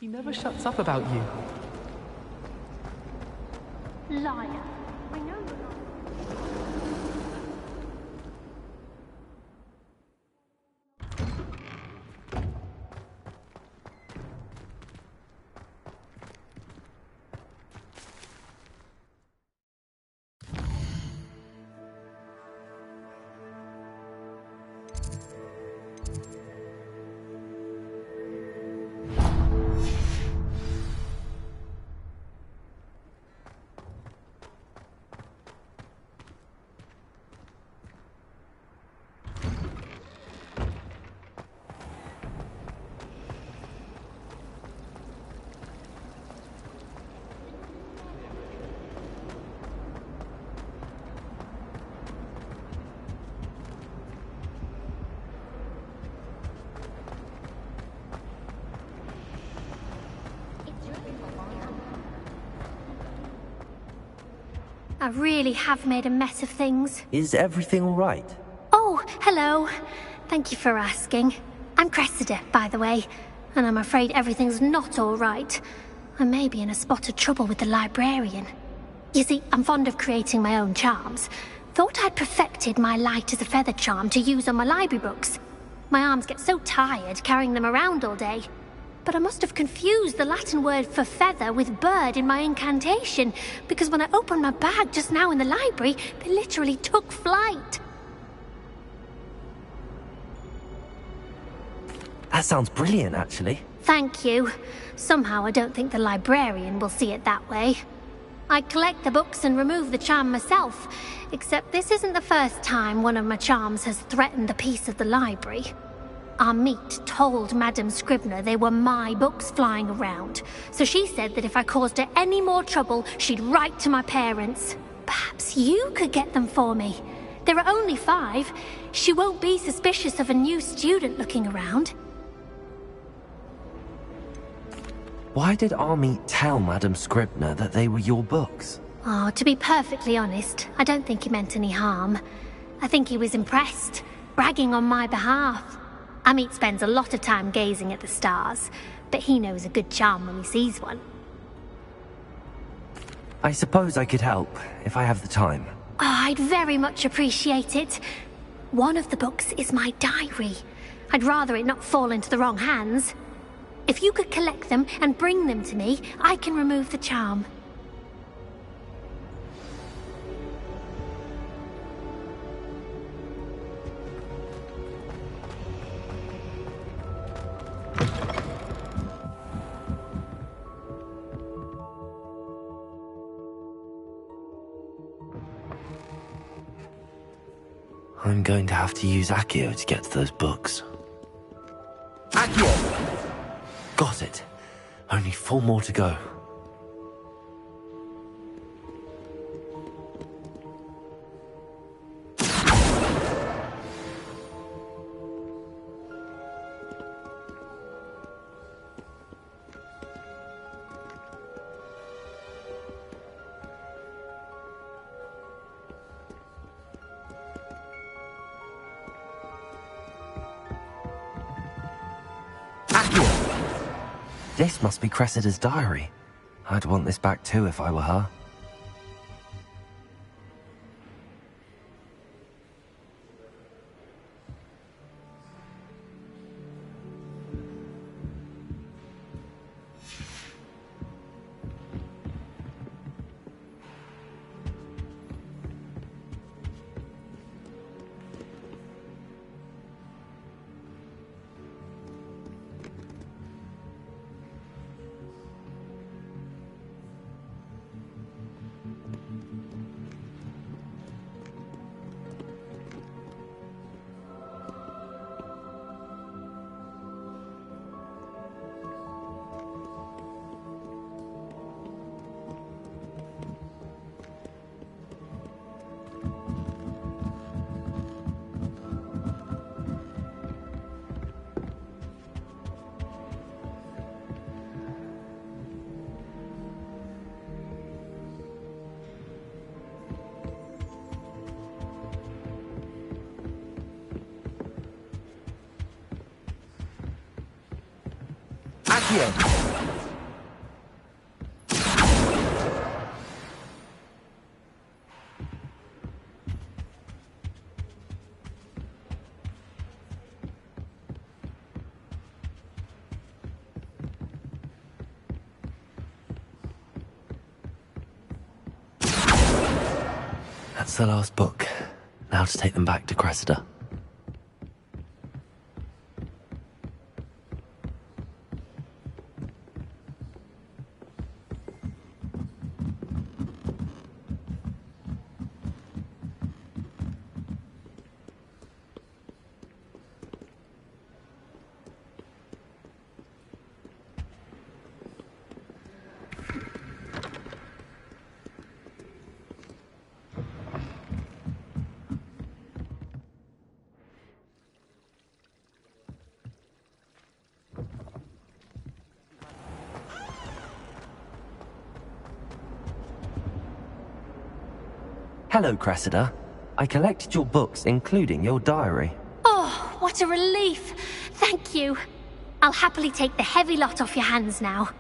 He never shuts up about you. Liar. I know you're not. I really have made a mess of things. Is everything all right? Oh, hello. Thank you for asking. I'm Cressida, by the way, and I'm afraid everything's not all right. I may be in a spot of trouble with the librarian. You see, I'm fond of creating my own charms. Thought I'd perfected my light as a feather charm to use on my library books. My arms get so tired carrying them around all day. But I must have confused the Latin word for feather with bird in my incantation, because when I opened my bag just now in the library, they literally took flight. That sounds brilliant, actually. Thank you. Somehow I don't think the librarian will see it that way. I collect the books and remove the charm myself, except this isn't the first time one of my charms has threatened the peace of the library. Amit told Madame Scribner they were my books flying around, so she said that if I caused her any more trouble, she'd write to my parents. Perhaps you could get them for me. There are only 5. She won't be suspicious of a new student looking around. Why did Amit tell Madame Scribner that they were your books? Oh, to be perfectly honest, I don't think he meant any harm. I think he was impressed, bragging on my behalf. Amit spends a lot of time gazing at the stars, but he knows a good charm when he sees one. I suppose I could help, if I have the time. Oh, I'd very much appreciate it. One of the books is my diary. I'd rather it not fall into the wrong hands. If you could collect them and bring them to me, I can remove the charm. I'm going to have to use Accio to get to those books. Accio! Got it. Only 4 more to go. This must be Cressida's diary. I'd want this back too if I were her. Accio! That's the last book. Now to take them back to Cressida. Hello, Cressida. I collected your books, including your diary. Oh, what a relief. Thank you. I'll happily take the heavy lot off your hands now.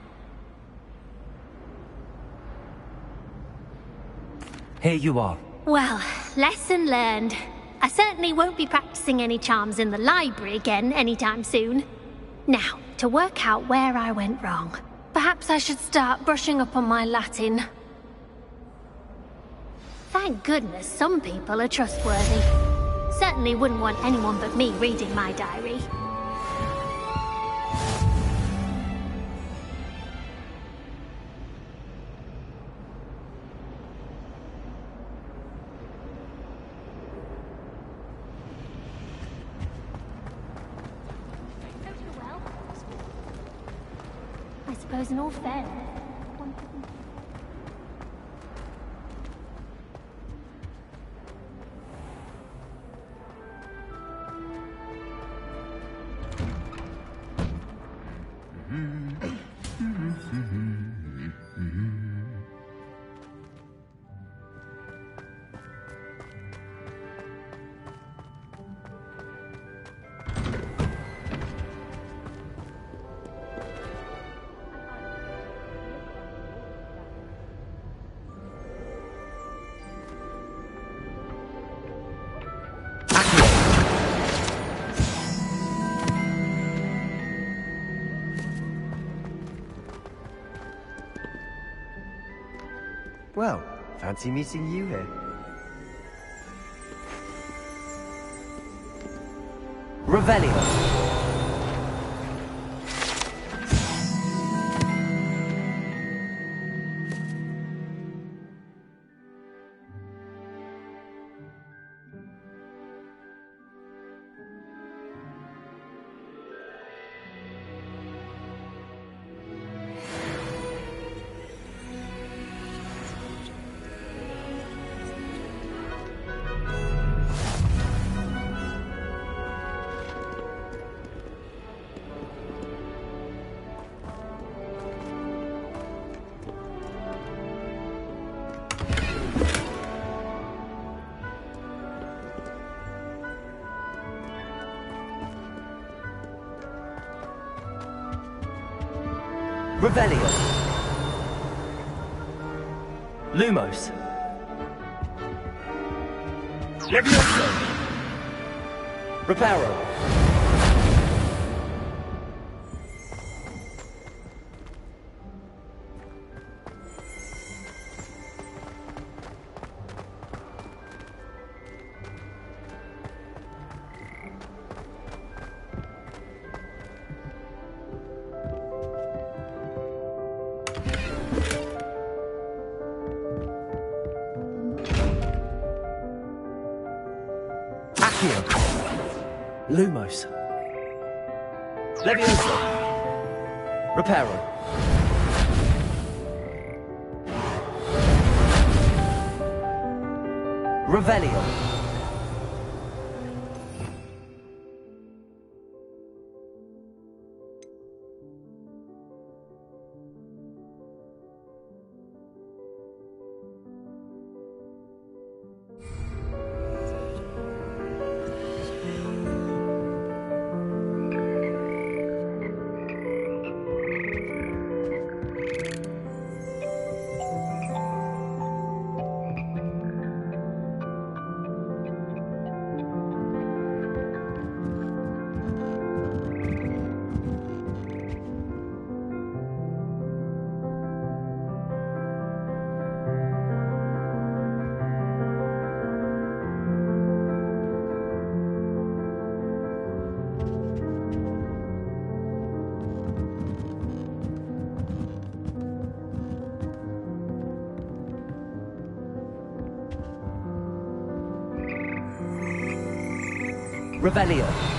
Here you are. Well, lesson learned. I certainly won't be practicing any charms in the library again anytime soon. Now, to work out where I went wrong. Perhaps I should start brushing up on my Latin. Thank goodness some people are trustworthy. Certainly wouldn't want anyone but me reading my diary. I suppose in all fairness, one couldn't... Well, fancy meeting you here. Revelio. Revelio. Lumos. Levioso. Reparo. Lumos. Levioso. Reparo. Revelio. Revelio.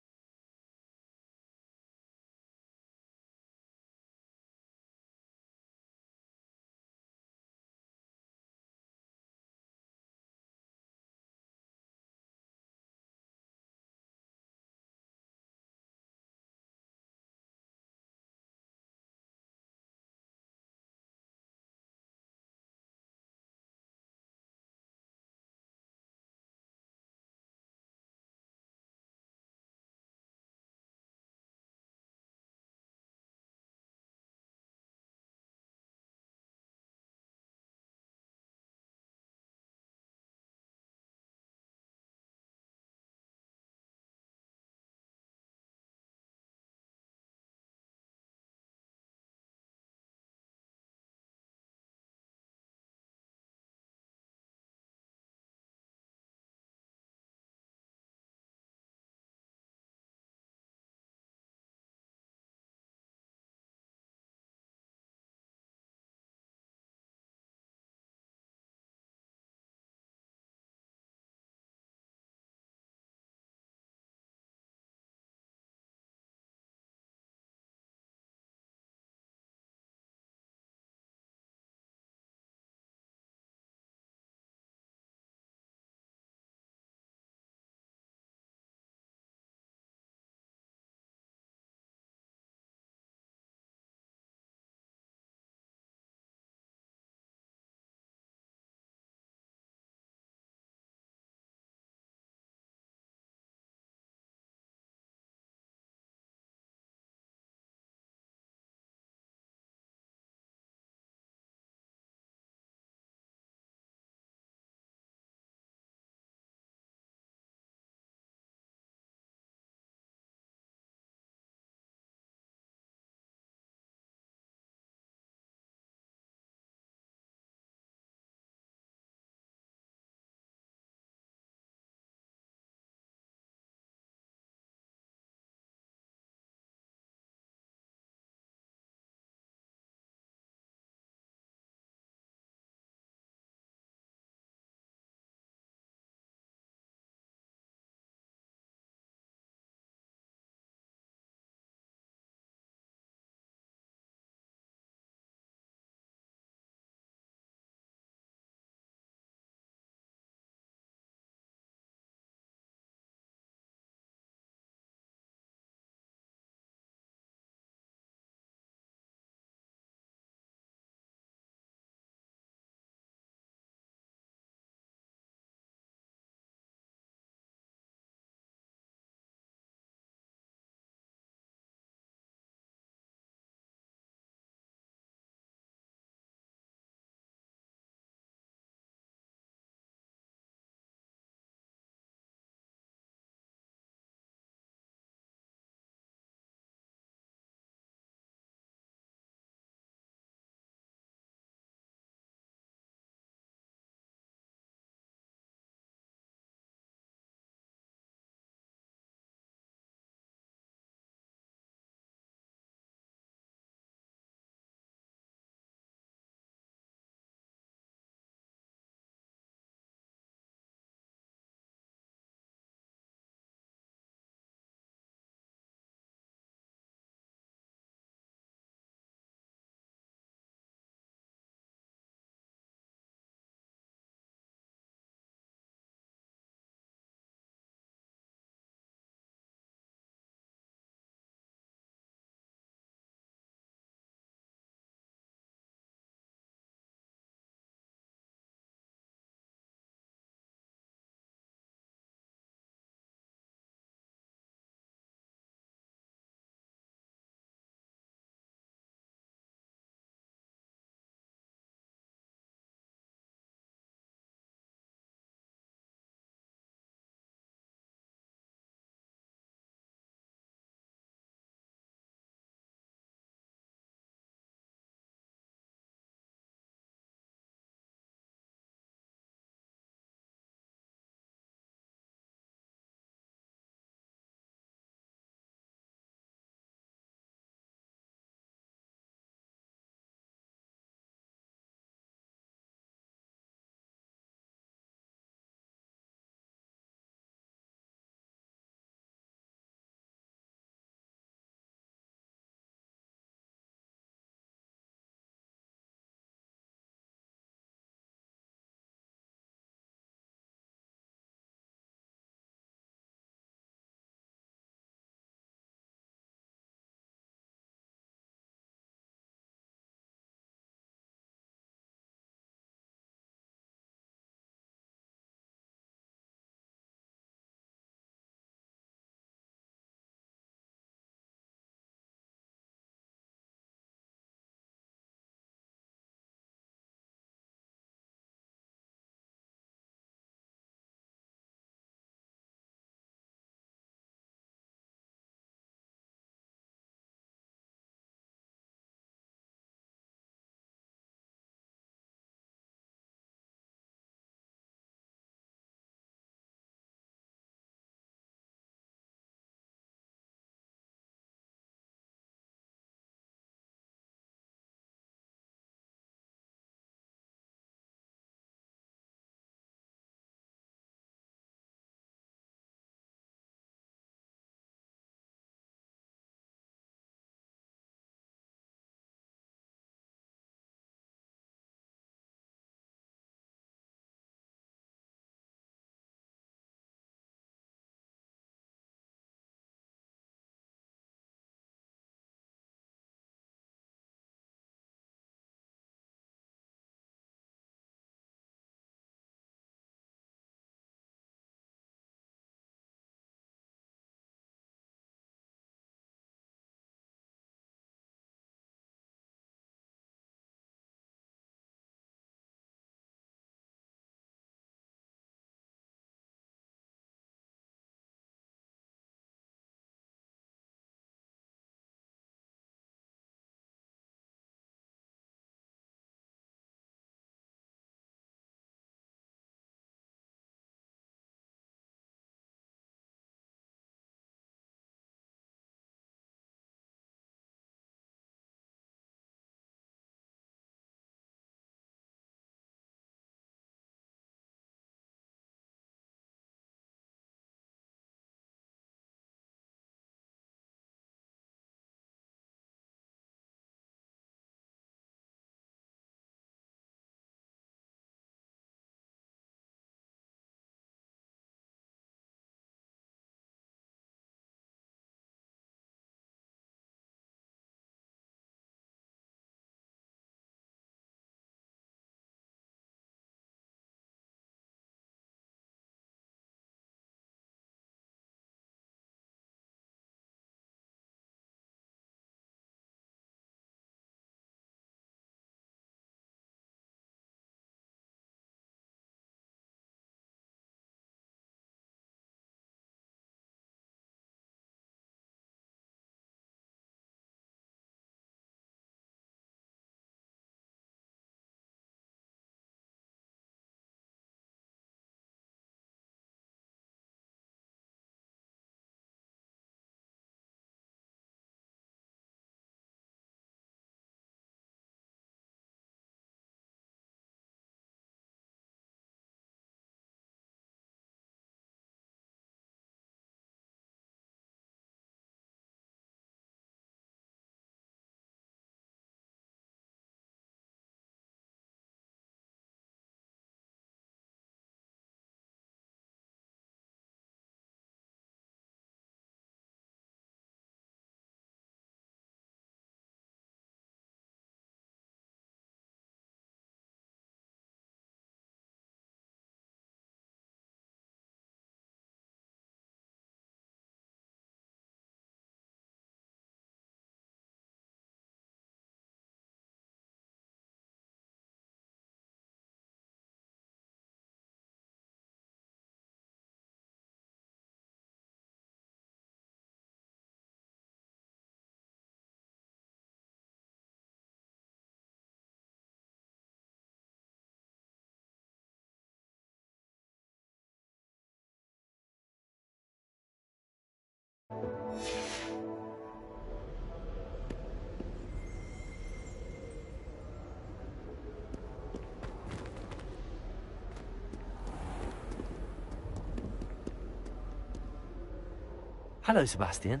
Hello, Sebastian.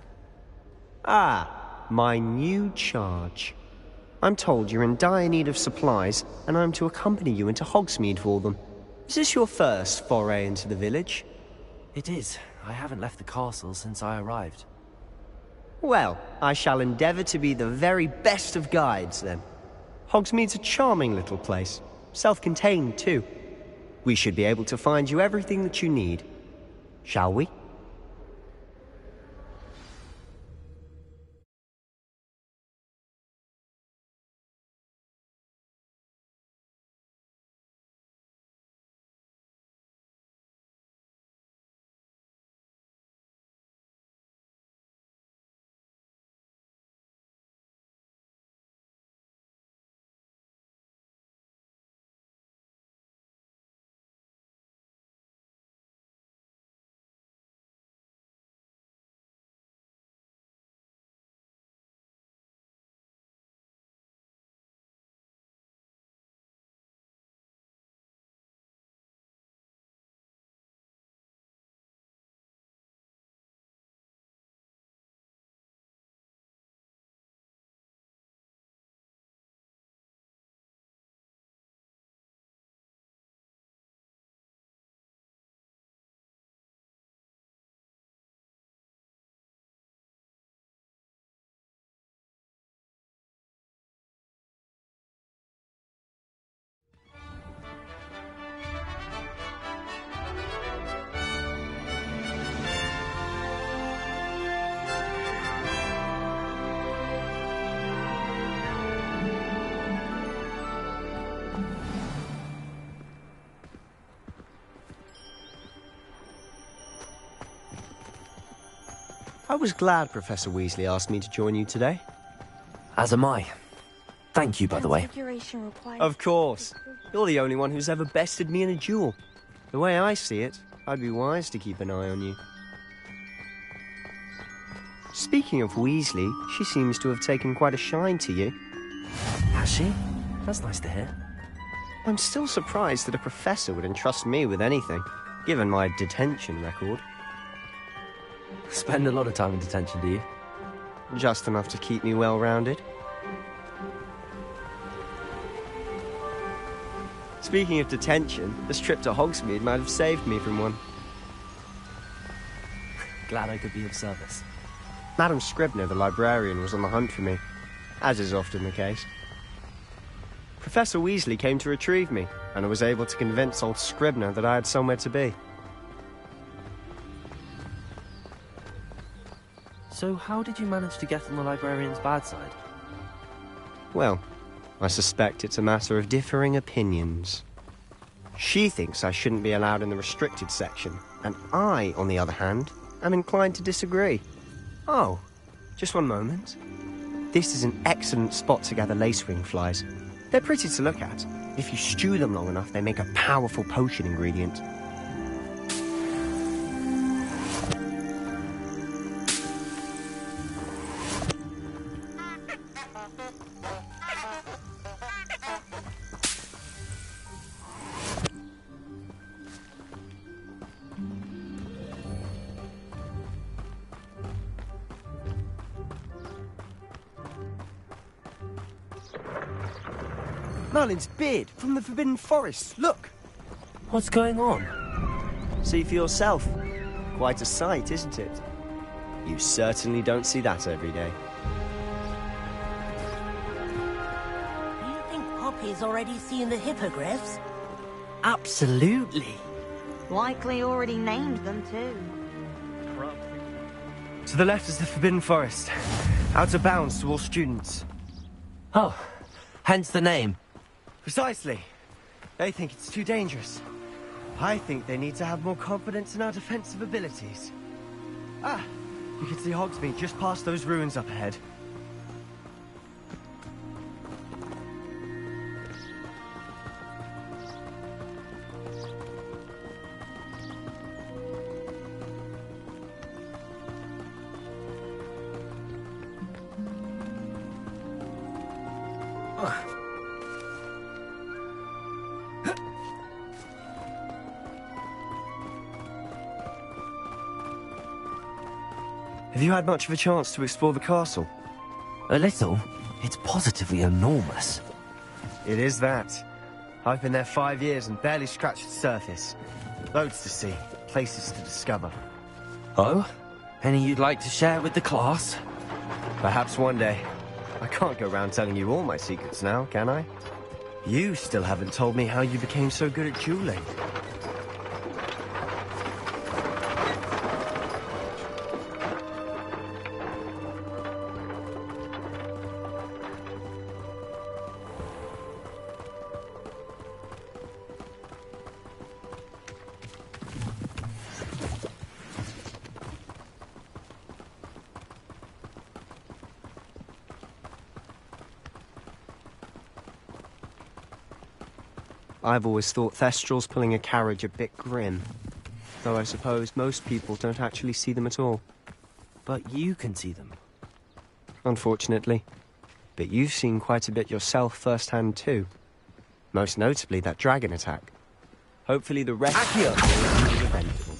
Ah, my new charge. I'm told you're in dire need of supplies, and I'm to accompany you into Hogsmeade for them. Is this your first foray into the village? It is. I haven't left the castle since I arrived. Well, I shall endeavour to be the very best of guides, then. Hogsmeade's a charming little place. Self-contained, too. We should be able to find you everything that you need. Shall we? I was glad Professor Weasley asked me to join you today. As am I. Thank you, by the way. Of course. You're the only one who's ever bested me in a duel. The way I see it, I'd be wise to keep an eye on you. Speaking of Weasley, she seems to have taken quite a shine to you. Has she? That's nice to hear. I'm still surprised that a professor would entrust me with anything, given my detention record. Spend a lot of time in detention, do you? Just enough to keep me well-rounded. Speaking of detention, this trip to Hogsmeade might have saved me from one. Glad I could be of service. Madam Scribner, the librarian, was on the hunt for me, as is often the case. Professor Weasley came to retrieve me, and I was able to convince old Scribner that I had somewhere to be. So how did you manage to get on the librarian's bad side? Well, I suspect it's a matter of differing opinions. She thinks I shouldn't be allowed in the restricted section, and I, on the other hand, am inclined to disagree. Oh, just one moment. This is an excellent spot to gather lacewing flies. They're pretty to look at. If you stew them long enough, they make a powerful potion ingredient. Merlin's beard from the Forbidden Forest. Look! What's going on? See for yourself. Quite a sight, isn't it? You certainly don't see that every day. Do you think Poppy's already seen the hippogriffs? Absolutely. Likely already named them too. To the left is the Forbidden Forest. Out of bounds to all students. Oh, hence the name. Precisely. They think it's too dangerous. I think they need to have more confidence in our defensive abilities. Ah, you can see Hogsmeade just past those ruins up ahead. Have you had much of a chance to explore the castle? A little. It's positively enormous. It is that. I've been there 5 years and barely scratched the surface. Loads to see, places to discover. Oh? Any you'd like to share with the class? Perhaps one day. I can't go around telling you all my secrets now, can I? You still haven't told me how you became so good at dueling. I've always thought Thestrals pulling a carriage a bit grim. Though I suppose most people don't actually see them at all. But you can see them. Unfortunately. But you've seen quite a bit yourself firsthand too. Most notably that dragon attack. Hopefully the rest will be eventful.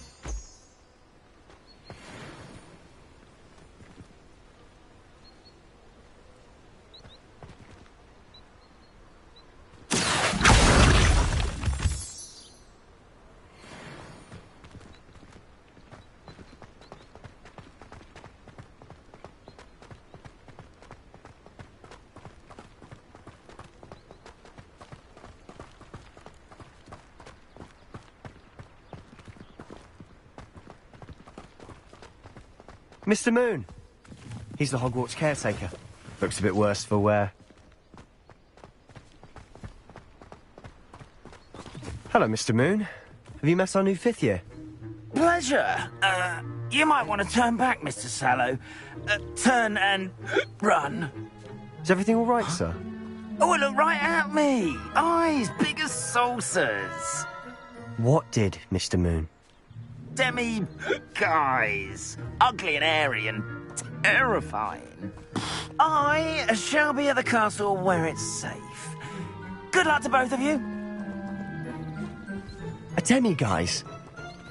Mr. Moon! He's the Hogwarts caretaker. Looks a bit worse for wear. Hello, Mr. Moon. Have you met our new 5th year? Pleasure. You might want to turn back, Mr. Sallow. Turn and run. Is everything all right, sir? Oh, look right at me. Eyes big as saucers. What did, Mr. Moon? Guys. Ugly and airy and terrifying. I shall be at the castle where it's safe. Good luck to both of you. A demi-guise?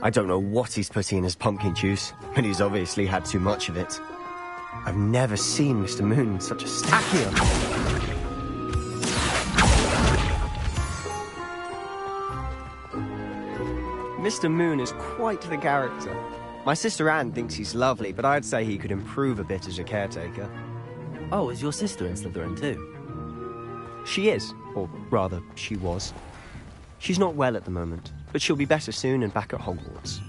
I don't know what he's putting in his pumpkin juice, but he's obviously had too much of it. I've never seen Mr. Moon in such a stackier. Mr. Moon is quite the character. My sister Anne thinks he's lovely, but I'd say he could improve a bit as a caretaker. Oh, is your sister in Slytherin too? She is, or rather, she was. She's not well at the moment, but she'll be better soon and back at Hogwarts.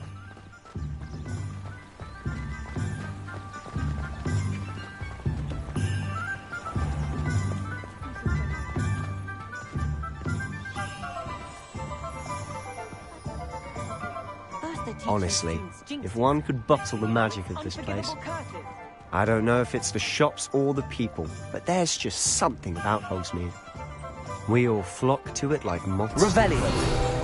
Honestly, if one could bottle the magic of this place. I don't know if it's the shops or the people, but there's just something about Hogsmeade. We all flock to it like moths. Revelio!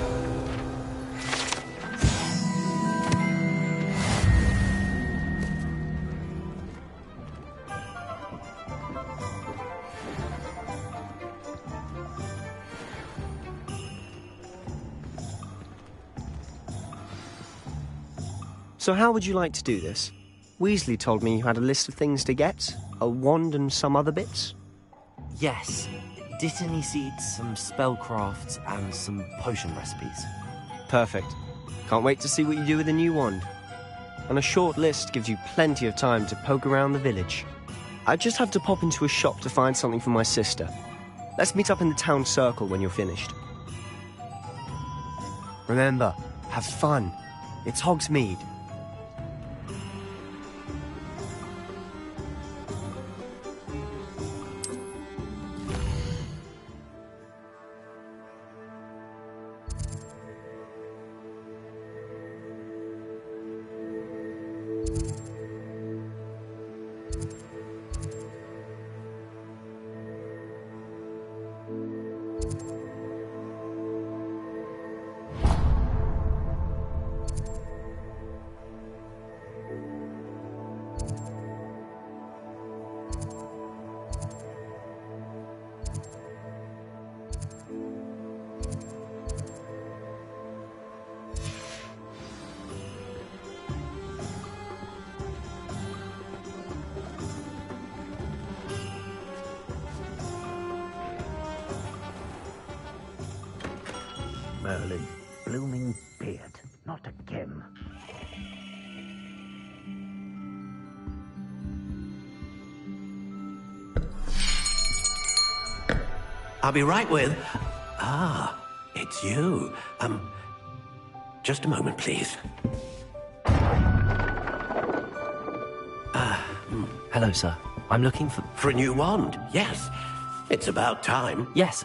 So how would you like to do this? Weasley told me you had a list of things to get, a wand and some other bits. Yes. Dittany seeds, some spellcrafts, and some potion recipes. Perfect. Can't wait to see what you do with the new wand. And a short list gives you plenty of time to poke around the village. I just have to pop into a shop to find something for my sister. Let's meet up in the town circle when you're finished. Remember, have fun. It's Hogsmeade. Merlin's blooming beard. Not again. I'll be right with... Ah, it's you. Just a moment, please. Hello, sir. I'm looking for... For a new wand, yes. It's about time. Yes,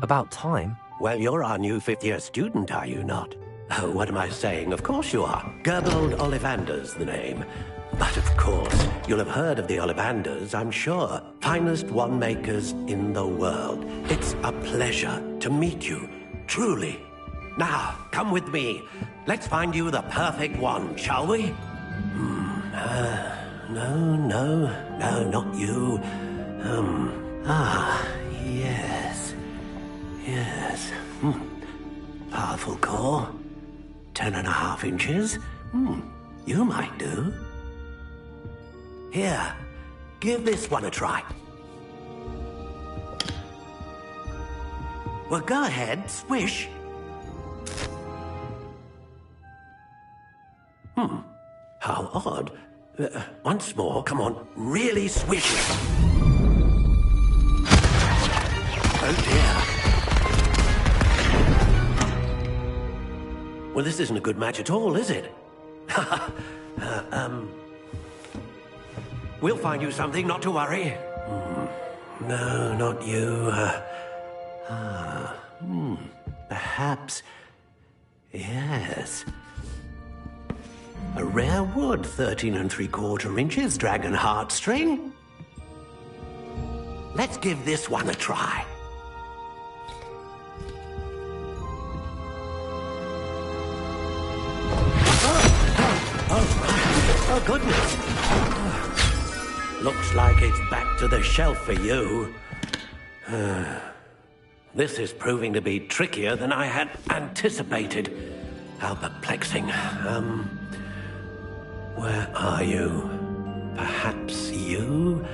about time? Well, you're our new fifth-year student, are you not? Oh, what am I saying? Of course you are. Gerbold Ollivander's the name. But of course, you'll have heard of the Ollivanders, I'm sure. Finest wand makers in the world. It's a pleasure to meet you, truly. Now, come with me. Let's find you the perfect wand, shall we? No, not you. Yes. Powerful core. 10.5 inches. You might do. Here, give this one a try. Well, go ahead, swish. How odd. Once more, come on, really swish it. Oh dear. Well, this isn't a good match at all, is it? We'll find you something, not to worry. No, not you. Perhaps... Yes. A rare wood, 13 3/4 inches, dragon heartstring. Let's give this one a try. Oh, goodness. Looks like it's back to the shelf for you. This is proving to be trickier than I had anticipated. How perplexing. Where are you? Perhaps you?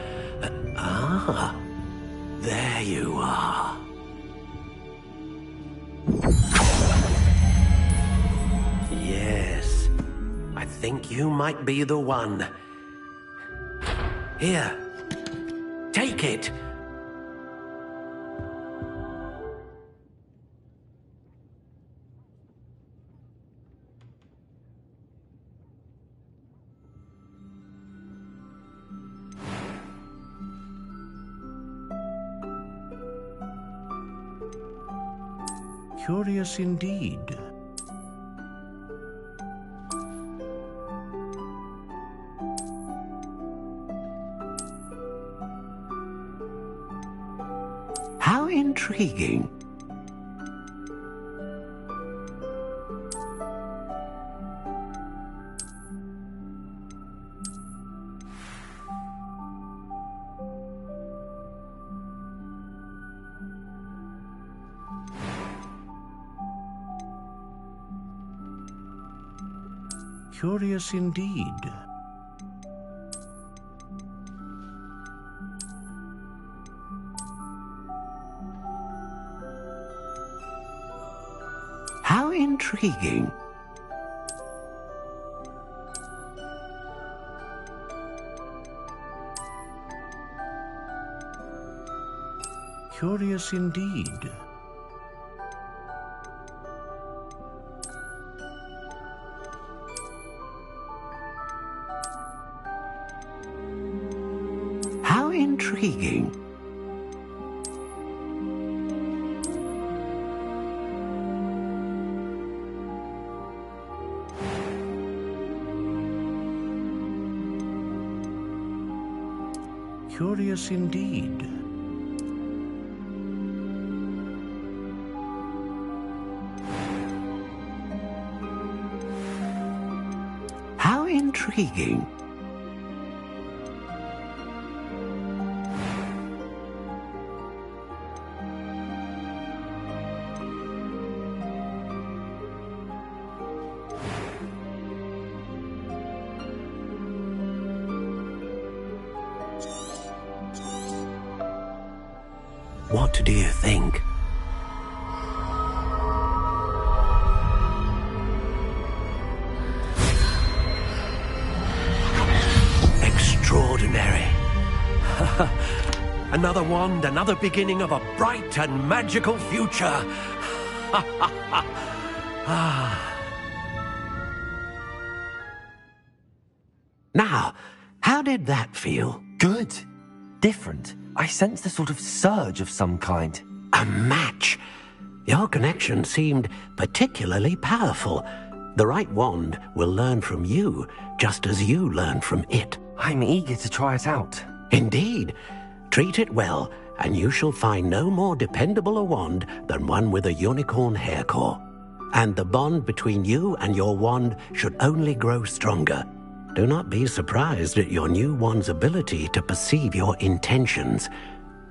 There you are. Yes, I think you might be the one. Here, take it. Curious indeed. How intriguing. Curious indeed. How intriguing. Curious indeed. How intriguing. Curious indeed. How intriguing. What do you think? extraordinary. Another wand, another beginning of a bright and magical future. Now, how did that feel? Good. Different. I sensed a sort of surge of some kind. A match. Your connection seemed particularly powerful. The right wand will learn from you, just as you learn from it. I'm eager to try it out. Indeed. Treat it well, and you shall find no more dependable a wand than one with a unicorn hair core. And the bond between you and your wand should only grow stronger. Do not be surprised at your new wand's ability to perceive your intentions,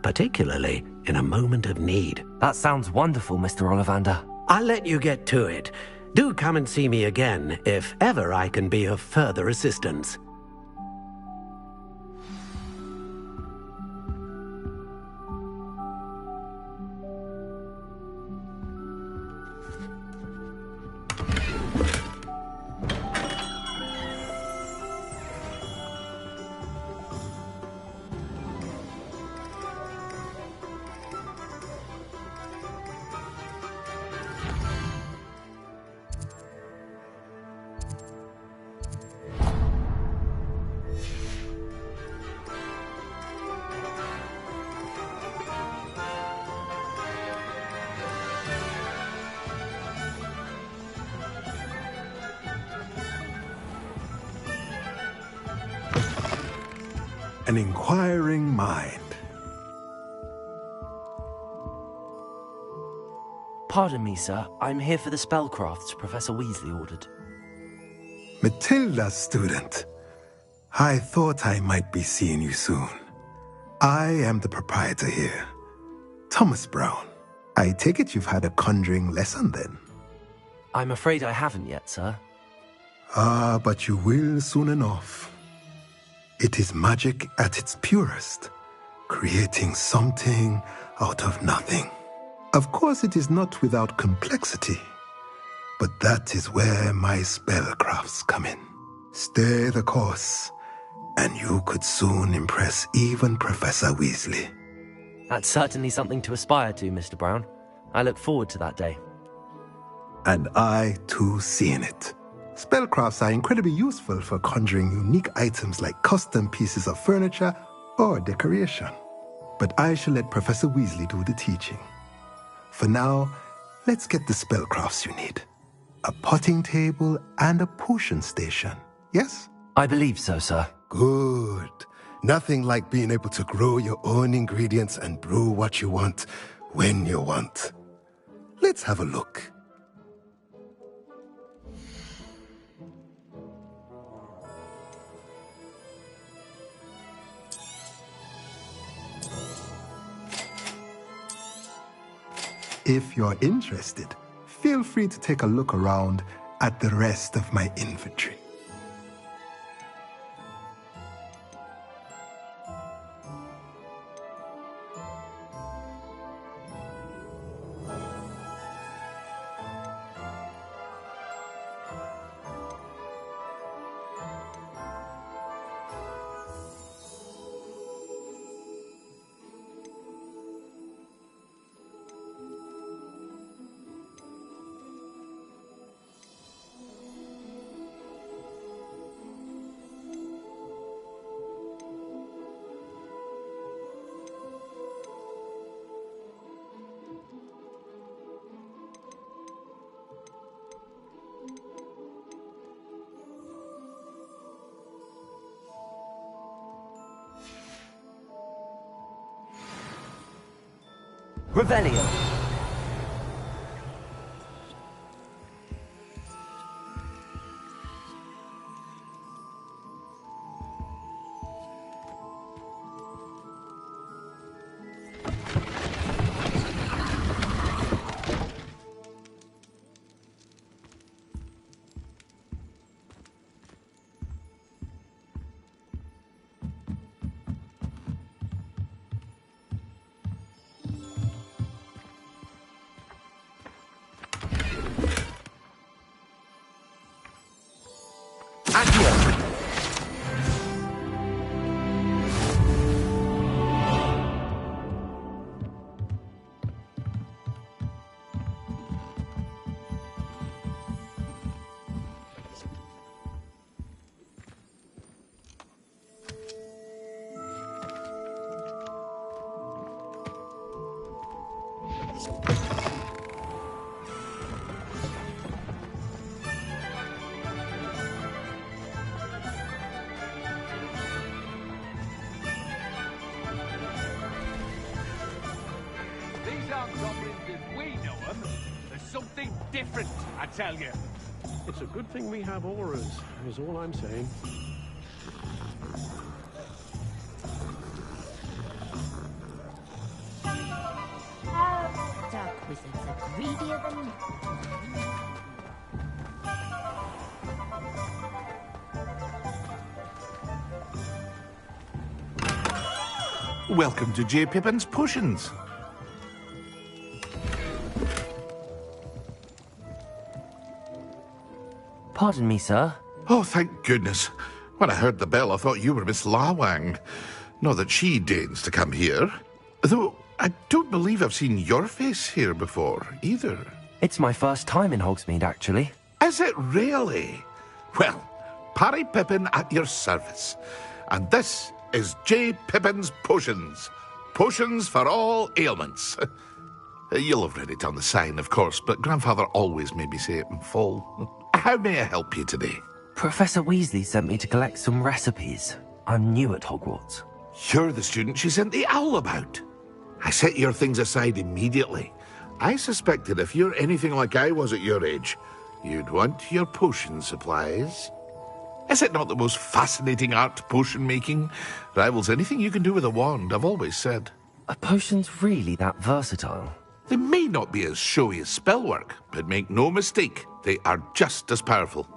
particularly in a moment of need. That sounds wonderful, Mr. Ollivander. I'll let you get to it. Do come and see me again if ever I can be of further assistance. An inquiring mind. Pardon me, sir. I'm here for the spellcrafts Professor Weasley ordered. Matilda, student. I thought I might be seeing you soon. I am the proprietor here, Thomas Brown. I take it you've had a conjuring lesson then? I'm afraid I haven't yet, sir. Ah, but you will soon enough. It is magic at its purest, creating something out of nothing. Of course, it is not without complexity, but that is where my spellcrafts come in. Stay the course, and you could soon impress even Professor Weasley. That's certainly something to aspire to, Mr. Brown. I look forward to that day. And I, too, seeing it. Spellcrafts are incredibly useful for conjuring unique items like custom pieces of furniture or decoration. But I shall let Professor Weasley do the teaching. For now, let's get the spellcrafts you need. A potting table and a potion station, yes? I believe so, sir. Good. Nothing like being able to grow your own ingredients and brew what you want when you want. Let's have a look. If you're interested, feel free to take a look around at the rest of my inventory. Revelio. aren't goblins as we know them. There's something different, I tell you. It's a good thing we have auras, is all I'm saying. Dark wizards are greedier than... Welcome to J. Pippin's Potions. Pardon me, sir. Oh, thank goodness. When I heard the bell, I thought you were Miss Lawang. Not that she deigns to come here. Though, I don't believe I've seen your face here before, either. It's my first time in Hogsmeade, actually. Is it really? Well, Parry Pippin at your service. And this is J. Pippin's Potions. Potions for all ailments. You'll have read it on the sign, of course, but Grandfather always made me say it in full. How may I help you today? Professor Weasley sent me to collect some recipes. I'm new at Hogwarts. You're the student she sent the owl about. I set your things aside immediately. I suspected if you're anything like I was at your age, you'd want your potion supplies. Is it not the most fascinating art, potion making? Rivals anything you can do with a wand, I've always said. Are potions really that versatile? They may not be as showy as spellwork, but make no mistake, they are just as powerful.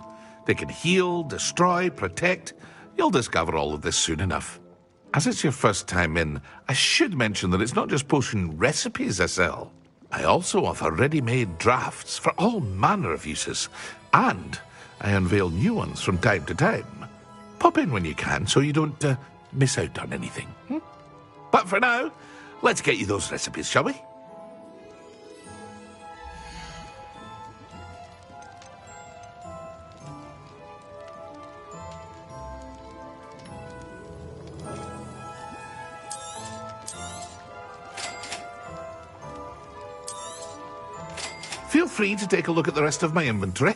They can heal, destroy, protect. You'll discover all of this soon enough. As it's your first time in, I should mention that it's not just potion recipes I sell. I also offer ready-made drafts for all manner of uses, and I unveil new ones from time to time. Pop in when you can so you don't miss out on anything. But for now, let's get you those recipes, shall we? Feel free to take a look at the rest of my inventory,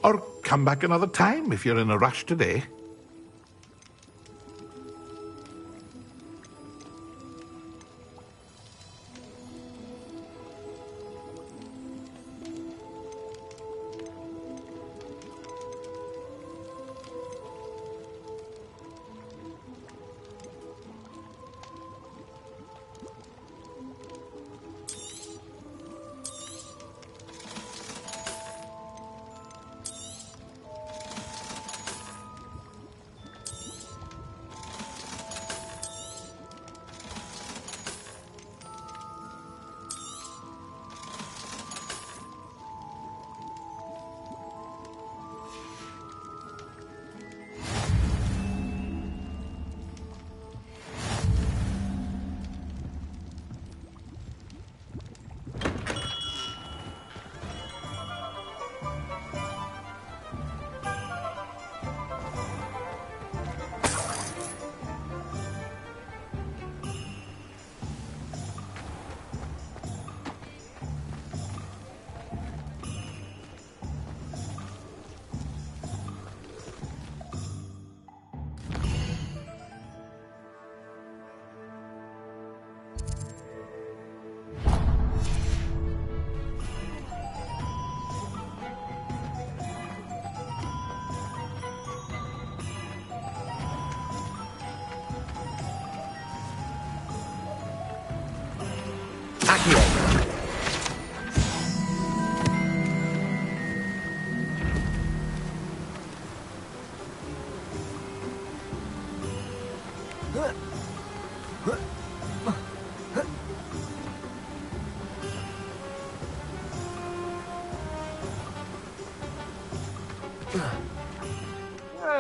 or come back another time if you're in a rush today.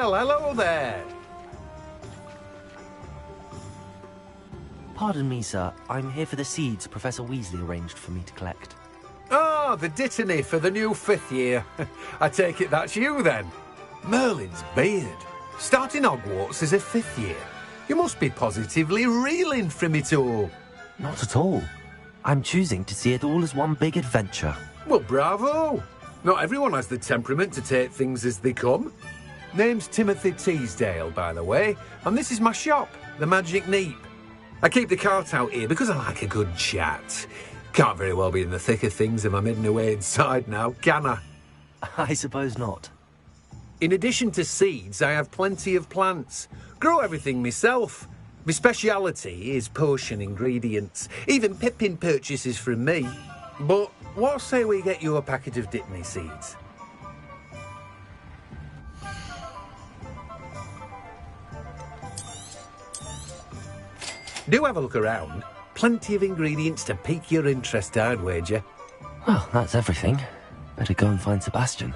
Well, hello there. Pardon me, sir. I'm here for the seeds Professor Weasley arranged for me to collect. Ah, the dittany for the new 5th year. I take it that's you, then. Merlin's beard. Starting Hogwarts as a 5th year. You must be positively reeling from it all. Not at all. I'm choosing to see it all as one big adventure. Well, bravo. Not everyone has the temperament to take things as they come. Name's Timothy Teasdale, by the way, and this is my shop, the Magic Neep. I keep the cart out here because I like a good chat. Can't very well be in the thick of things if I'm hidden away inside now, can I? I suppose not. In addition to seeds, I have plenty of plants. Grow everything myself. My speciality is potion ingredients. Even Pippin purchases from me. But what say we get you a packet of Dittany seeds? Do have a look around. Plenty of ingredients to pique your interest, I'd wager. Well, that's everything. Better go and find Sebastian.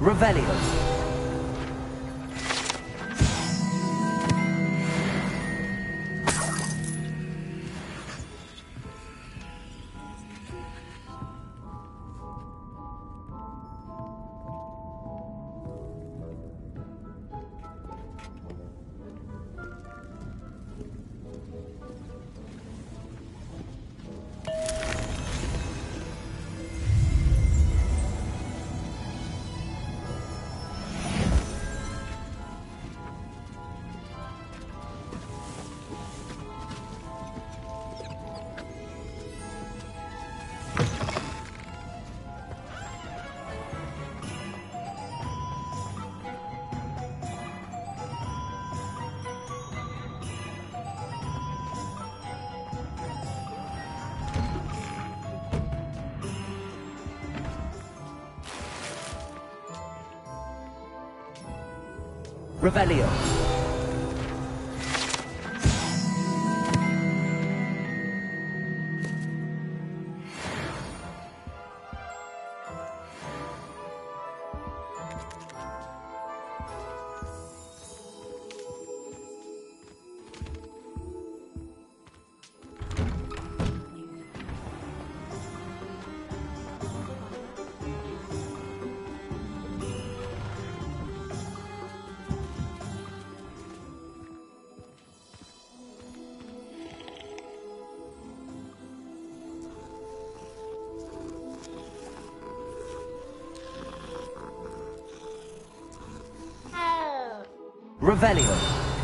Revelio. Revelio. Revelio.